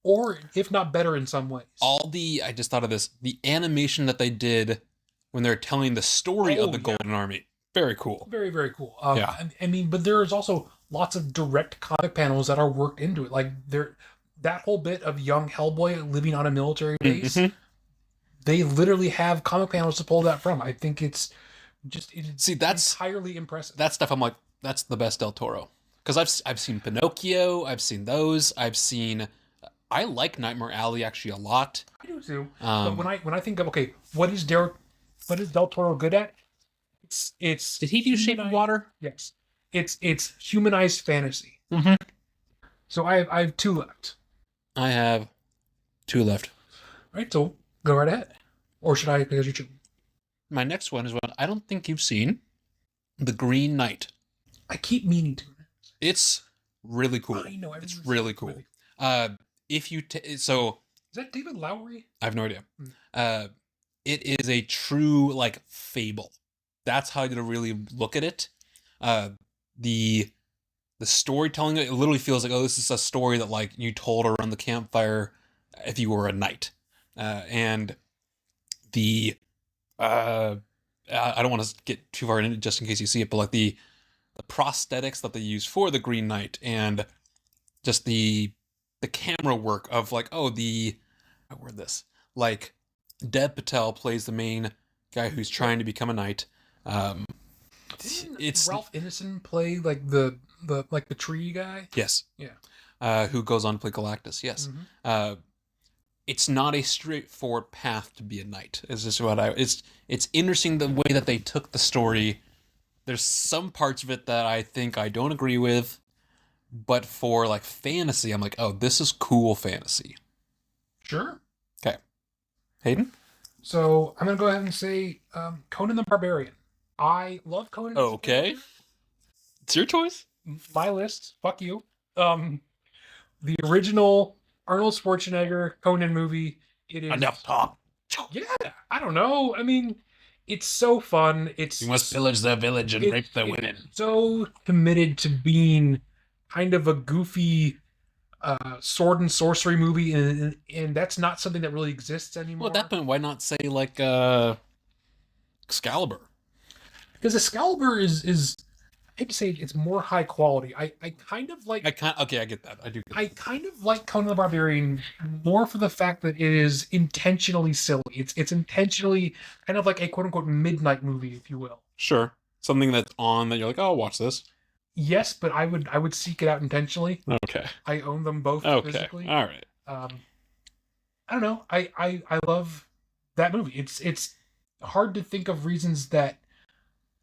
or if not better in some ways. I just thought of this, the animation that they did when they're telling the story of the yeah. Golden Army. Very cool. Very, very cool. Yeah. I mean, but there is also lots of direct comic panels that are worked into it. Like that whole bit of young Hellboy living on a military base, they literally have comic panels to pull that from. I think it's that's entirely impressive. that stuff. I'm like, that's the best Del Toro, because I've seen Pinocchio, I've seen those, I like Nightmare Alley actually a lot. I do too. But when I think of what is Del Toro good at? It's Did he do Shape of Water? Yes. It's humanized fantasy. Mm-hmm. So I have 2 left. I have 2 left. All right, so go right ahead. Or should I, because you're choosing? My next one is one I don't think you've seen, The Green Knight. I keep meaning to. It's really cool. I know. It's really cool. If you so is that David Lowery? I have no idea. It is a true like fable. That's how you really look at it. The storytelling, it literally feels like, oh, this is a story that like you told around the campfire if you were a knight. And the I don't want to get too far into it just in case you see it, but like the prosthetics that they use for the Green Knight and just the camera work of like, oh, I word this, like Dev Patel plays the main guy who's trying to become a knight. It's Ralph Ineson play like the tree guy. Yes. Yeah. Who goes on to play Galactus? Yes. Mm-hmm. It's not a straightforward path to be a knight. Is just what it's interesting the way that they took the story. There's some parts of it that I think I don't agree with, but for like fantasy, I'm like, oh, this is cool fantasy. Sure. Okay. Hayden? So I'm gonna go ahead and say Conan the Barbarian. I love Conan. Okay. It's your choice. My list. Fuck you. The original Arnold Schwarzenegger Conan movie. It is Enough talk. Yeah, I don't know. I mean, it's so fun. You must pillage the village and rape the women. So committed to being kind of a goofy sword and sorcery movie, and that's not something that really exists anymore. Well, at that point, why not say like Excalibur? Because Excalibur is hate to say it, it's more high quality. I kind of like Okay, I get that. I do. I kind of like Conan the Barbarian more for the fact that it is intentionally silly. It's intentionally kind of like a quote unquote midnight movie, if you will. Sure. Something that's on that you're like, oh, I'll watch this. Yes, but I would seek it out intentionally. Okay. I own them both Okay. physically. All right. I don't know. I love that movie. It's hard to think of reasons that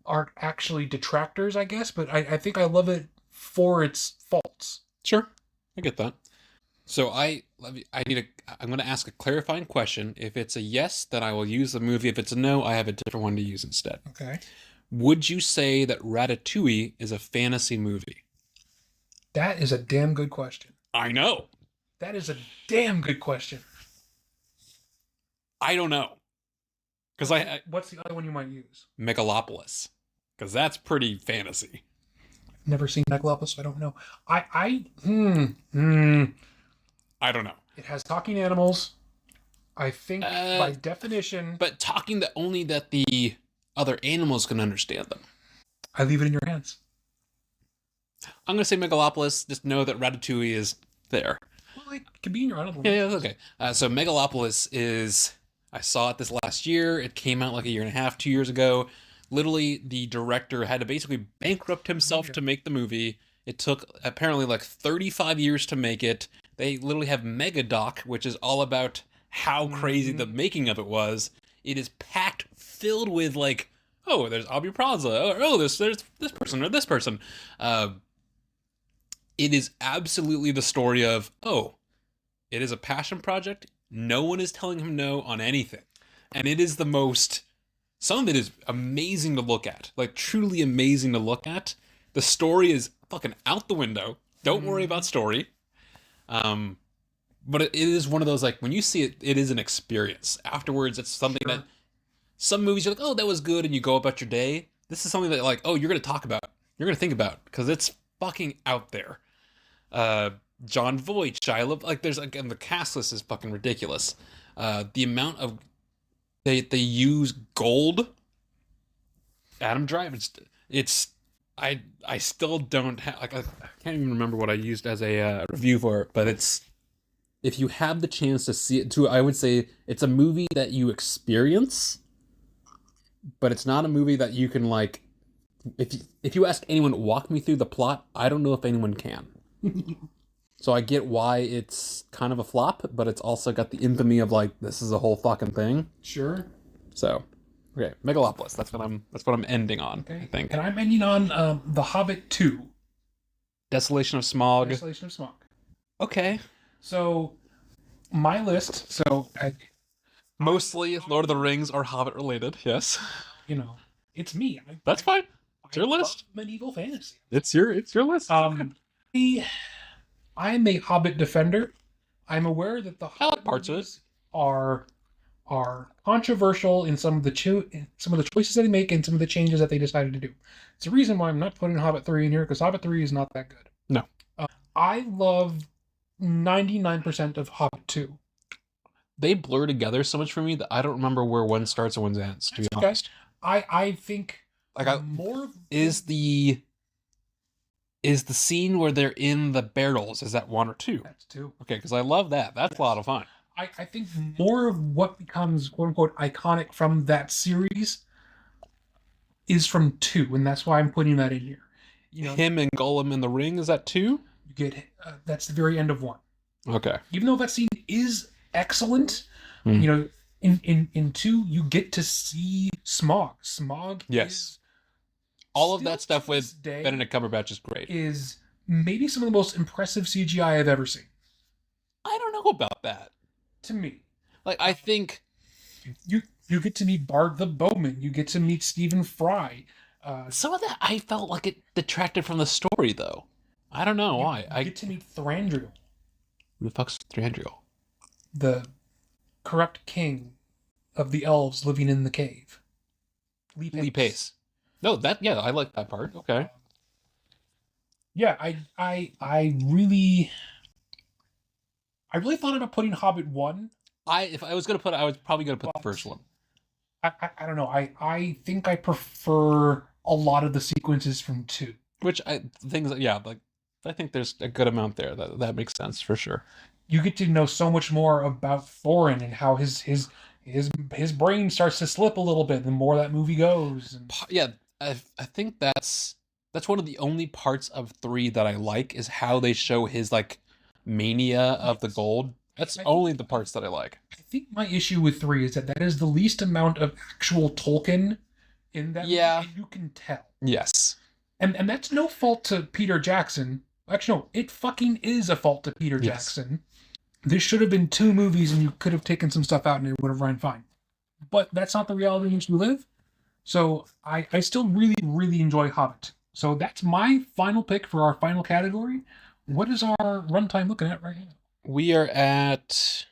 aren't actually detractors, I guess, but I think I love it for its faults. Sure. I get that. So I'm going to ask a clarifying question. If it's a yes, then I will use the movie. If it's a no, I have a different one to use instead. Okay. Would you say that Ratatouille is a fantasy movie? That is a damn good question. I know. That is a damn good question. I don't know. Because what's the other one you might use? Megalopolis. Because that's pretty fantasy. Never seen Megalopolis, so I don't know. I don't know. It has talking animals. I think by definition. But talking that only that the other animals can understand them. I leave it in your hands. I'm going to say Megalopolis. Just know that Ratatouille is there. Well, it could be in your honorable. Yeah, okay. So Megalopolis is... I saw it this last year. It came out like a year and a half, 2 years ago. Literally, the director had to basically bankrupt himself to make the movie. It took apparently like 35 years to make it. They literally have Megadoc, which is all about how crazy the making of it was. It is packed, filled with like, oh, there's Aubrey Plaza. Oh, there's this person or this person. It is absolutely the story of, oh, it is a passion project. No one is telling him no on anything. And it is the most... Some of it is amazing to look at. Like, truly amazing to look at. The story is fucking out the window. Don't worry about story. But it is one of those, like, when you see it, it is an experience. Afterwards, it's something that... Some movies, you're like, oh, that was good, and you go about your day. This is something that, like, oh, you're going to talk about. You're going to think about. Because it's fucking out there. John Voight, Shia LaBeouf, like there's again the cast list is fucking ridiculous. The amount of they use gold. Adam Driver, I still don't have like I can't even remember what I used as a review for it, but it's if you have the chance to see it too, I would say it's a movie that you experience, but it's not a movie that you can like. If you ask anyone, walk me through the plot, I don't know if anyone can. So I get why it's kind of a flop, but it's also got the infamy of like this is a whole fucking thing. Sure. So, okay, Megalopolis. That's what I'm ending on. Okay. I think. And I'm ending on The Hobbit 2. Desolation of Smaug. Desolation of Smaug. Okay. So my list. So mostly Lord of the Rings or Hobbit related. Yes. You know, it's me. That's fine. It's your list. Medieval fantasy. It's your list. I'm a Hobbit defender. I'm aware that the Hobbit parts of it are controversial in some of the choices that they make and some of the changes that they decided to do. It's the reason why I'm not putting Hobbit 3 in here because Hobbit 3 is not that good. No. I love 99% of Hobbit 2. They blur together so much for me that I don't remember where one starts and one ends. To be honest, I think like more is the scene where they're in the barrels, is that 1 or 2? That's 2. Okay, because I love that. That's a lot of fun. I think more of what becomes quote-unquote iconic from that series is from 2, and that's why I'm putting that in here. You know, him and Gollum in the ring, is that 2? You get that's the very end of 1. Okay. Even though that scene is excellent, you know, in 2 you get to see Smaug. Smaug is... All of that stuff with Benedict Cumberbatch is great. Is maybe some of the most impressive CGI I've ever seen. I don't know about that. To me. Like, I think... You get to meet Bard the Bowman. You get to meet Stephen Fry. Some of that, I felt like it detracted from the story, though. I don't know why. You get to meet Thranduil. Who the fuck's Thranduil? The corrupt king of the elves living in the cave. Lee Pace. No, I like that part. Okay. Yeah, I really thought about putting Hobbit 1. If I was gonna put it, I was probably gonna put the first one. I don't know. I think I prefer a lot of the sequences from 2. Which I think there's a good amount there that makes sense for sure. You get to know so much more about Thorin and how his brain starts to slip a little bit the more that movie goes. And Yeah, I think that's one of the only parts of 3 that I like, is how they show his like mania of the gold. That's only the parts that I like. I think my issue with 3 is that is the least amount of actual Tolkien in that movie, and you can tell. Yes. And that's no fault to Peter Jackson. Actually, no, it fucking is a fault to Peter Jackson. This should have been 2 movies, and you could have taken some stuff out, and it would have run fine. But that's not the reality in which we live. So I still really, really enjoy Hobbit. So that's my final pick for our final category. What is our runtime looking at right now? We are at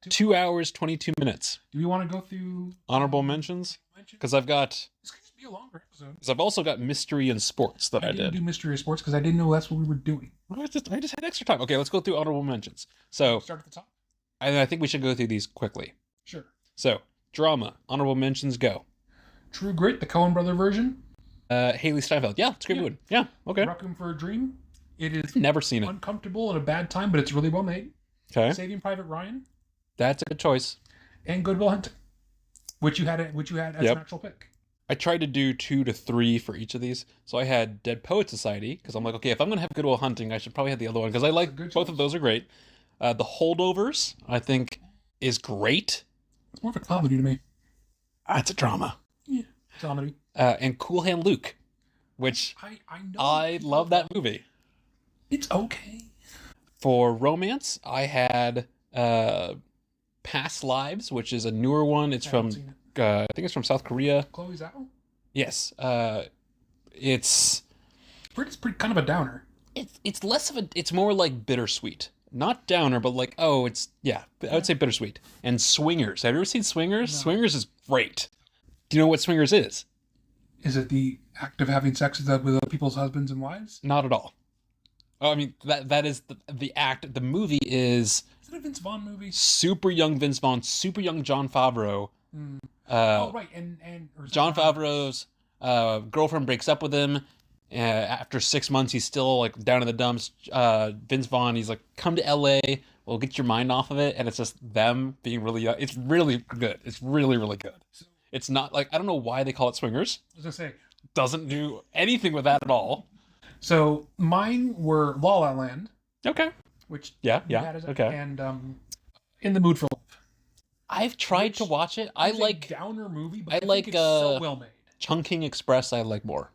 2 hours, 22 minutes. Do we want to go through honorable mentions? Because I've got... This could be a longer episode. Because I've also got mystery and sports that I did. I didn't do mystery and sports because I didn't know that's what we were doing. I just had extra time. Okay, let's go through honorable mentions. So start at the top. I think we should go through these quickly. Sure. So, drama. Honorable mentions, go. True Grit, the Coen brother version. Haley Steinfeld. Yeah, it's a good movie. Yeah, okay. Requiem for a Dream. It is never seen it. Uncomfortable and a bad time, but it's really well made. Okay. Saving Private Ryan. That's a good choice. And Good Will Hunting, which you had as an actual pick. I tried to do 2 to 3 for each of these. So I had Dead Poet Society, because I'm like, okay, if I'm going to have Good Will Hunting, I should probably have the other one, because I like both of those are great. The Holdovers, I think, is great. It's more of a comedy to me. It's a drama. Yeah, comedy. And Cool Hand Luke, which I love that movie. It's okay. For romance, I had Past Lives, which is a newer one. It's from... I think it's from South Korea. Chloe Zhao? Yes. It's pretty kind of a downer. It's less of a... It's more like bittersweet. Not downer, but like, I would say bittersweet. And Swingers. Have you ever seen Swingers? No. Swingers is great. Do you know what Swingers is? Is it the act of having sex with other people's husbands and wives? Not at all. Oh, I mean, that is the act. The movie is... Is it a Vince Vaughn movie? Super young Vince Vaughn, super young Jon Favreau. Right, and Jon Favreau's girlfriend breaks up with him. After 6 months, he's still like down in the dumps. Vince Vaughn, he's like, "Come to LA, we'll get your mind off of it," and it's just them being really young. It's really good. It's really, really good. It's not like, I don't know why they call it Swingers. I was gonna say, doesn't do anything with that at all. So mine were La La Land. Okay. Which okay. And In the Mood for Love. I've tried to watch it. I like a downer movie, but I like it's so well made. Chungking Express. I like more.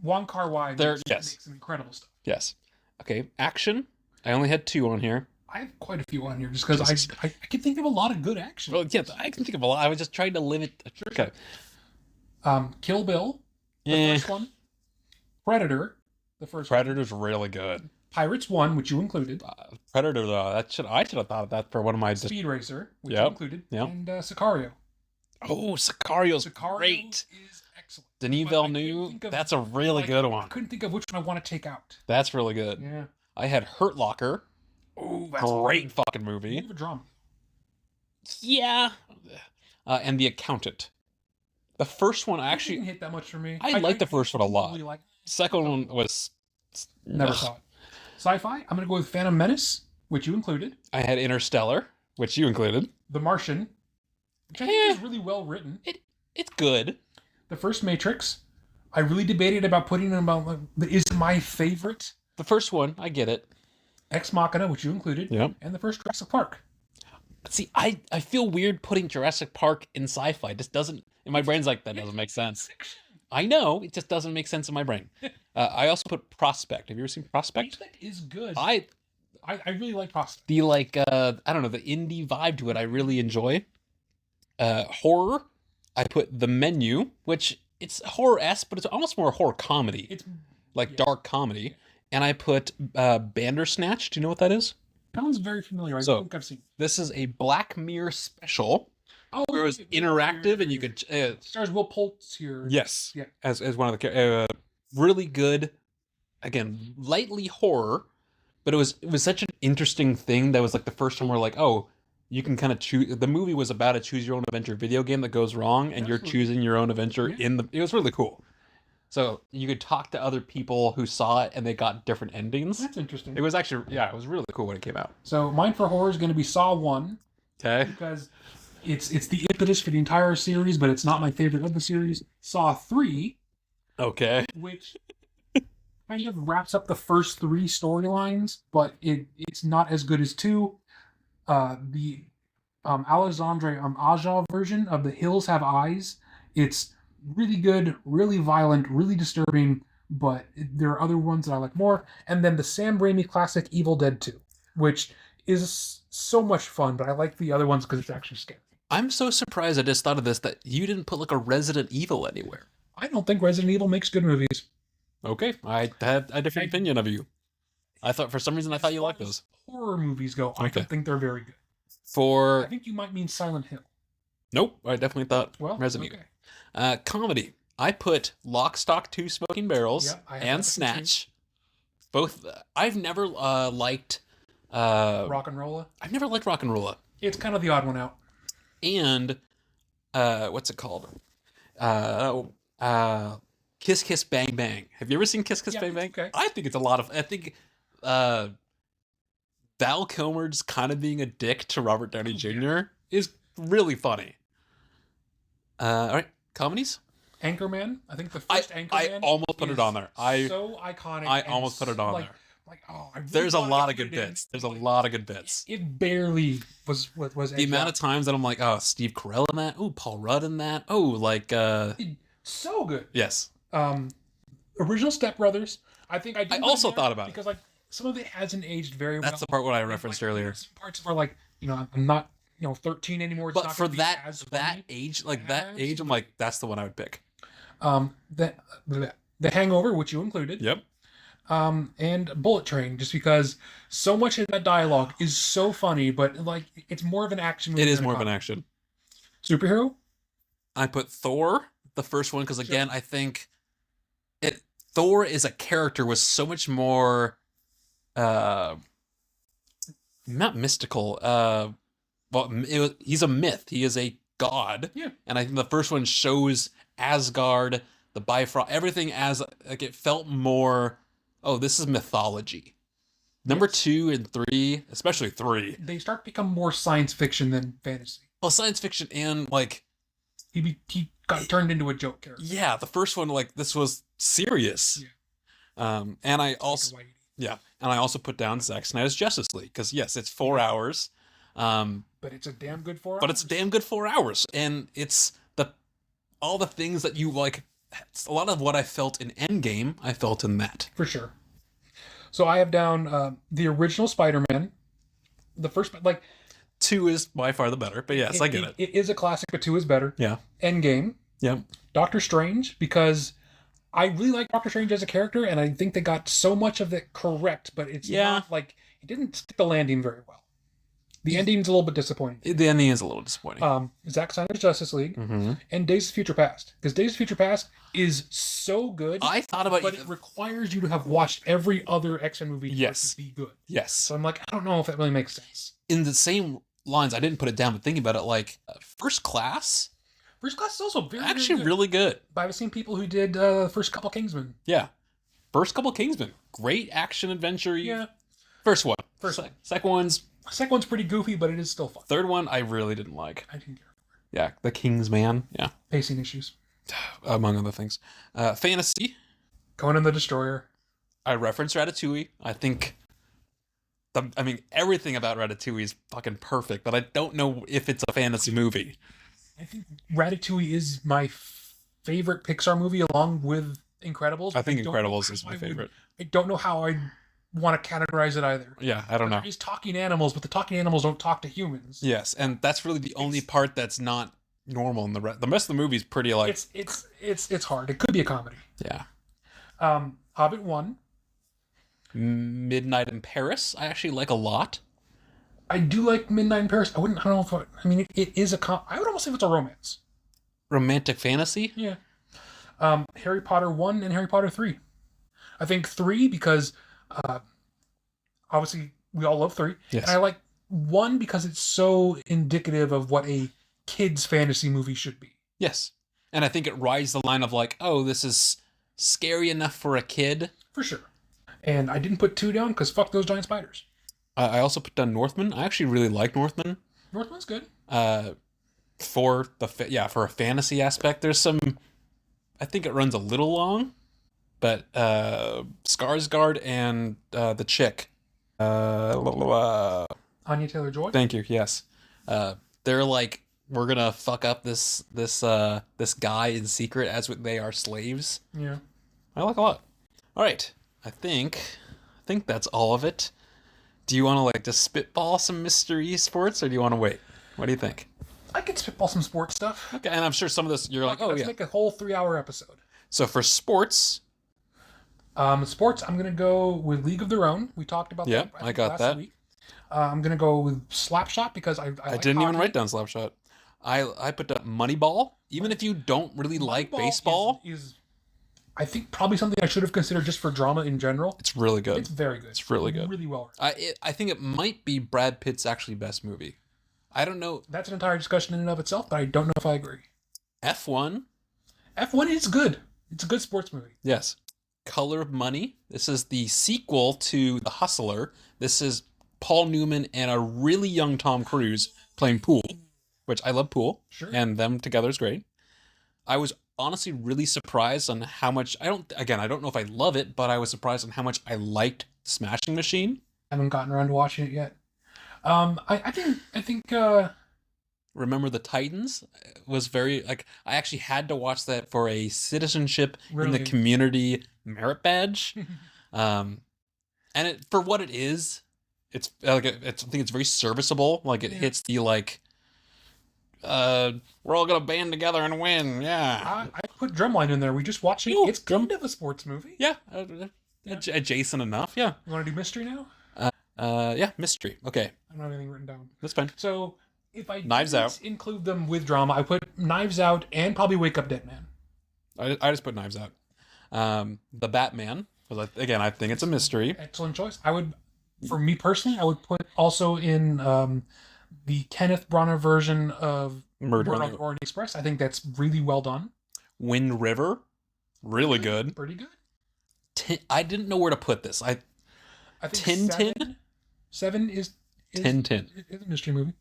Wong Kar-wai makes some incredible stuff. Yes. Okay. Action. I only had 2 on here. I have quite a few on here just because I can think of a lot of good action. Well, yeah, I can think of a lot. I was just trying to limit. Okay. Kill Bill, the first one. Predator, the first Predator's really good. Pirates 1, which you included. Predator, I should have thought of that for one of my... Speed Racer, which you included. Yep. And Sicario. Oh, Sicario's great. Is excellent. Denis Villeneuve, that's a really good one. I couldn't think of which one I want to take out. That's really good. Yeah. I had Hurt Locker. Oh, that's great fucking movie. More of a drama. Yeah. And The Accountant. The first one actually didn't hit that much for me. I liked the first one a lot. Really Second one was... Never saw it. Sci-fi, I'm going to go with Phantom Menace, which you included. I had Interstellar, which you included. The Martian, which I think is really well written. It's good. The first Matrix, I really debated about putting it about, is my favorite. The first one, I get it. Ex Machina, which you included. Yep. And the first Jurassic Park. See, I feel weird putting Jurassic Park in sci-fi. It just doesn't... In my brain's like, that doesn't make sense. I know, it just doesn't make sense in my brain. I also put Prospect. Have you ever seen Prospect? Prospect is good. I really like Prospect. The I don't know, the indie vibe to it I really enjoy. Horror, I put The Menu, which it's horror-esque, but it's almost more horror comedy. It's dark comedy. And I put Bandersnatch. Do you know what that is? Sounds very familiar. I think I've seen. This is a Black Mirror special. Where it was interactive and you could... stars Will Poltz here. Yes. Yeah. As one of the... really good, again, lightly horror, but it was such an interesting thing that was like the first time we're like, oh, you can kind of choose... The movie was about a choose-your-own-adventure video game that goes wrong, and you're choosing your own adventure in the... It was really cool. So you could talk to other people who saw it, and they got different endings. That's interesting. It was actually, it was really cool when it came out. So mine for horror is going to be Saw 1. Okay. Because it's the impetus for the entire series, but it's not my favorite of the series. Saw 3, Okay. which kind of wraps up the first 3 storylines, but it's not as good as 2. The Alexandre Aja version of The Hills Have Eyes, it's really good, really violent, really disturbing, but there are other ones that I like more. And then the Sam Raimi classic Evil Dead 2, which is so much fun, but I like the other ones because it's actually scary. I'm so surprised I just thought of this that you didn't put like a Resident Evil anywhere. I don't think Resident Evil makes good movies. Okay, I had a different opinion of you. I thought for some reason I thought you liked those. Horror movies go, I Okay. don't think they're very good. I For think you might mean Silent Hill. nope, I definitely thought Well, Resident okay. Evil. Comedy. I put Lock, Stock, 2 Smoking Barrels Yep, I have and that Snatch. Both. I've never liked. Rock and Rolla. I've never liked Rock and Rolla. It's kind of the odd one out. And what's it called? Kiss Kiss Bang Bang. Have you ever seen Kiss Kiss Yeah, Bang it's Bang? okay. I think it's a lot of. I think Val Kilmer's kind of being a dick to Robert Downey Jr. is really funny. All right, comedies. Anchorman. I think the first Anchorman. I almost put it on there. So iconic. I and almost put it on like, there. Like, oh, I really There's a wanted lot to of put good it in. bits. There's a lot of good bits. It barely was The amount of times that I'm like, oh, Steve Carell in that. Oh, Paul Rudd in that. Oh, like so good. yes. Original Step Brothers. I think I. Did I put also in there thought about it. because like some of it hasn't aged very well. That's the part what I And, referenced like, earlier. Some parts were like, I'm not 13 anymore. It's But not for gonna be as that funny. age, like that age, I'm like, that's the one I would pick. The Hangover, which you included. Yep. And Bullet Train, just because so much of that dialogue is so funny, but like it's more of an action movie. It is than a more of an comedy. action. Superhero. I put Thor, the first one, because again, I think Thor is a character with so much more not mystical. He's a myth. He is a god. Yeah. And I think the first one shows Asgard, the Bifrost, everything as like it felt more. Oh, this is mythology. Number 2 and 3, especially 3. They start to become more science fiction than fantasy. Well, science fiction and like He got turned into a joke character. yeah, the first one like this was serious. Yeah. And I also Like a whitey. yeah, and I also put down Zack Snyder's Justice League because yes, it's 4 hours. But it's a damn good 4 hours. But it's a damn good 4 hours, and it's all the things that you like. A lot of what I felt in Endgame, I felt in that. For sure. So I have down the original Spider-Man. The first, like 2 is by far the better, but yes, I get it. It is a classic, but 2 is better. Yeah, Endgame. yeah. Doctor Strange, because I really like Doctor Strange as a character, and I think they got so much of it correct, but it's not like it didn't stick the landing very well. The ending's a little bit disappointing. The ending is a little disappointing. Zack Snyder's Justice League and Days of Future Past, because Days of Future Past is so good. I thought about but it requires you to have watched every other X-Men movie for it Yes. to be good. yes. So I'm like, I don't know if that really makes sense. In the same lines, I didn't put it down, but thinking about it, like First Class, First Class is also very actually good. really good. By the same people who did the first couple Kingsman. Yeah, first couple Kingsman, great action adventure. Yeah. First one, First one. second one's, Second one's pretty goofy, but it is still fun. third one I really didn't like. I didn't care. Yeah, the Kingsman. Yeah, Pacing issues. among other things. Fantasy. Conan the Destroyer. I referenced Ratatouille. I think. Everything about Ratatouille is fucking perfect, but I don't know if it's a fantasy movie. I think Ratatouille is my favorite Pixar movie along with Incredibles. I think don't know Incredibles how is my I would- favorite. I don't know how I want to categorize it either. Yeah, I don't know. There's talking animals, but the talking animals don't talk to humans. Yes, and that's really the only part that's not normal in the rest. The rest of the movie is pretty like It's hard. It could be a comedy. yeah. Hobbit 1. Midnight in Paris, I actually like a lot. I do like Midnight in Paris. I don't know if it is I would almost say it's a romance. Romantic fantasy. Yeah. Harry Potter 1 and Harry Potter 3. I think 3 because obviously we all love 3. Yes. And I like 1 because it's so indicative of what a kid's fantasy movie should be. Yes, and I think it rides the line of like, oh, this is scary enough for a kid. For sure. And I didn't put 2 down because fuck those giant spiders. I also put down Northman. I actually really like Northman. Northman's good. For a fantasy aspect, there's some. I think it runs a little long, but Skarsgård and the chick, Anya Taylor-Joy. thank you. Yes, they're like, we're gonna fuck up this guy in secret as they are slaves. Yeah. I like a lot. All right, I think that's all of it. Do you want to like just spitball some mystery sports, or do you want to wait? What do you think? I could spitball some sports stuff. Okay, and I'm sure some of this you're like, Let's make a whole 3-hour episode. So for sports, sports, I'm gonna go with League of Their Own. We talked about that. I got last that. week. I'm gonna go with Slapshot because I like didn't even hockey. write down Slapshot. I put down Moneyball. Even if you don't really like Moneyball baseball, is I think probably something I should have considered just for drama in general. it's really good. It's very good. It's really good. Really well. I think it might be Brad Pitt's actually best movie. I don't know. That's an entire discussion in and of itself, but I don't know if I agree. F1. F1 is good. It's a good sports movie. Yes. Color of Money. This is the sequel to The Hustler. This is Paul Newman and a really young Tom Cruise playing pool, which I love pool. Sure. And them together is great. I was honestly really surprised on how much I don't know if I love it, but I was surprised on how much I liked Smashing Machine. I haven't gotten around to watching it yet. I think Remember the Titans was very like I actually had to watch that for a citizenship in Really? the community merit badge. And it for what it is, it's like I think it's very serviceable. Like it hits the like we're all gonna band together and win. Yeah. I put Drumline in there. We just watched it. Ooh, It's kind of a sports movie. Yeah. Adjacent enough. Yeah. You want to do mystery now? Yeah, mystery. Okay. I don't have anything written down. That's fine. So if I Knives didn't Out. include them with drama, I put Knives Out and probably Wake Up Dead Man. I just put Knives Out. The Batman. Again, I think it's a mystery. Excellent choice. I would, for me personally, I would put also in the Kenneth Branagh version of Murder on on the the Orient Express. I think that's really well done. Wind River. Really good. Pretty good. I didn't know where to put this. I think Tintin? Seven is Tintin. is a mystery movie.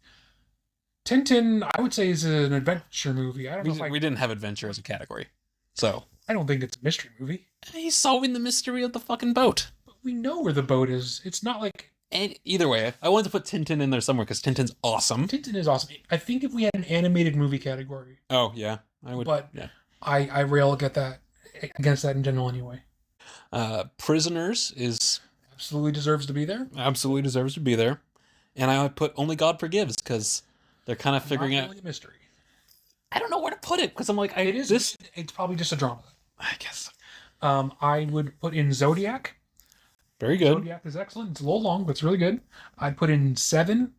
Tintin, I would say, is an adventure movie. I don't know if We didn't have adventure as a category. So. I don't think it's a mystery movie. He's solving the mystery of the fucking boat. But we know where the boat is. It's not like... And either way, I wanted to put Tintin in there somewhere because Tintin's awesome. Tintin is awesome. I think if we had an animated movie category, Oh, yeah. I would. but yeah. I rail against that in general anyway. Prisoners is Absolutely deserves to be there. absolutely deserves to be there. And I would put Only God Forgives because they're kind of figuring Not out. really a mystery. I don't know where to put it because I'm like, It is. this. It's probably just a drama. I guess. I would put in Zodiac. Very good. Zodiac is excellent. It's a little long, but it's really good. I'd put in Seven,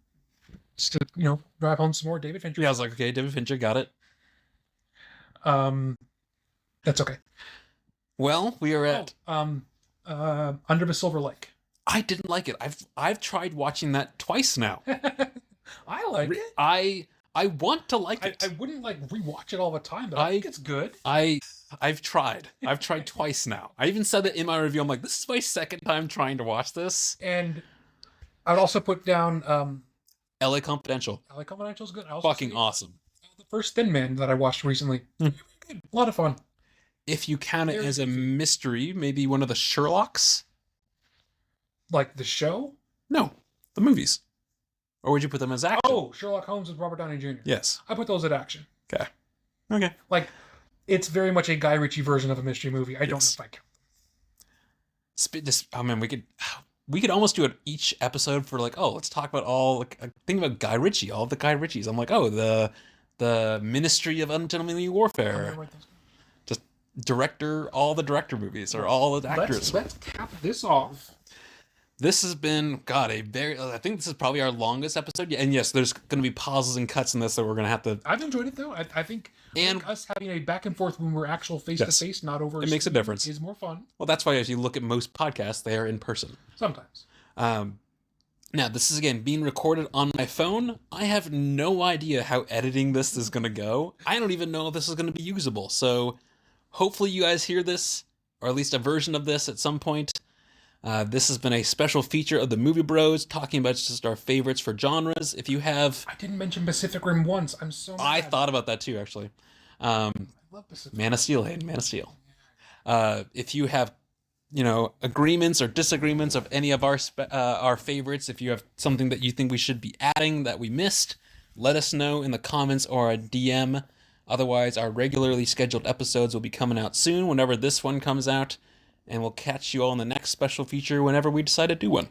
just to drive home some more David Fincher. Yeah, I was like, okay, David Fincher got it. That's okay. Well, we are at. Under the Silver Lake. I didn't like it. I've tried watching that twice now. I like it. I want to like it. I wouldn't like rewatch it all the time, but I think it's good. I've tried. I've tried twice now. I even said that in my review. I'm like, this is my second time trying to watch this. And I'd also put down LA Confidential. LA Confidential is good. I also Fucking see, awesome. The first Thin Man that I watched recently. Hmm. Good. A lot of fun. If you count it Very as a goofy. mystery, maybe one of the Sherlocks? Like the show. No, the movies. Or would you put them as action? Oh, Sherlock Holmes with Robert Downey Jr. Yes. I put those at action. Okay. Okay. Like, it's very much a Guy Ritchie version of a mystery movie. I don't know Yes. if I count. Oh man, we could almost do it each episode for like, let's talk about think about Guy Ritchie, all of the Guy Ritchies. I'm like, the Ministry of Ungentlemanly I'm Warfare. gonna write those down. Just all the director movies or all the actors. Let's cap this off. This has been, God, I think this is probably our longest episode. And yes, there's going to be pauses and cuts in this that we're going to have to. I've enjoyed it though. I think us having a back and forth when we're actual face to face, not over. It makes a screen, difference. Is more fun Well, that's why if you look at most podcasts, they are in person. sometimes. Now, this is, again, being recorded on my phone. I have no idea how editing this is going to go. I don't even know if this is going to be usable. So hopefully you guys hear this or at least a version of this at some point. This has been a special feature of the Movie Bros, talking about just our favorites for genres. If you have... I didn't mention Pacific Rim once. I'm so mad. I thought about that too, actually. I love Pacific Man of Steel, Hayden, Man of Steel. If you have, agreements or disagreements of any of our favorites, if you have something that you think we should be adding that we missed, let us know in the comments or a DM. Otherwise, our regularly scheduled episodes will be coming out soon, whenever this one comes out, and we'll catch you all in the next special feature whenever we decide to do one.